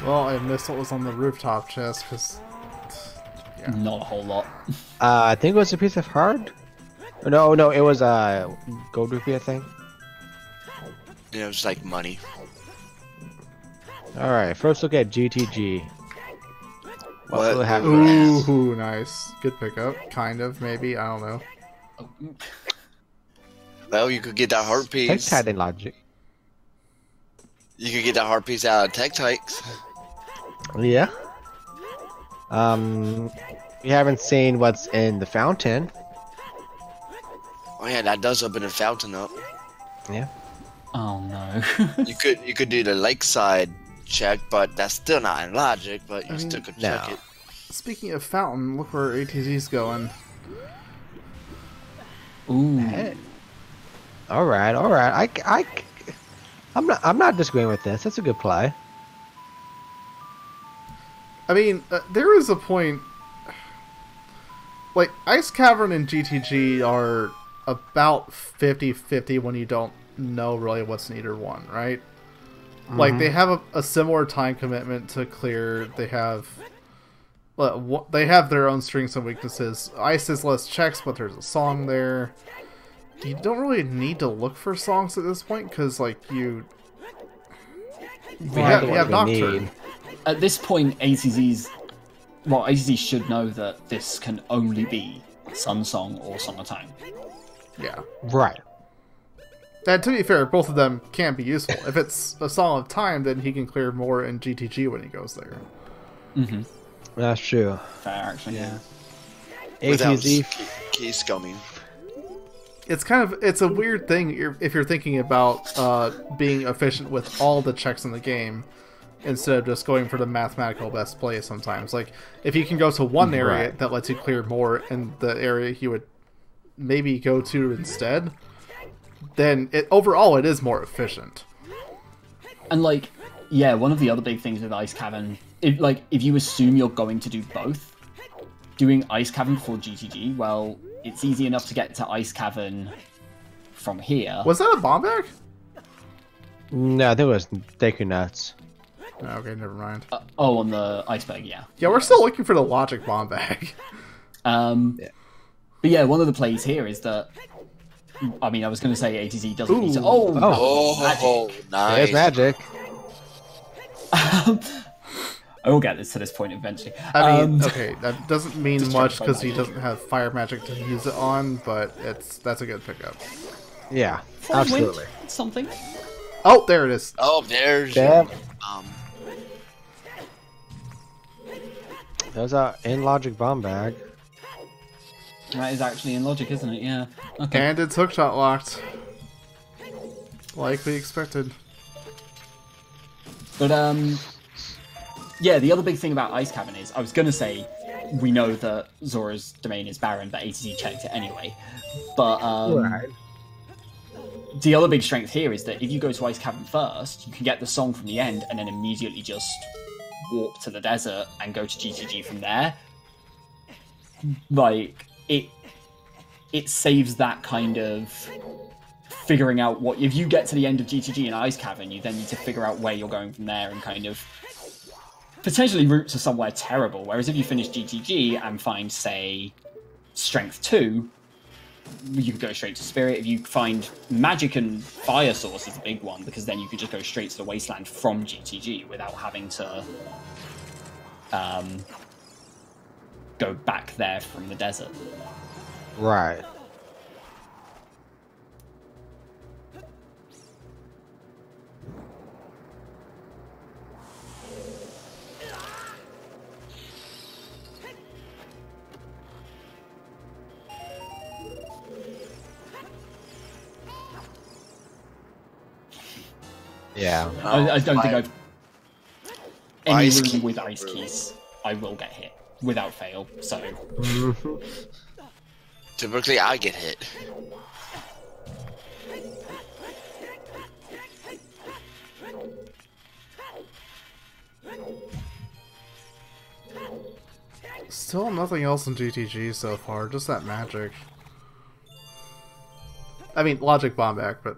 Well, I missed what was on the rooftop chest, because... Yeah. Not a whole lot. I think it was a piece of heart. No, it was a gold rupee, I think. Yeah, it was like money. Alright, first look at GTG. What will happen? Ooh, nice. Good pickup. Kind of, maybe. I don't know. Well, you could get that heart piece. Tech-titan logic. You could get that heart piece out of Tech-Tikes. Yeah. We haven't seen what's in the fountain. Oh yeah, that does open the fountain up. Yeah. Oh no. you could do the lakeside check, but that's still not in logic, but you still could check it. Speaking of fountain, look where ATZ's going. Ooh. Hey. All right. I'm not disagreeing with this. That's a good play. I mean, there is a point. Like, Ice Cavern and GTG are about 50-50 when you don't know really what's in either one, right? Like, they have a similar time commitment to clear. They have their own strengths and weaknesses. Ice is less checks, but there's a song there. You don't really need to look for songs at this point, because, like, you have Nocturne. At this point, ATZ should know that this can only be Sun Song or Song of Time. Yeah. Right. And to be fair, both of them can be useful. If it's a Song of Time, then he can clear more in GTG when he goes there. Mm-hmm. That's true. Fair, actually, yeah. ATZ. Key scumming. It's a weird thing if you're thinking about being efficient with all the checks in the game, instead of just going for the mathematical best play sometimes. Like, if you can go to one area that lets you clear more in the area you would maybe go to instead, then overall it is more efficient. And, like, yeah, one of the other big things with Ice Cavern, if you assume you're going to do both, doing Ice Cavern before GTG, well, it's easy enough to get to Ice Cavern from here. Was that a bomb bag? No, I think it was Deku Nuts. Okay, never mind. On the iceberg, yeah. Yeah, we're still looking for the logic bomb bag. But yeah, one of the plays here is that, I mean, I was going to say ATZ doesn't need to... Oh, nice. There's magic. I will get this to this point eventually. I mean, okay, that doesn't mean much because he doesn't have fire magic to use it on, but that's a good pickup. Yeah, absolutely. Something. Oh, there it is. Oh, there's... There's a in logic bomb bag. That is actually in logic, isn't it? Yeah. Okay. And it's hookshot locked. Like we expected. But yeah, the other big thing about Ice Cavern is, I was gonna say, we know that Zora's domain is barren, but ATZ checked it anyway. But Right. the other big strength here is that if you go to Ice Cavern first, you can get the song from the end and then immediately just warp to the desert and go to GTG from there. Like, it saves that kind of figuring out what... If you get to the end of GTG in Ice Cavern, you then need to figure out where you're going from there and kind of potentially route to somewhere terrible. Whereas if you finish GTG and find, say, Strength 2, you could go straight to Spirit. If you find Magic and Fire Source is a big one, because then you could just go straight to the Wasteland from GTG without having to go back there from the desert. Right. Yeah. I don't think I've... Any Ice room key. with ice keys, I will get hit without fail, so... Typically, I get hit. Still nothing else in GTG so far, just that magic. I mean, Logic Bomb back, but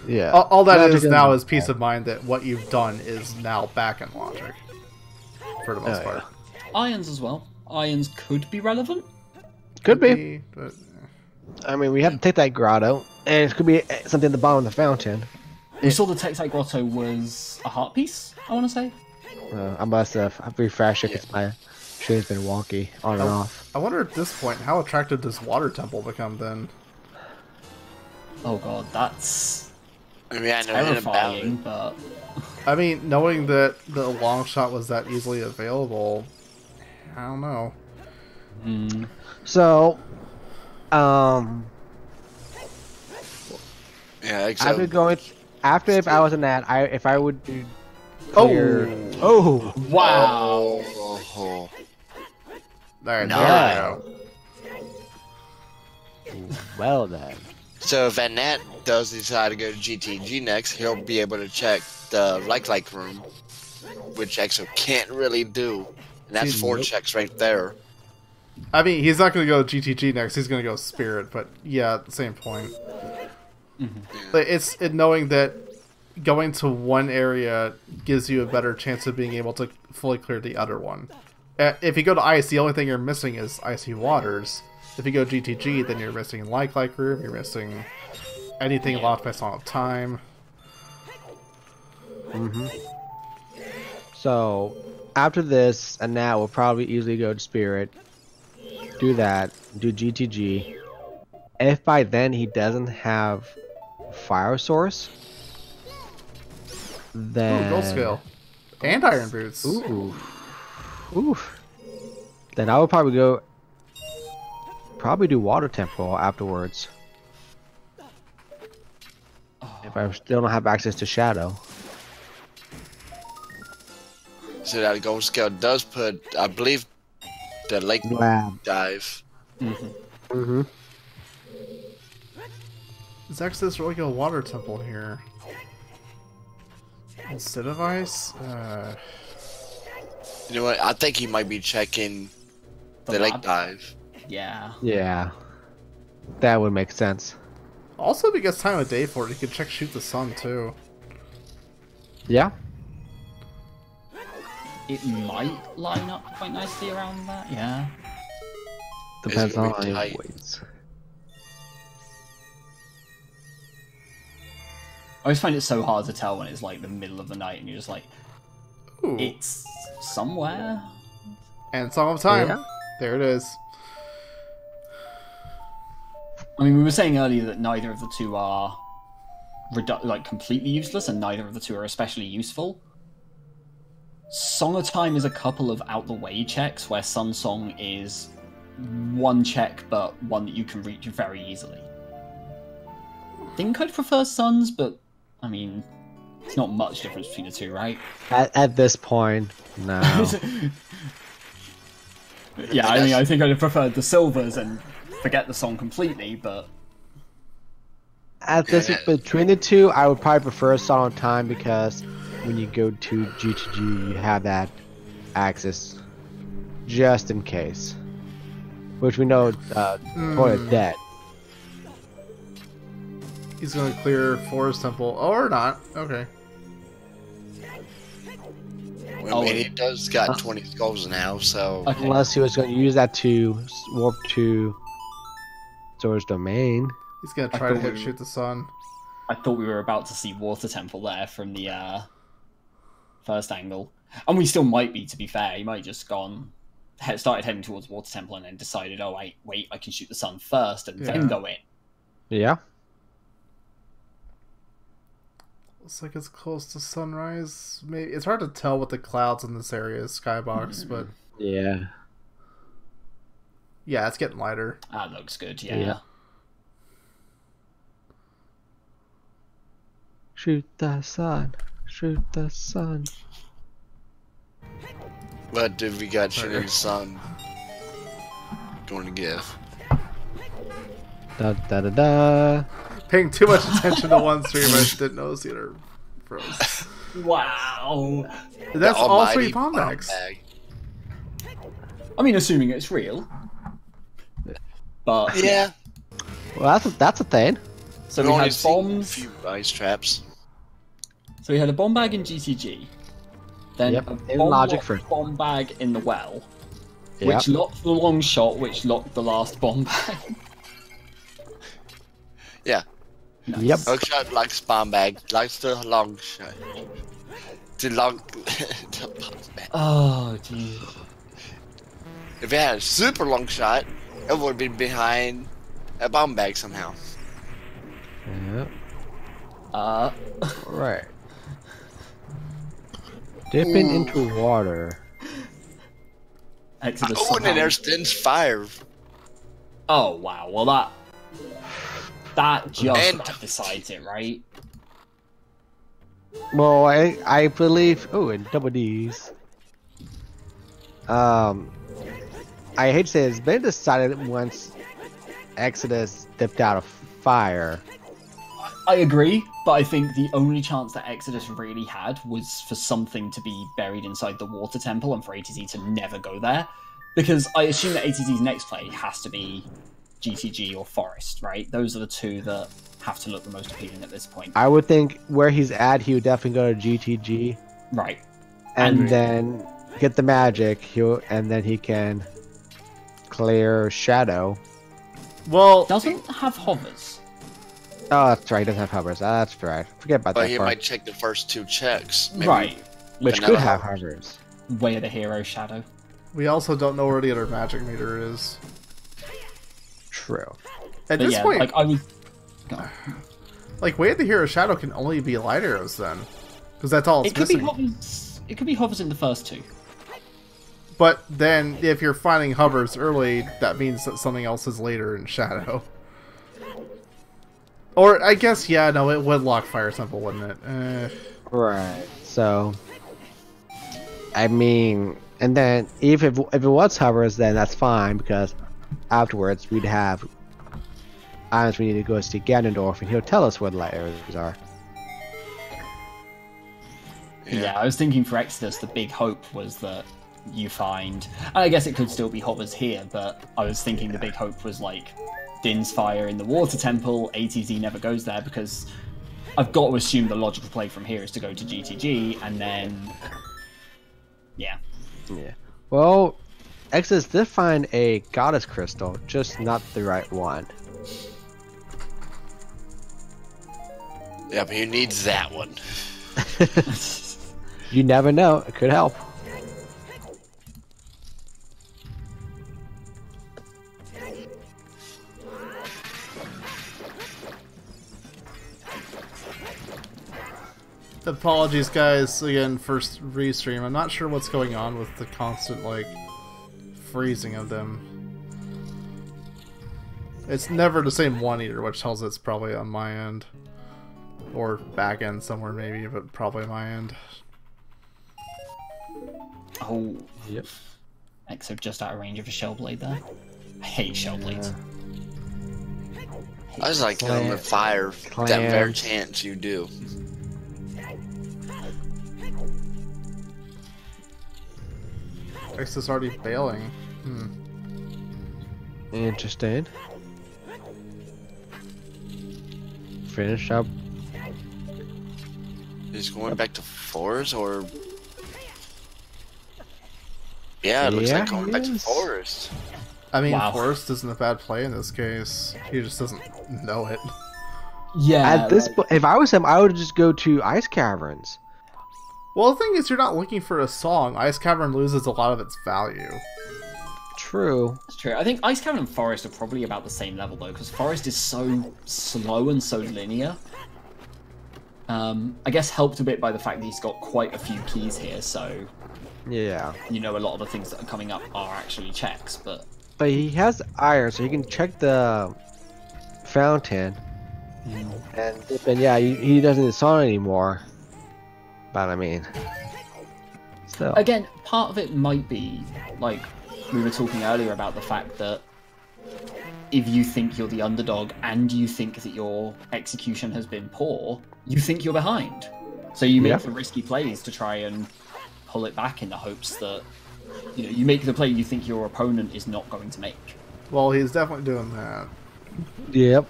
Yeah. all that Logic is now is is peace of mind that what you've done is now back in Logic. For the most part. Irons as well. Irons could be relevant. Could be. But I mean, we have to take that grotto, and it could be something at the bottom of the fountain. We saw the Texite Grotto was a heart piece, I want to say. I must have. I've refreshed it because my stream's been wonky on and off. I wonder at this point, how attractive does Water Temple become then? Oh god, that's I mean, I know nothing about terrifying, it. but... I mean, knowing that the long shot was that easily available, I don't know. So, Yeah, after if I was in that, if I would do clear... Oh! Wow! Oh. Alright, No. there we go. Well then. So if Annette does decide to go to GTG next, he'll be able to check the like room, which Exo can't really do. And that's 4 checks right there. I mean, he's not going to go GTG next, he's going to go Spirit, but yeah, same point. But it's knowing that going to one area gives you a better chance of being able to fully clear the other one. If you go to Ice, the only thing you're missing is Icy Waters. If you go GTG, then you're missing like room, you're missing anything locked by Song of Time. So, after this, and now we'll probably easily go to Spirit, do that, do GTG. If by then he doesn't have Fire Source, then... Ooh, Gold Scale. And Iron Boots. Ooh. Then I would probably do Water Temple afterwards. If I still don't have access to Shadow. So that gold scale does put, I believe, the lake Lab. dive. Is Exodus really go Water Temple here? Instead of Ice? You know what? I think he might be checking the lake dive. Yeah. Yeah. That would make sense. Also, if he gets time of day for it, he could check Shoot the Sun too. Yeah. It might line up quite nicely around that, yeah. Depends gonna on be how tight. he waits. I always find it so hard to tell when it's like the middle of the night and you're just like, Ooh. it's somewhere. And Song of Time. Yeah. There it is. I mean, we were saying earlier that neither of the two are completely useless, and neither of the two are especially useful. Song of Time is a couple of out-the-way checks, where Sun Song is one check, but one that you can reach very easily. I think I'd prefer Suns, but, I mean, It's not much difference between the two, right? At this point, no. Yeah, I mean, I think I'd have preferred the silvers and forget the song completely, but... At this, between the two, I would probably prefer Song of Time because when you go to GTG, you have that access just in case. Which we know Toilet's dead. He's gonna clear Forest Temple. Oh, or not. Okay. Well, he does got 20 skulls now, so... Okay. Unless he was going to use that to warp to Sora's domain. He's gonna try to shoot the sun. I thought we were about to see Water Temple there from the first angle. And we still might be, to be fair. He might have just started heading towards Water Temple and then decided, oh, wait, I can shoot the sun first and then go in. Yeah. Looks like it's close to sunrise. Maybe it's hard to tell with the clouds in this area, skybox, but yeah, it's getting lighter. That looks good. Yeah. Shoot the sun. Shoot the sun. What did we got shooting the sun going to give? Da da da da. Paying too much attention to one stream, I didn't notice the other froze. Wow. That's all 3 bomb bags. I mean, assuming it's real. But yeah. Well, that's a thing. So we had bombs. A few ice traps. So we had a bomb bag in GTG. Then a bomb bag in the well, which locked the long shot, which locked the last bomb bag. Yeah. Nice. Yep. Long shot likes bomb bag, likes the long shot. The bomb bag. Oh, geez. If it had a super long shot, it would be behind a bomb bag somehow. Yep. Right. Dipping into water. Exodus. Oh, and then there's Din's fire. Oh wow! Well, that just decides it, right? Well, I believe. Oh, and double D's. I hate to say it's been decided once Exodus dipped out of fire. I agree, but I think the only chance that Exodus really had was for something to be buried inside the Water Temple and for ATZ to never go there. Because I assume that ATZ's next play has to be GTG or Forest, right? Those are the two that have to look the most appealing at this point. I would think where he's at, he would definitely go to GTG. Right. And then get the magic, and then he can clear Shadow. Well, doesn't have hovers. Oh, that's right. He doesn't have hovers. That's right. Forget about that. But he part. might check the first 2 checks. Maybe. Right. Which could have hovers. Way of the hero, Shadow. We also don't know where the other magic meter is. True. At this point, like I was. Like Way of the Hero Shadow can only be light arrows then, because that's all it's missing. It could be hovers in the first 2. But then, if you're finding hovers early, that means that something else is later in Shadow. Or, I guess, yeah, no, it would lock Fire Temple, wouldn't it? Right. So, I mean, and then if it was hovers, then that's fine, because afterwards we'd have items we need to go see Ganondorf, and he'll tell us where the light areas are. Yeah, I was thinking for Exodus, the big hope was that you find, and I guess it could still be hovers here, but I was thinking the big hope was like Din's Fire in the Water Temple. ATZ never goes there because I've got to assume the logical play from here is to go to GTG and then yeah. Well, Exodus did find a Goddess Crystal, just not the right one. Yeah, but he needs that one. You never know. It could help. Apologies, guys, again, for restream. I'm not sure what's going on with the constant, like, freezing of them. It's never the same one either, which tells it's probably on my end. or back end somewhere maybe, but probably my end. Oh, Yep. Exo just out of range of a shell blade there. I hate shell blades. I was like killing with fire. That very chance you do. X is already failing. Interesting. Finish up. He's going back to forest, or yeah, it looks like going back to forest. I mean, Wow. forest isn't a bad play in this case. He just doesn't know it. Yeah. At this point, if I was him, I would just go to ice caverns. Well, the thing is, you're not looking for a song. Ice Cavern loses a lot of its value. True. That's true. I think Ice Cavern and Forest are probably about the same level though, because Forest is so slow and so linear. I guess helped a bit by the fact that he's got quite a few keys here, so Yeah. you know a lot of the things that are coming up are actually checks, but But he has iron, so he can check the fountain. And yeah, he doesn't need a song anymore. But I mean, still. again, part of it might be like we were talking earlier about the fact that if you think you're the underdog and you think that your execution has been poor, you think you're behind. So you make the risky plays to try and pull it back in the hopes that, you know, you make the play you think your opponent is not going to make. Well, he's definitely doing that. Yep.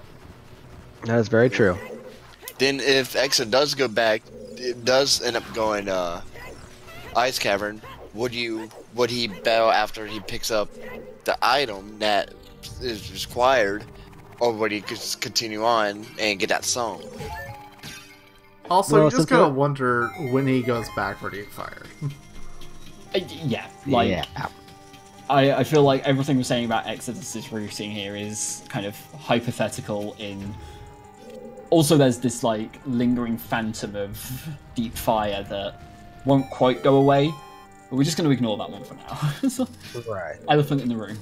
That's very true. Then if Exa does go back, it does end up going Ice Cavern. Would he bail after he picks up the item that is required, or would he just continue on and get that song? Also, Well, you just since gotta wonder when he goes back for getting fired. Yeah, like Yeah. I feel like everything we're saying about Exodus's routing here is kind of hypothetical in. Also, there's this like lingering phantom of deep fire that won't quite go away, but we're just going to ignore that one for now. So, Right. elephant in the room.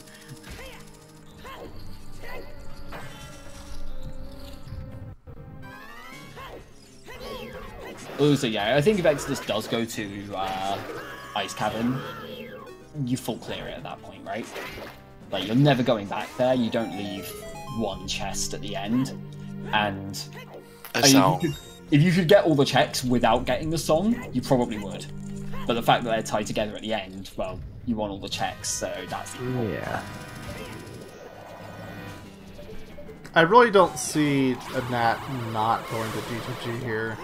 Also, yeah, I think if Exodus does go to Ice Cavern, you full clear it at that point, right? Like, you're never going back there, you don't leave one chest at the end, and if you could get all the checks without getting the song, you probably would. But the fact that they're tied together at the end, well, you want all the checks, so that's equal. Yeah. I really don't see a Nat not going to G2G here.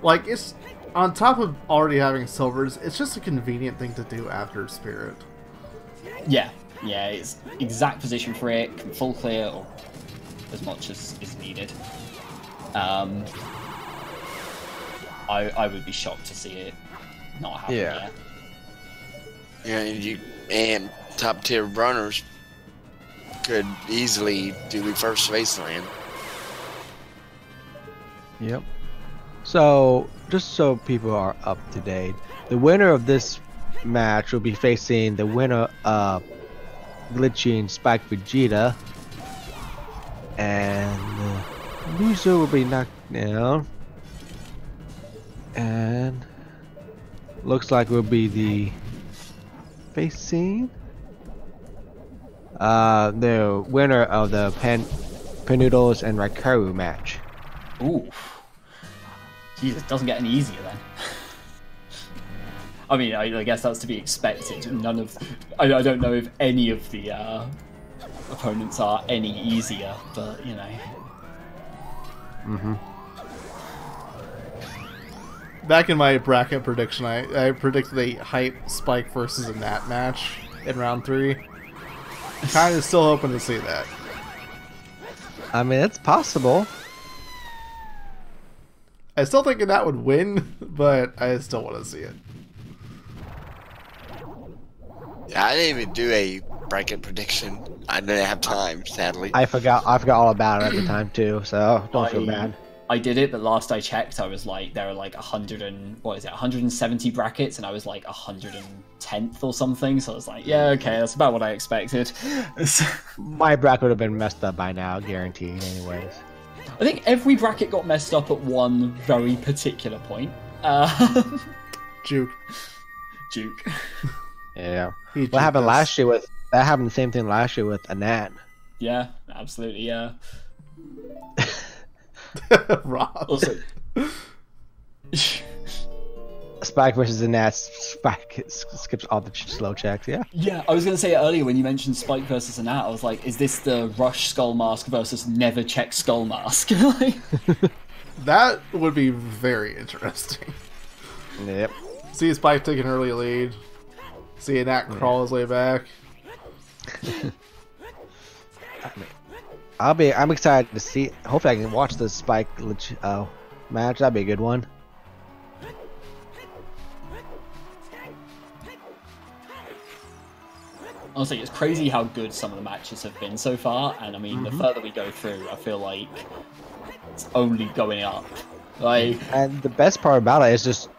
Like, it's on top of already having silvers, it's just a convenient thing to do after Spirit. Yeah, it's exact position for it, can full clear or as much as is needed. I would be shocked to see it not happen yet. Yeah, and top tier runners could easily do the first Wasteland. Yep. So, just so people are up to date, the winner of this match will be facing the winner of Glitching Spike Vegeta, and the loser will be knocked down, and looks like will be the facing the winner of the Panoodles and Raikaru match. Ooh. Jesus, it doesn't get any easier then. I mean, I guess that's to be expected. I don't know if any of the opponents are any easier, but you know. Back in my bracket prediction, I predicted a Hype Spike versus a Nat match in round 3. Kind of still hoping to see that. I mean, it's possible. I still think that would win, but I still want to see it. Yeah, I didn't even do a bracket prediction. I didn't have time, sadly. I forgot all about it at the time too, so don't feel bad. I did it, but last I checked, I was like, there are like 170 brackets, and I was like 110th or something. So I was like, yeah, okay, that's about what I expected. My bracket would have been messed up by now, guaranteed. Anyways. I think every bracket got messed up at one very particular point. Juke. Juke. Yeah. What happened last year with... That happened the same thing last year with Anat. Yeah, absolutely, yeah. Rob. Also... Spike versus Anat. Spike skips all the slow checks, yeah. Yeah, I was going to say earlier when you mentioned Spike versus Anat, I was like, is this the Rush Skull Mask versus Never Check Skull Mask? That would be very interesting. Yep. See Spike take an early lead. See Anat crawl his way back. I'm excited to see. Hopefully, I can watch the Spike match. That'd be a good one. Honestly, it's crazy how good some of the matches have been so far, and I mean, the further we go through, I feel like it's only going up. Like, and the best part about it is just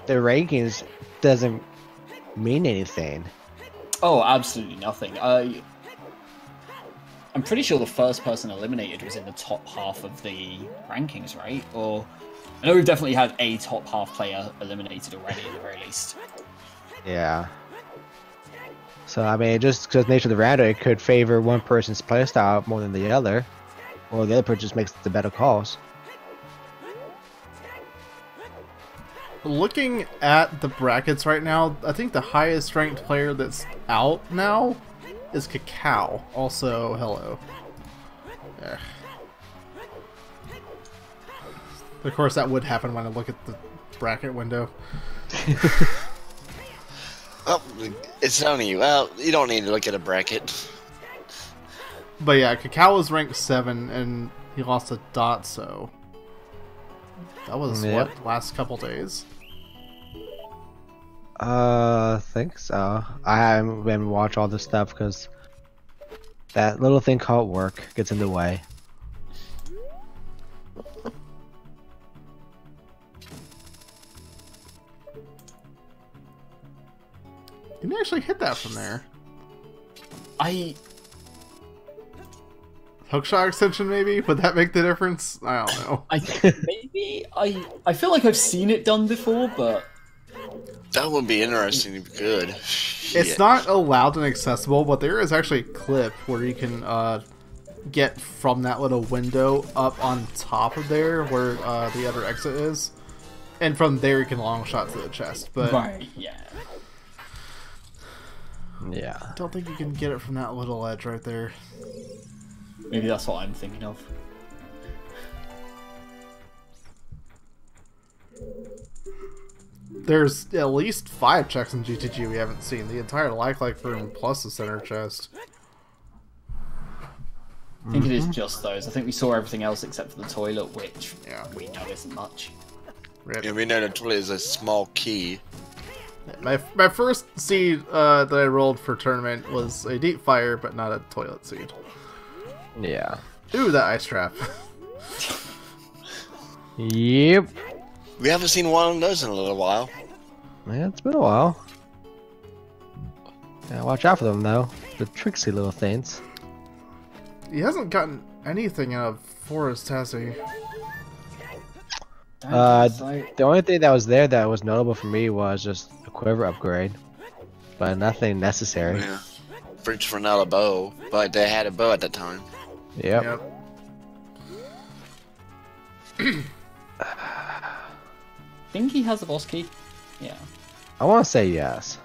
the rankings doesn't mean anything. Oh, absolutely nothing. I'm pretty sure the first person eliminated was in the top half of the rankings, right? Or I know we've definitely had a top half player eliminated already, at the very least. Yeah. So, I mean, just because nature of the random, it could favor one person's playstyle more than the other, or the other person just makes the better calls. Looking at the brackets right now, I think the highest ranked player that's out now is Cacao. Also, hello. Yeah. Of course, that would happen when I look at the bracket window. Oh, it's only you. Well, you don't need to look at a bracket. But yeah, Cacao was ranked 7, and he lost a dot, so... That was, what, last couple days? I think so. I haven't been watch all this stuff because that little thing called work gets in the way. You can actually hit that from there. Hookshot extension, maybe? Would that make the difference? I don't know. Maybe I feel like I've seen it done before, but that would be interesting if you could. It's not allowed and accessible, but there is actually a clip where you can get from that little window up on top of there where the other exit is, and from there you can long shot to the chest. But right, yeah. Yeah. I don't think you can get it from that little edge right there. Maybe that's what I'm thinking of. There's at least 5 checks in GTG we haven't seen. The entire like room plus the center chest. I think it is just those. I think we saw everything else except for the toilet, which we know isn't much. Rip. Yeah, we know the toilet is a small key. My first seed that I rolled for tournament was a deep fire, but not a toilet seed. Yeah. Ooh, that ice trap. Yep. We haven't seen one of those in a little while. Yeah, it's been a while. Yeah, watch out for them though. The tricksy little things. He hasn't gotten anything out of Forest, has he? The only thing that was there that was notable for me was just a quiver upgrade, but nothing necessary. Yeah. Fridge for another bow, but they had a bow at that time. Yep. Think he has a boss key? Yeah. I want to say yes.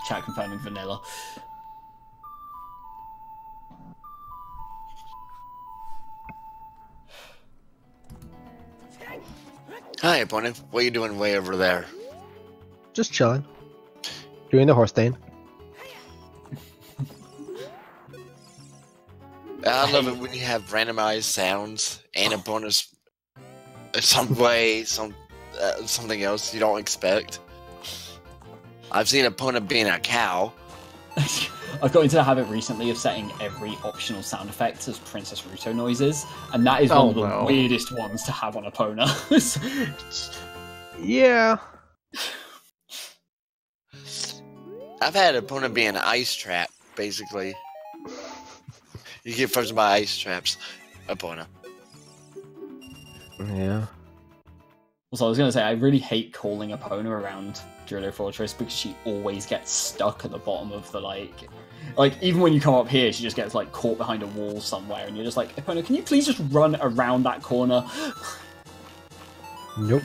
Chat confirming vanilla. Hi, opponent. What are you doing way over there? Just chilling. Doing the horse thing. I love it when you have randomized sounds and a bonus, something else you don't expect. I've seen an opponent being a cow. I've got into the habit recently of setting every optional sound effect as Princess Ruto noises, and that is one of the weirdest ones to have on Epona. Yeah. I've had an opponent be an ice trap basically. You get frozen by ice traps, Epona. Yeah. Also, I was going to say, I really hate calling Epona around Gerudo Fortress because she always gets stuck at the bottom of the, like, even when you come up here, she just gets, like, caught behind a wall somewhere, and you're just like, Epona, can you please just run around that corner? Nope.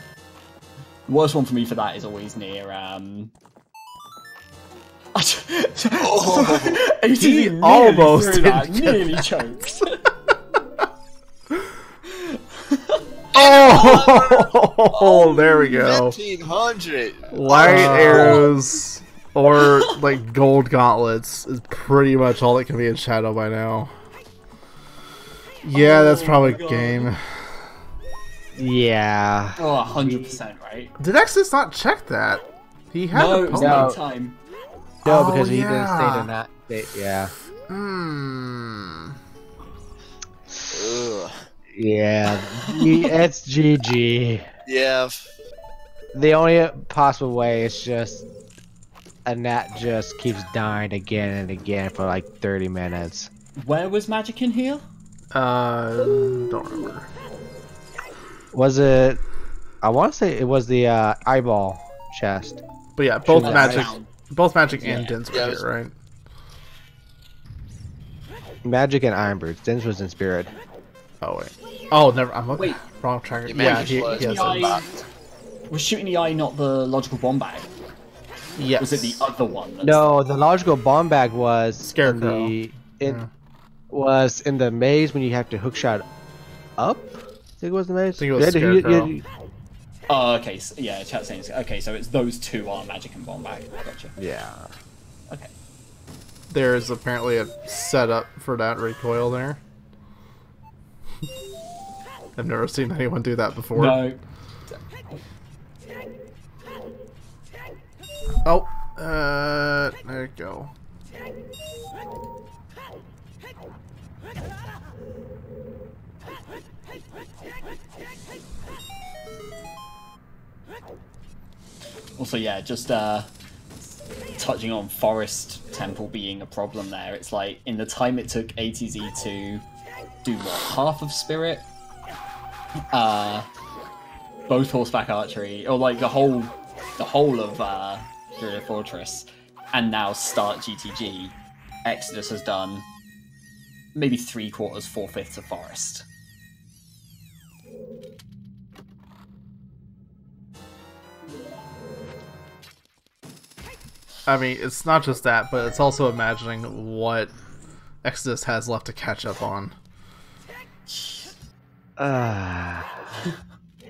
The worst one for me for that is always near, He almost nearly choked. Oh, there we go. 1500. Light arrows or like gold gauntlets is pretty much all that can be in Shadow by now. Yeah, that's probably game. Yeah. Oh, 100%, right? Did Exodus not check that? He had No, the it was poem. no time. No, because he didn't stay in that state. Yeah. Ugh. Yeah. It's GG. Yeah. The only possible way is just a gnat just keeps dying again and again for like 30 minutes. Where was Magic in here? Don't remember. Was it? I want to say it was the eyeball chest. But yeah, both Shouldn't magic, sound- and Dins were Yeah, here, right? Magic and Ironbirds. Dins was in spirit. Oh wait. Oh, never. I'm looking. Wait. Wrong track. Your Yeah, magic he was has in the it. box. Was Shooting the Eye not the logical bomb bag? Yes. Was it the other one? No, the logical bomb bag was Scarecrow. Was in the maze when you have to hookshot up. I think it was the maze. I think it was Scarecrow. Oh, okay. So, yeah, chat saying. Okay, so it's those two are Magic and bomb bag. Gotcha. Yeah. Okay. There's apparently a setup for that recoil there. I've never seen anyone do that before. No. Oh, there you go. Also, yeah, just touching on Forest Temple being a problem there. It's like, in the time it took ATZ to do half of Spirit, both horseback archery, or like the whole of Gerudo Fortress, and now start GTG, Exodus has done maybe 3/4, 4/5 of Forest. I mean, it's not just that, but it's also imagining what Exodus has left to catch up on.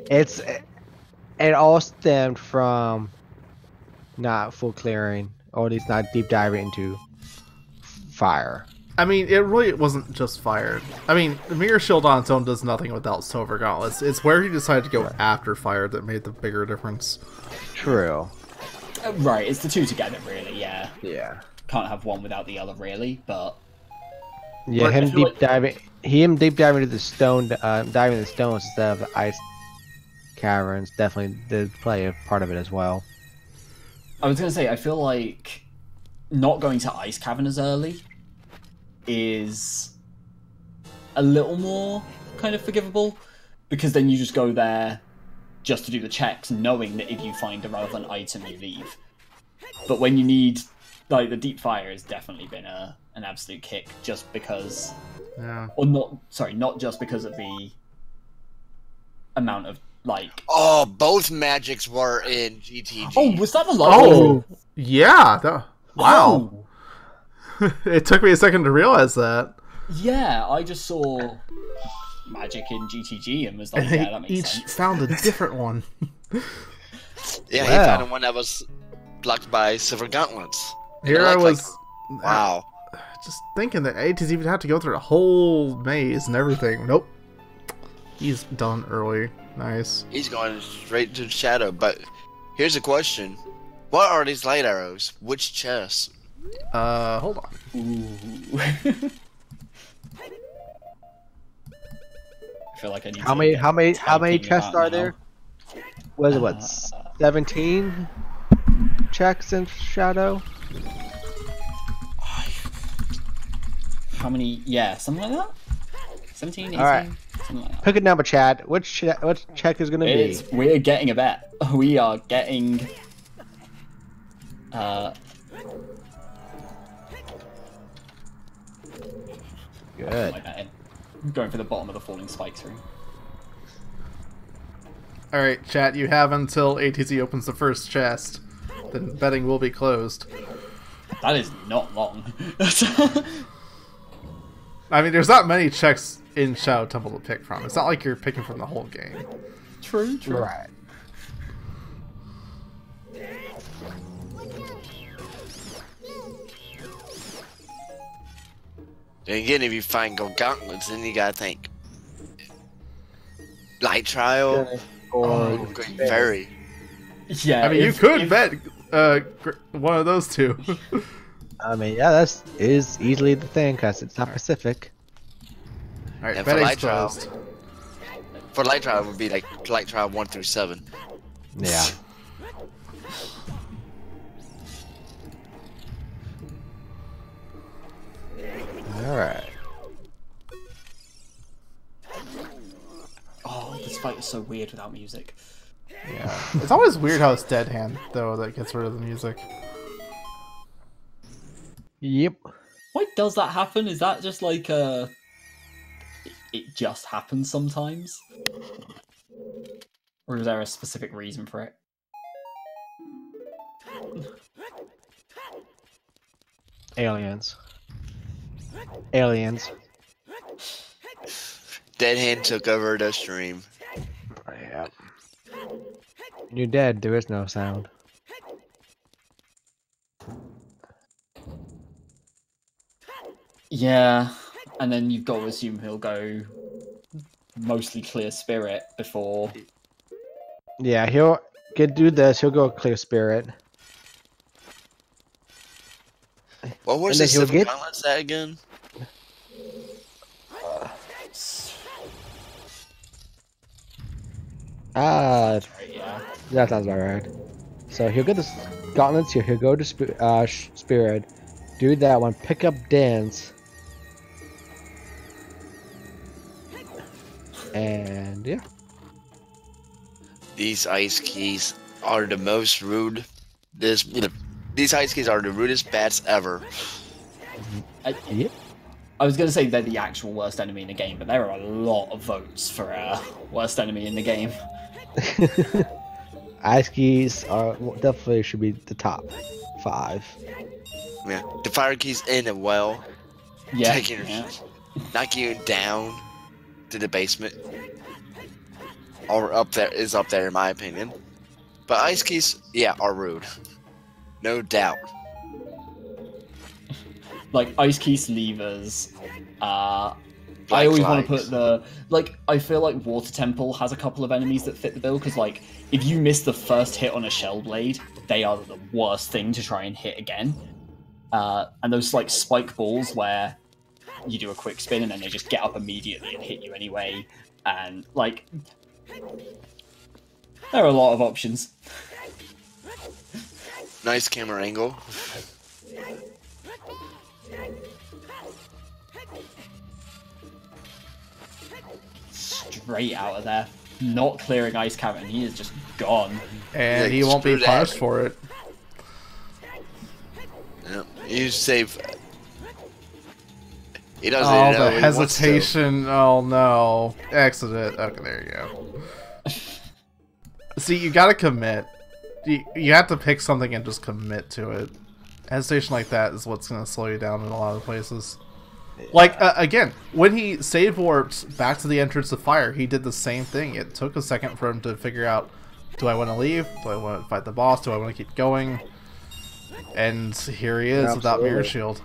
It all stemmed from not full clearing, or at least not deep diving into fire. I mean, it really wasn't just fire. I mean, the Mirror Shield on its own does nothing without Silver Gauntlets. It's where he decided to go after fire that made the bigger difference. True. Right, it's the two together, really, yeah. Yeah. Can't have one without the other, really, but... Yeah, But I him feel deep diving into the stone, diving the stones instead of the ice caverns definitely did play a part of it as well. I was going to say, I feel like not going to Ice Cavern as early is a little more kind of forgivable, because then you just go there just to do the checks, knowing that if you find a relevant item, you leave. But when you need, like, the deep fire has definitely been an absolute kick, just because, or not just because of the amount of, like... Oh, both magics were in GTG. Oh, was that the Oh, yeah. Wow. It took me a second to realize that. Yeah, I just saw magic in GTG and was like, And yeah, that makes each sense. found a different one. Yeah, he Wow. found one that was blocked by silver gauntlets. And Here it I looked was like, wow. just thinking that ATZ would have to go through a whole maze and everything. Nope. He's done early. Nice. He's going straight to the shadow. But here's a question: what are these light arrows? Which chest? Hold on. Ooh. I feel like I need How many chests are there? Was it what, 17 checks in Shadow? how many? Yeah, something like that. 17, 18, Alright. something like that. Pick a number, Chad. Which check is gonna be? We're getting a bet. We are getting. Good. I'm going for the bottom of the falling spikes room. Alright, chat, you have until ATZ opens the first chest. Then betting will be closed. That is not long. I mean, there's not many checks in Shadow Temple to pick from. It's not like you're picking from the whole game. True. Right. Then again, if you find gold gauntlets, then you gotta think light trial or Great Fairy. Yeah, I mean, you could bet one of those two. I mean, yeah, that is easily the thing because it's not Pacific. Alright, And for betting's light trial, closed. for light trial it would be like light trial 1 through 7. Yeah. All right. Oh, this fight is so weird without music. Yeah. It's always weird how it's Dead Hand, though, that gets rid of the music. Yep. Why does that happen? Is that just like it just happens sometimes? Or is there a specific reason for it? Aliens. Aliens. Dead Hand took over the stream. Yeah. You're dead. There is no sound. Yeah, and then you've got to assume he'll go mostly clear spirit before. Yeah, he'll do this. He'll go clear spirit. What was And the then he'll 7 get- gauntlets that again? Yeah. That sounds about right. So he'll get the gauntlets here. He'll go to spirit, do that one, pick up dance, and yeah. These ice keys are the most rude. These ice keys are the rudest bats ever. Yep. I was going to say they're the actual worst enemy in the game, but there are a lot of votes for worst enemy in the game. Ice keys are definitely should be the top 5. Yeah, the fire keys in a well, Yeah. taking knocking you down to the basement, or up there in my opinion. But ice keys, yeah, are rude, no doubt. Like ice keys levers. I Black always want to flags. put the I feel like Water Temple has a couple of enemies that fit the bill because like if you miss the first hit on a shell blade, they are the worst thing to try and hit again. And those like spike balls where you do a quick spin and then they just get up immediately and hit you anyway. And like there are a lot of options. Nice camera angle. Straight out of there. Not clearing Ice Cavern, he is just gone. And Yeah, he won't be screw that. punished for it. Yeah, you save. He doesn't Oh, know the he wants to. hesitation. Oh, no. Exit it. Okay, there you go. See, you gotta commit. You have to pick something and just commit to it. Hesitation like that is what's gonna slow you down in a lot of places. Like, again, when he save warped back to the entrance of fire, he did the same thing. It took a second for him to figure out, do I want to leave? Do I want to fight the boss? Do I want to keep going? And here he is without Mirror Shield.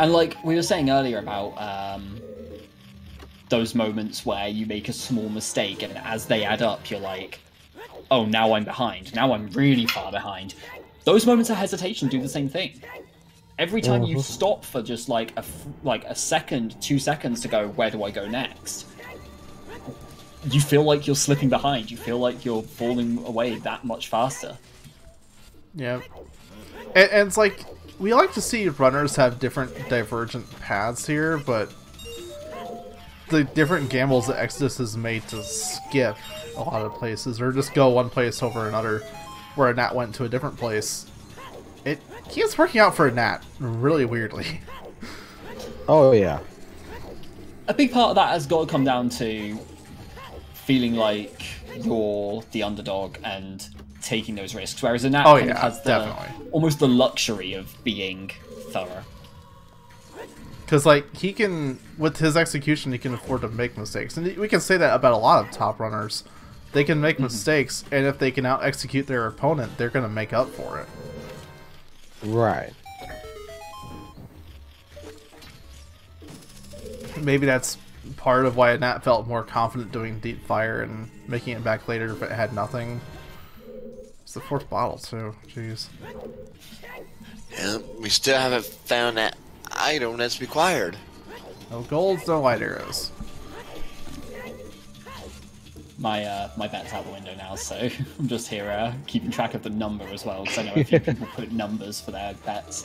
And like we were saying earlier about those moments where you make a small mistake and as they add up, you're like, oh, now I'm behind. Now I'm really far behind. Those moments of hesitation do the same thing. Every time you stop for just like a second, 2 seconds to go, where do I go next? You feel like you're slipping behind. You feel like you're falling away that much faster. Yeah. And it's like, we like to see runners have different divergent paths here, but the different gambles that Exodus has made to skip a lot of places, or just go one place over another, where a Gnat went to a different place, it keeps working out for a Gnat, really weirdly. Oh, yeah. A big part of that has got to come down to feeling like you're the underdog and taking those risks, whereas a Gnat kind of has almost the luxury of being thorough. Because, like, he can, with his execution, he can afford to make mistakes. And we can say that about a lot of top runners. They can make mistakes, and if they can out-execute their opponent, they're going to make up for it. Right. Maybe that's part of why a Gnat felt more confident doing Deep Fire and making it back later if it had nothing. It's the 4th bottle, too. Jeez. Yeah, we still haven't found that item that's required. No golds, no light arrows. My bet's out the window now, so I'm just here keeping track of the number as well, because I know a few people put numbers for their bets.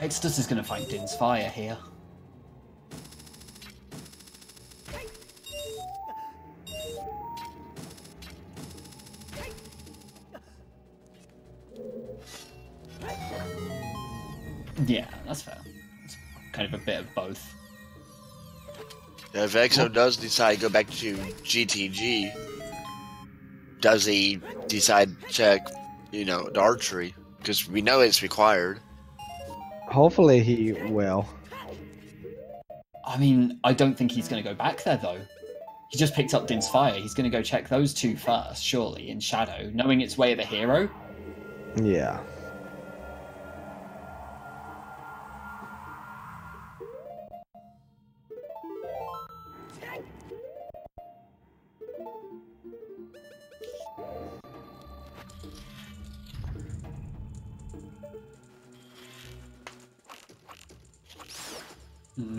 Exodus is going to find Din's Fire here. Yeah, that's fair. It's kind of a bit of both. Yeah, if Exo does decide to go back to GTG, does he decide to check, you know, the archery? Because we know it's required. Hopefully he will. I mean, I don't think he's going to go back there, though. He just picked up Din's Fire. He's going to go check those two first, surely, in Shadow, knowing it's Way of the Hero. Yeah.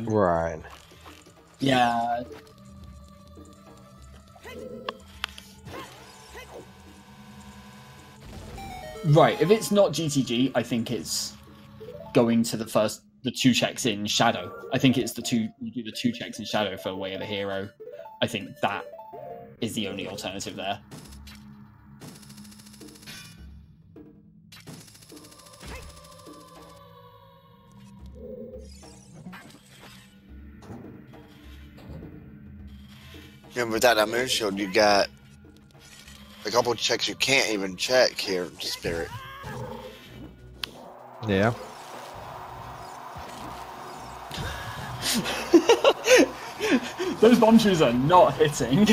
Right. Yeah. Right, if it's not GTG, I think it's going to the 2 checks in Shadow. I think it's you do the 2 checks in Shadow for Way of the Hero. I think that is the only alternative there. And without that moon shield, you got a couple of checks you can't even check here, Spirit. Yeah. Those bomb shoes are not hitting.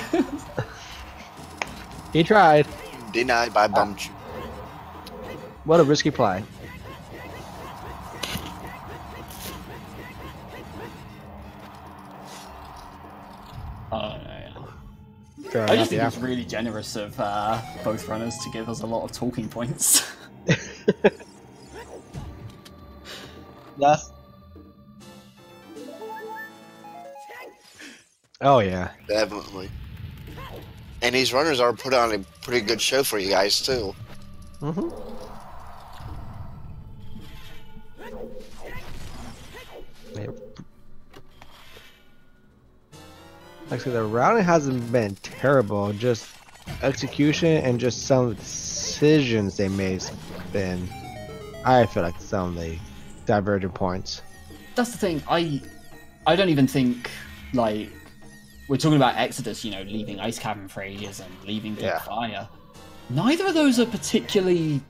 He tried. Denied by bomb shoe. What a risky play. I just think it's really generous of both runners to give us a lot of talking points. Yes. Oh yeah. Definitely. And these runners are put on a pretty good show for you guys too. Mm-hmm. Actually, the routing hasn't been terrible. Just execution and just some decisions they made has been, I feel like, some of the divergent points. That's the thing. I don't even think, like, we're talking about Exodus, you know, leaving Ice Cavern for ages and leaving Deep Fire. Neither of those are particularly,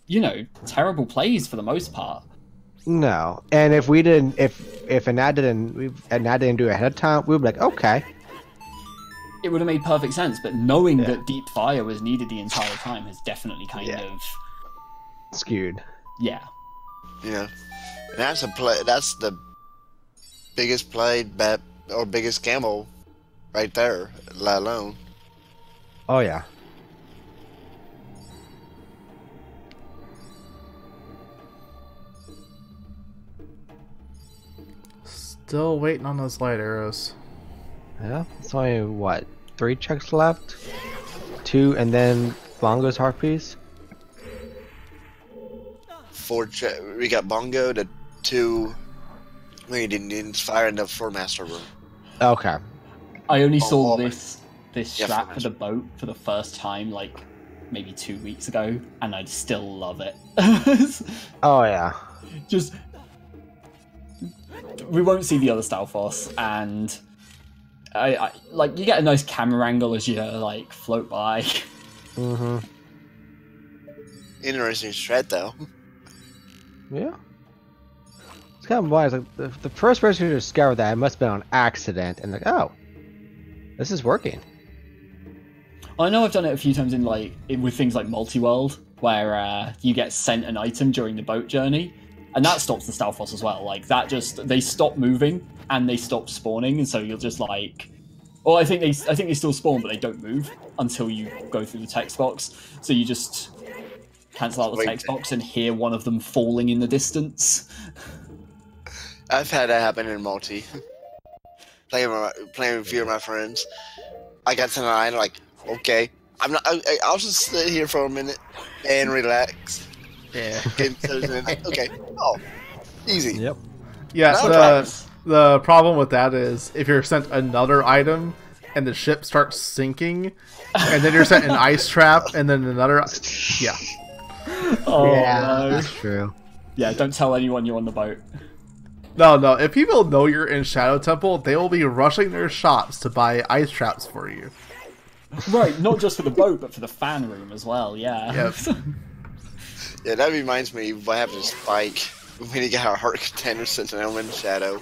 you know, terrible plays for the most part. No, and if we didn't, if a Gnat didn't do it ahead of time, we would be like, okay. It would have made perfect sense, but knowing that Deep Fire was needed the entire time has definitely kind of skewed. Yeah. Yeah, and that's a play. That's the biggest play bet or biggest gamble, right there, let alone. Oh yeah. Still waiting on those light arrows. Yeah, it's only what, 3 checks left? 2, and then Bongo's Harpies. 4 we got Bongo to 2. We didn't fire in the 4-master room. Okay. I only saw this Yeah, strat for the boat for the first time, like, maybe 2 weeks ago, and I still love it. Oh, yeah. Just... We won't see the other Stalfos, and... I like, you get a nice camera angle as you, like, float by. Mm-hmm. Interesting strat, though. Yeah. It's kind of wise. Like, the first person who discovered that, it must have been on accident, and like, oh, this is working. I know I've done it a few times in like with things like multi-world, where you get sent an item during the boat journey, and that stops the Stalfos as well. Like that they stop moving and they stop spawning, and so you'll just like, well, I think they still spawn, but they don't move until you go through the text box. So you just cancel out the text box and hear one of them falling in the distance. I've had that happen in multi. Playing with a few of my friends. I got to 9, like, okay, I'll just sit here for a minute and relax. Yeah. Okay. Oh, easy. Yep. Yeah. The problem with that is if you're sent another item and the ship starts sinking, and then you're sent an ice trap, and then another. Yeah. Oh, yeah, no. that's true. Yeah, don't tell anyone you're on the boat. No. If people know you're in Shadow Temple, they will be rushing their shops to buy ice traps for you. Right, not just for the boat, but for the fan room as well, yeah. Yep. Yeah, that reminds me what happened to Spike when he got our Heart Contender Sentinel in Shadow.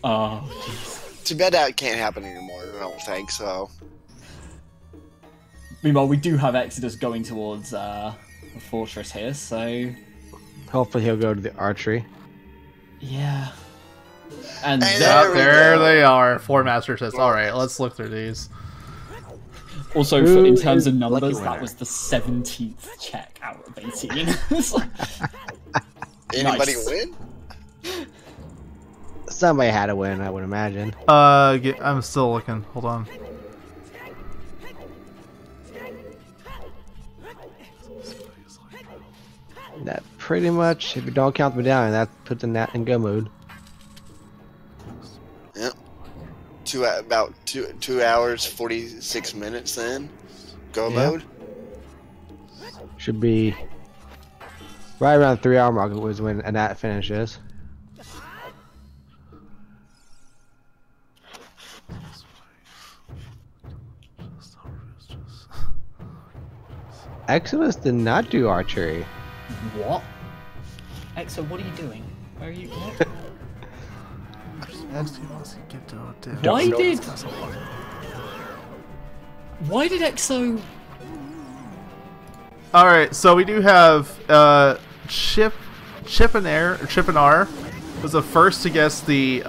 Oh, jeez. Too bad that can't happen anymore, I don't think so. Meanwhile, we do have Exodus going towards the fortress here, so... Hopefully he'll go to the archery. Yeah. And there they are. 4 master chests. Alright, let's look through these. Also, in terms of numbers, that was the 17th check out of 18. Anybody Nice. win? Somebody had to win, I would imagine. I'm still looking. Hold on. That pretty much, if you don't count the medallion, that puts in that in go mode. Yep. About 2 hours, 46 minutes then. Go mode. Should be right around the 3-hour mark was when that finishes. Exodus did not do archery. What? Exo, what are you doing? Where are you? Why did Exo... Alright, so we do have Chippenar was the first to guess the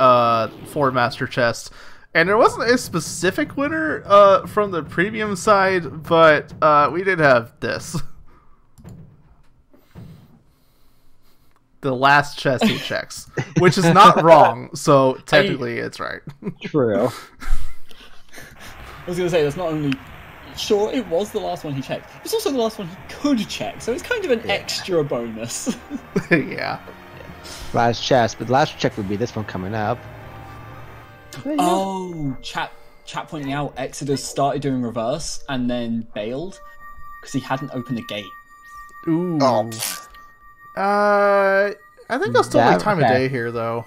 4 master chest. And there wasn't a specific winner from the premium side, but we did have this. The last chest he checks, which is not wrong, so technically it's right. True. I was going to say, that's not only... Sure, it was the last one he checked. It's also the last one he could check, so it's kind of an extra bonus. Yeah. Last chest, but the last check would be this one coming up. Oh, chat pointing out Exodus started doing reverse and then bailed because he hadn't opened the gate. Ooh. Oh. I think I'll still make time of day here, though.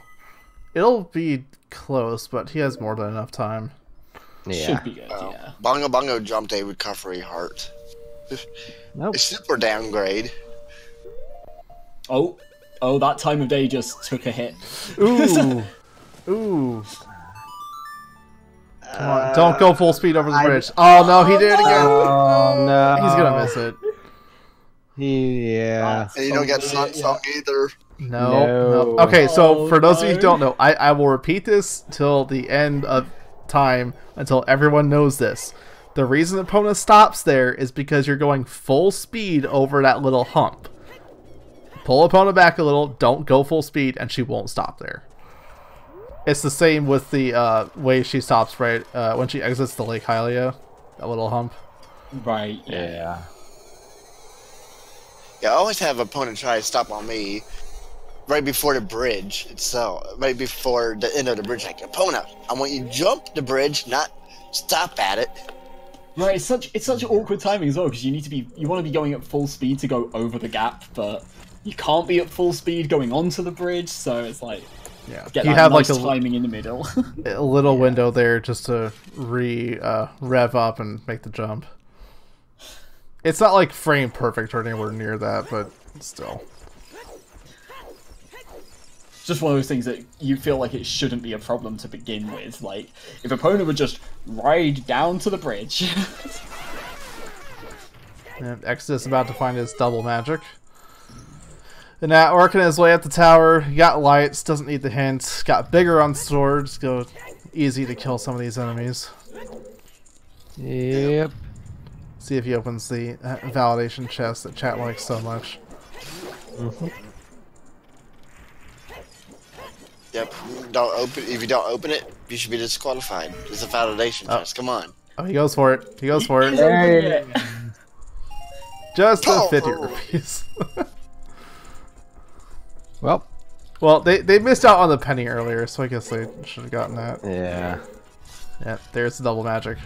It'll be close, but he has more than enough time. Yeah. Should be good, yeah. Bongo jumped a recovery heart. Nope. A super downgrade. Oh, that time of day just took a hit. Ooh. Ooh. Come on, don't go full speed over the bridge. Oh, no, he did it again. Oh, no. He's going to miss it. Yeah. And you don't get Sun Song either. No. Okay, so for those of you who don't know, I will repeat this till the end of time until everyone knows this. The reason the opponent stops there is because you're going full speed over that little hump. Pull opponent back a little, don't go full speed, and she won't stop there. It's the same with the way she stops right when she exits the Lake Hylia, that little hump. Right. Yeah. Yeah, I always have an opponent try to stop on me right before the bridge itself, right before the end of the bridge. Like, opponent, I want you to jump the bridge, not stop at it. Right, it's such awkward timing as well, because you want to be going at full speed to go over the gap, but you can't be at full speed going onto the bridge, so it's like, yeah, get you that have nice like timing in the middle. a little window there just to rev up and make the jump. It's not like frame perfect or anywhere near that, but still. Just one of those things that you feel like it shouldn't be a problem to begin with. Like, if opponent would just ride down to the bridge. And Exodus about to find his double magic. And now working his way up the tower. He got lights, doesn't need the hint. Got bigger on swords, go easy to kill some of these enemies. Yep. See if he opens the validation chest that chat likes so much. Mm-hmm. Yep. If you don't open it, you should be disqualified. It's a validation test. Come on. Oh, he goes for it. He goes for it. Hey. Just a 50 rupees. Well, they missed out on the penny earlier, so I guess they should have gotten that. Yeah. Yeah, there's the double magic.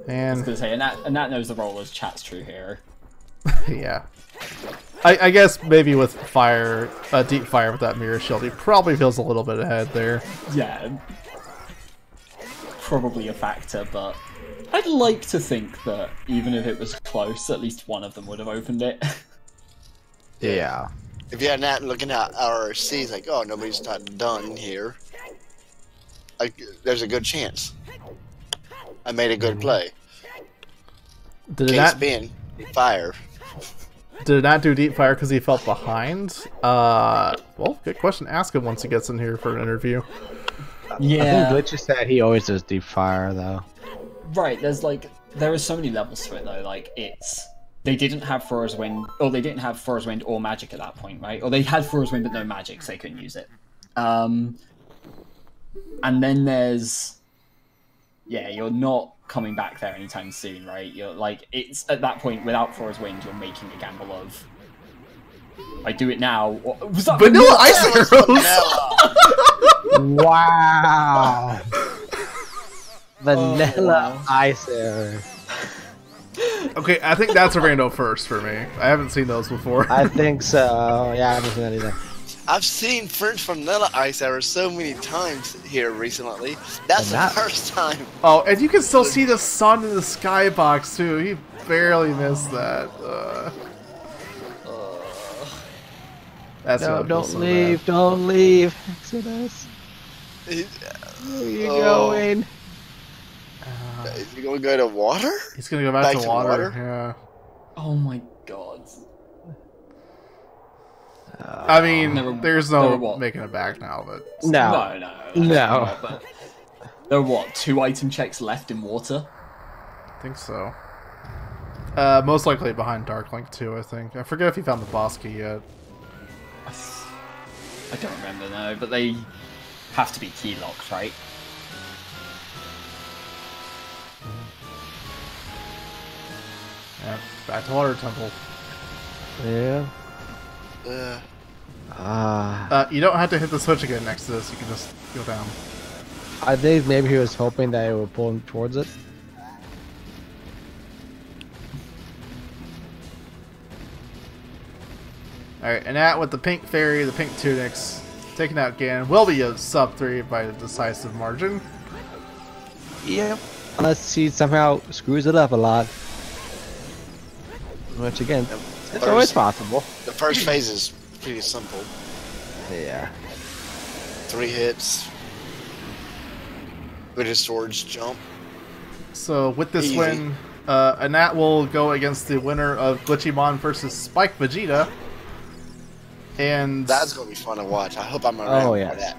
I was And gonna say, and that knows the role as chat's true hero. yeah. I guess maybe with fire, deep fire with that mirror shield, he probably feels a little bit ahead there. Yeah. Probably a factor, but I'd like to think that even if it was close, at least one of them would have opened it. Yeah. If you had Nat looking at our C's like, oh, nobody's not done here, like, there's a good chance. I made a good play. Did it Case not? being fire. Did it not do deep fire because he felt behind? Well, good question. Ask him once he gets in here for an interview. Yeah. I think Glitch said he always does deep fire though. Right, there are so many levels to it though, like they didn't have Thor's Wind, or they didn't have Thor's Wind or magic at that point, right? Or they had Thor's Wind but no magic, so they couldn't use it. And then there's, yeah, you're not coming back there anytime soon, right? You're like, it's at that point, without Thor's Wind, you're making a gamble of, I do it now. Was that Vanilla Ice Arrows! Wow. Vanilla Ice Arrows. Okay, I think that's a rando first for me. I haven't seen those before. I think so. Yeah, I haven't seen that either. I've seen French Vanilla Ice Arrows so many times here recently. That's the first time. Oh, and you can still see the sun in the skybox too. He barely missed that. That's No, don't leave. Don't leave. Exodus. Where are you going? Is he gonna go to water? He's gonna go back to to water. Yeah. Oh my god. I mean, there's there no were making it back now, but No. No. But there are what, 2 item checks left in water? I think so. Most likely behind Darklink too, I think. I forget if he found the boss key yet. I don't remember, no, but they have to be key locked, right? Yeah, back to Water Temple. Yeah. You don't have to hit the switch again next to this, you can just go down. I think maybe he was hoping that it would pull him towards it. Alright, and that with the pink fairy, the pink tunics, taking out Gan will be a sub 3 by a decisive margin. Yep. Unless he somehow screws it up a lot. Which again, it's always possible. The first phase is pretty simple. Yeah. 3 hits. With his swords jump. So with this Easy. win, Anat will go against the winner of Glitchymon versus Spike Vegeta. And That's gonna be fun to watch. I hope I'm around for yes. that.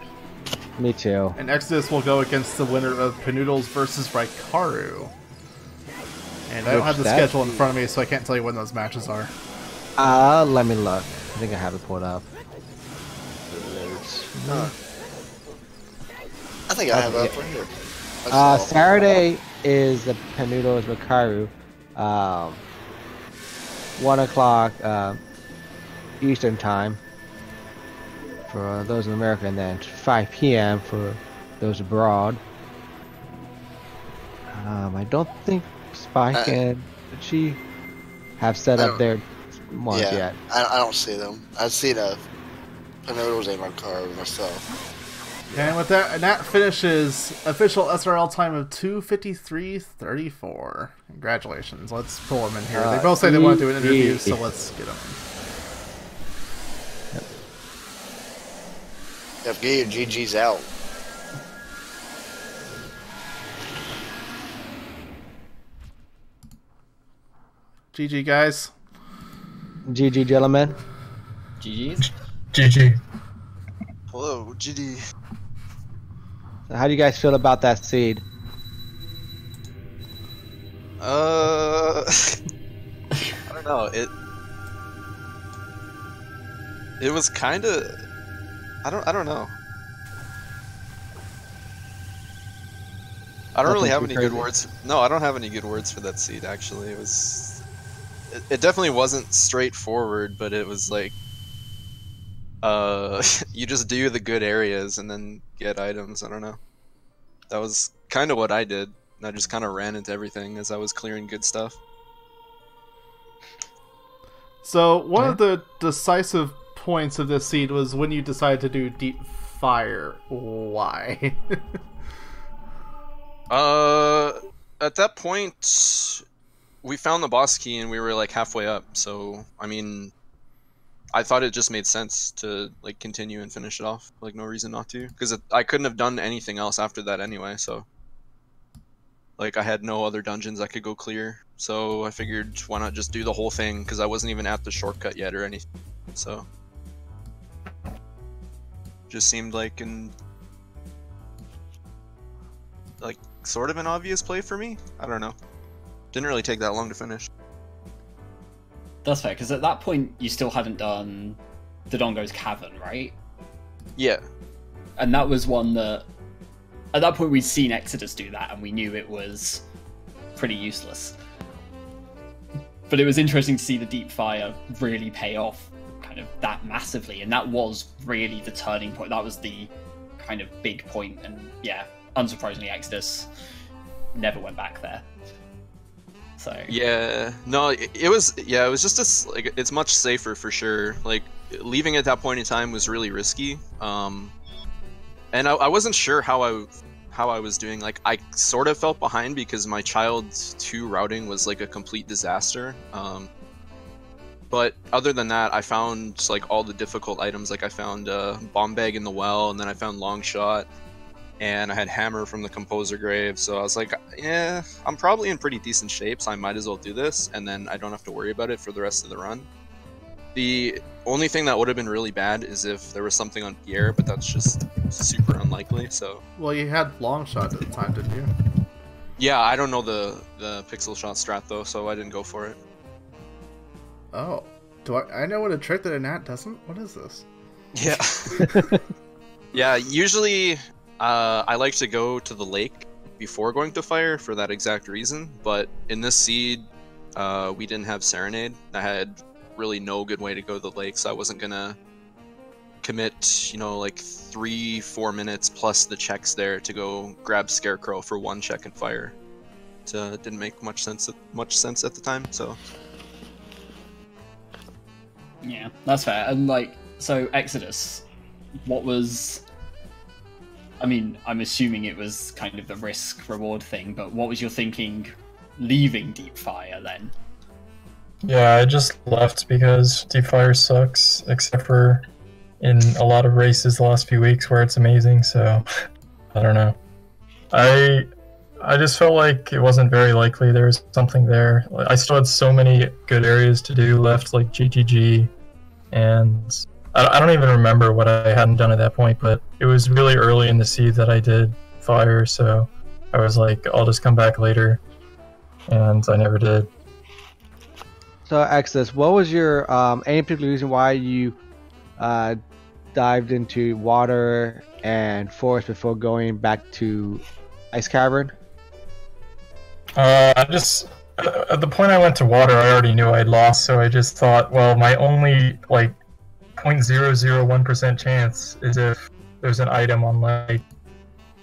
Me too. And Exodus will go against the winner of Panoodles versus Raikaru. And I don't have the schedule in front of me, so I can't tell you when those matches are. Let me look. I think I have it pulled up. think I have it up right here. Saturday is the Penudos Makaru. 1 o'clock Eastern time for those in America, and then 5 p.m. for those abroad. I don't think Spike and Chi have set up their ones yet. I don't see them. I see the Penudos and Makaru myself. And with that, and that finishes official SRL time of 2:53:34. Congratulations. Let's pull them in here. They both say they want to do an interview, so let's get them in. Get your GG's out. GG, guys. GG, gentlemen. GG's. GG. Hello, GD. How do you guys feel about that seed? I don't know. It was kind of. I don't know. I don't really have any good words. No, I don't have any good words for that seed. Actually, it was. It definitely wasn't straightforward, but it was like. You just do the good areas and then get items. I don't know. That was kind of what I did. I just kind of ran into everything as I was clearing good stuff. So one of the decisive points of this seed was when you decided to do deep fire. Why? At that point, we found the boss key and we were like halfway up. So I mean. I thought it just made sense to like continue and finish it off. Like no reason not to, because I couldn't have done anything else after that anyway. So, like I had no other dungeons I could go clear. So I figured why not just do the whole thing, because I wasn't even at the shortcut yet or anything. So, just seemed like sort of an obvious play for me. I don't know. Didn't really take that long to finish. That's fair, because at that point you still hadn't done the Dongo's Cavern, right? Yeah. And that was one that, at that point we'd seen Exodus do that, and we knew it was pretty useless. But it was interesting to see the deep fire really pay off kind of that massively, and that was really the turning point. That was the kind of big point, and yeah, unsurprisingly Exodus never went back there. So yeah, no, it was just it's much safer for sure. Like leaving at that point in time was really risky, and I wasn't sure how I was doing. Like I sort of felt behind because my child's 2 routing was like a complete disaster. But other than that, I found like all the difficult items. Like I found bomb bag in the well, and then I found long shot. And I had hammer from the composer grave, so I was like, yeah, I'm probably in pretty decent shape, so I might as well do this, and then I don't have to worry about it for the rest of the run. The only thing that would have been really bad is if there was something on Pierre, but that's just super unlikely, so... Well, you had long shot at the time, didn't you? Yeah, I don't know the pixel shot strat, though, so I didn't go for it. Oh. Do I know what a trick that a Nat doesn't? What is this? Yeah. Yeah, usually... I like to go to the lake before going to fire for that exact reason, but in this seed, we didn't have Serenade. I had really no good way to go to the lake, so I wasn't gonna commit, like 3-4 minutes plus the checks there to go grab Scarecrow for 1 check and fire. It didn't make much sense at the time, so... Yeah, that's fair. And so Exodus, what was... I mean, I'm assuming it was kind of the risk-reward thing, but what was your thinking leaving Deep Fire then? Yeah, I just left because Deep Fire sucks, except for in a lot of races the last few weeks where it's amazing, so I don't know. I just felt like it wasn't very likely there was something there. I still had so many good areas to do left, like GTG, and I don't even remember what I hadn't done at that point, but it was really early in the seed that I did fire, so I was like, I'll just come back later, and I never did. So, Exodus, what was your any particular reason why you dived into water and forest before going back to Ice Cavern? I just at the point I went to water, I already knew I'd lost, so I just thought, well, my only like 0.001% chance is if there's an item on like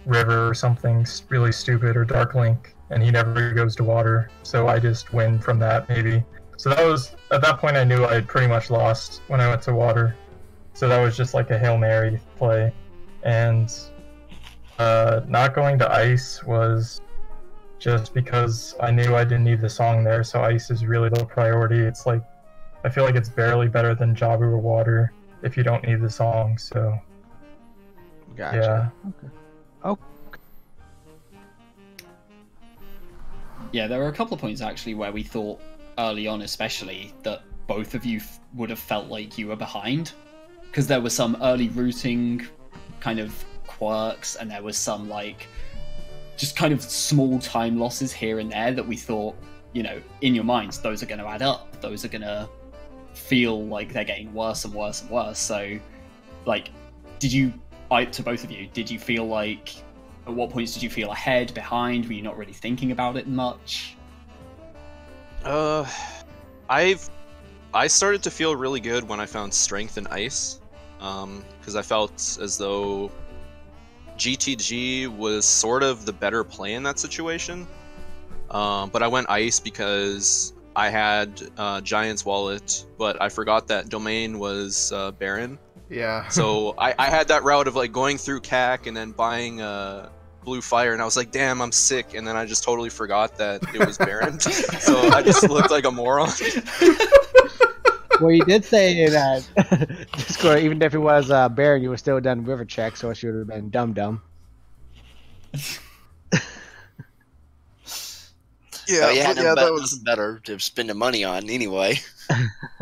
river or something really stupid, or Dark Link, and he never goes to water, so I just win from that maybe. So that was, at that point I knew I had pretty much lost when I went to water. So that was just like a Hail Mary play. And not going to ice was just because I knew I didn't need the song there, so ice is really low priority. It's like, I feel like it's barely better than Jabu or water if you don't need the song, so... Gotcha. Yeah. Okay. Oh. Yeah, there were a couple of points actually where we thought early on especially that both of you would have felt like you were behind, because there was some early routing kind of quirks, and there was some like just kind of small time losses here and there that we thought, you know, in your minds, those are going to add up. Those are going to feel like they're getting worse and worse and worse. So, like, to both of you, did you feel like, at what points did you feel ahead, behind? Were you not really thinking about it much? I started to feel really good when I found strength in ice, because I felt as though GTG was sort of the better play in that situation. But I went ice because I had Giant's Wallet, but I forgot that Domain was Baron. Yeah. So I had that route of like going through CAC and then buying Blue Fire, and I was like, damn, I'm sick, and then I just totally forgot that it was Baron. So I just looked like a moron. Well, you did say that Discord, even if it was Baron, you would still done river check, so it should have been Dum. Yeah, that was better to spend the money on anyway.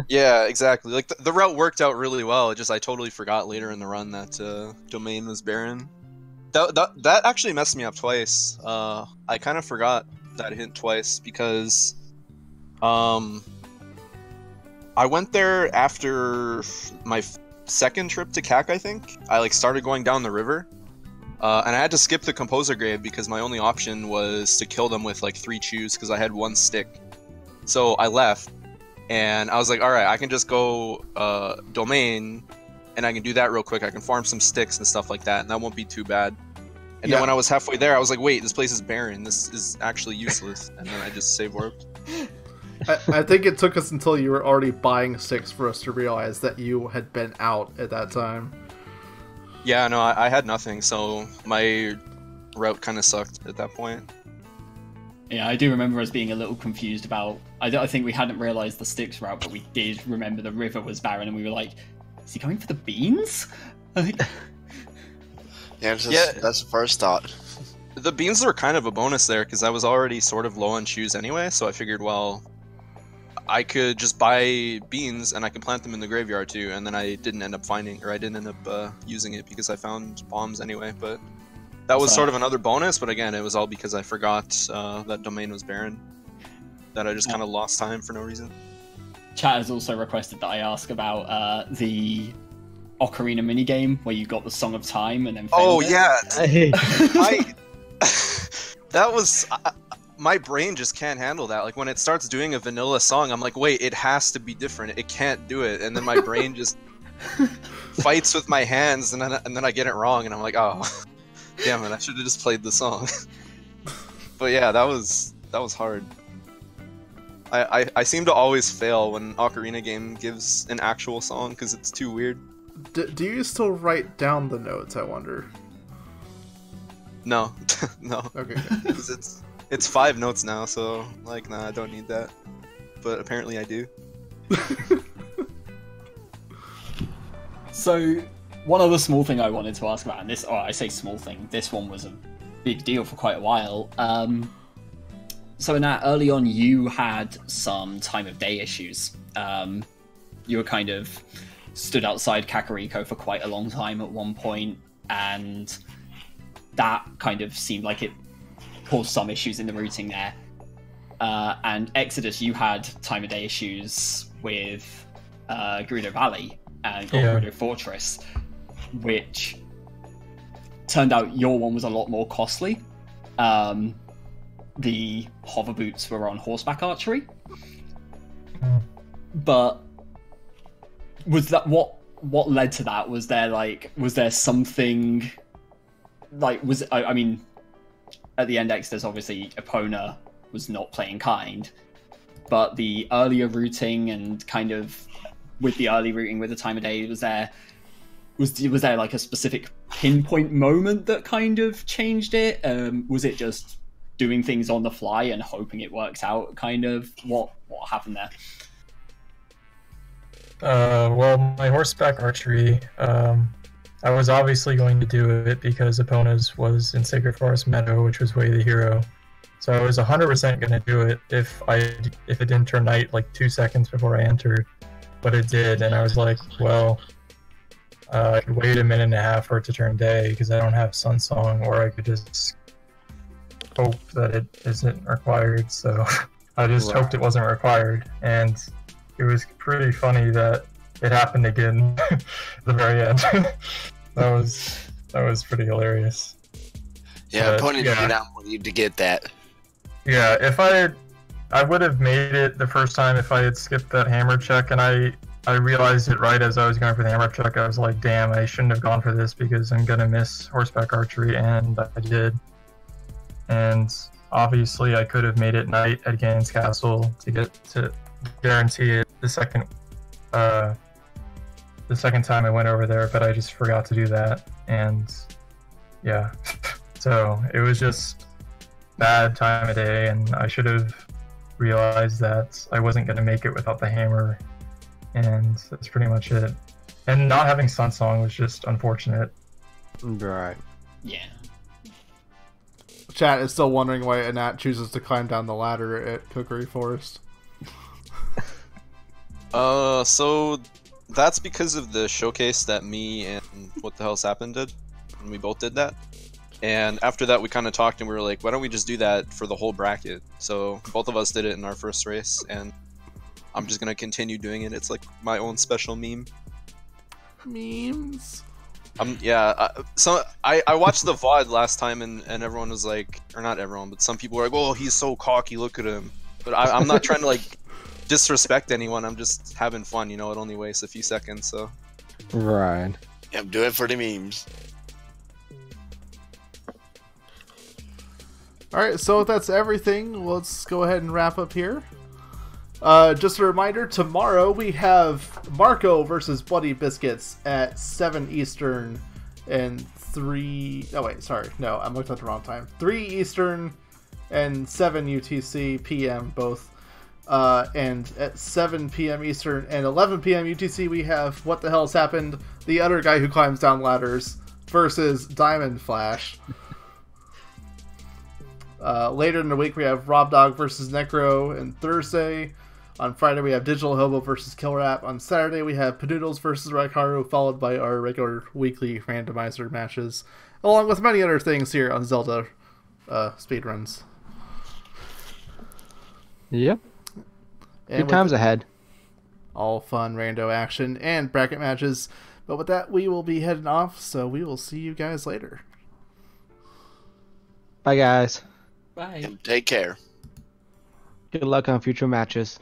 Yeah, exactly. Like the route worked out really well. It just I totally forgot later in the run that Domain was Baron. That actually messed me up twice. I kind of forgot that hint twice because I went there after my second trip to CAC, I think. I like started going down the river. And I had to skip the Composer Grave because my only option was to kill them with like 3 chews because I had 1 stick. So I left, and I was like, alright, I can just go Domain, and I can do that real quick. I can farm some sticks and stuff like that, and that won't be too bad. And then when I was halfway there, I was like, wait, this place is barren. This is actually useless. And then I just save warped. I think it took us until you were already buying sticks for us to realize that you had been out at that time. Yeah, no, I had nothing, so my route kind of sucked at that point. Yeah, I do remember us being a little confused about... I think we hadn't realised the sticks route, but we did remember the river was barren, and we were like, is he going for the beans? I think... Yeah, that's the first thought. The beans were kind of a bonus there, because I was already sort of low on shoes anyway, so I figured, well, I could just buy beans and I could plant them in the graveyard too, and then I didn't end up using it because I found bombs anyway, but that was sort of another bonus, but again, it was all because I forgot that Domain was barren, that I just kind of lost time for no reason. Chat has also requested that I ask about the Ocarina minigame where you got the Song of Time and then failed it. Yeah! That was... my brain just can't handle that. Like when it starts doing a vanilla song, I'm like, wait, it has to be different. It can't do it. And then my brain just fights with my hands, and then I get it wrong, and I'm like, oh, damn it, I should have just played the song. But yeah, that was hard. I seem to always fail when Ocarina game gives an actual song because it's too weird. Do you still write down the notes, I wonder? No, no. Okay. Because it's 5 notes now, so, like, nah, I don't need that. But apparently I do. So, one other small thing I wanted to ask about, and this, I say small thing, this one was a big deal for quite a while. So in that, early on, you had some time of day issues. You were kind of stood outside Kakariko for quite a long time at one point, and that kind of seemed like it caused some issues in the routing there. And Exodus, you had time of day issues with Gerudo Valley and Gerudo Fortress. which turned out your one was a lot more costly. The hover boots were on horseback archery. But was that what led to that? Was there something I mean, at the index there's obviously Epona was not playing kind, but the earlier routing and kind of with the early routing with the time of day, was there like a specific pinpoint moment that kind of changed it? Was it just doing things on the fly and hoping it works out? Kind of what happened there? Well, my horseback archery, I was obviously going to do it because Epona's was in Sacred Forest Meadow, which was Way the Hero. So I was 100% going to do it if it didn't turn night like 2 seconds before I entered. But it did, and I was like, well, I could wait a minute and a half for it to turn day because I don't have Sunsong, or I could just hope that it isn't required. So I just hoped it wasn't required, and it was pretty funny that it happened again at the very end. that was pretty hilarious. Yeah, Pony did not want you to get that. Yeah, if I would have made it the first time if I had skipped that hammer check, and I realized it right as I was going for the hammer check. I was like, damn, I shouldn't have gone for this because I'm gonna miss horseback archery, and I did. And obviously I could have made it night at Ganon's Castle to guarantee it the second time I went over there, but I just forgot to do that, and yeah. So it was just bad time of day, and I should have realized that I wasn't going to make it without the hammer, and that's pretty much it. And not having Sunsong was just unfortunate. Right. Yeah. Chat is still wondering why Anat chooses to climb down the ladder at Cookery Forest. So that's because of the showcase that me and What the Hell's Happened did, and we both did that. And after that, we kind of talked, and we were like, why don't we just do that for the whole bracket? So both of us did it in our first race, and I'm just gonna continue doing it. It's like my own special meme. Memes. So I watched the VOD last time, and everyone was like, or not everyone, but some people were like, oh, he's so cocky, look at him. But I'm not trying to like disrespect anyone. I'm just having fun, you know. It only wastes a few seconds, so. Right. Yep, do it for the memes. Alright, so if that's everything, let's go ahead and wrap up here. Just a reminder, tomorrow we have Marco versus Bloody Biscuits at 7 Eastern and 3... Oh wait, sorry. No, I'm looking at the wrong time. 3 Eastern and 7 UTC PM both. And at 7 PM Eastern and 11 PM UTC we have What the Hell's Happened, the other guy who climbs down ladders, versus Diamond Flash. Later in the week we have Rob Dog versus Necro, and Thursday. On Friday we have Digital Hobo versus Killer App. On Saturday we have Padoodles versus Raikaru, followed by our regular weekly randomizer matches, along with many other things here on Zelda speedruns. Yep. And good times ahead. All fun rando action and bracket matches. But with that, we will be heading off, so we will see you guys later. Bye, guys. Bye. Take care. Good luck on future matches.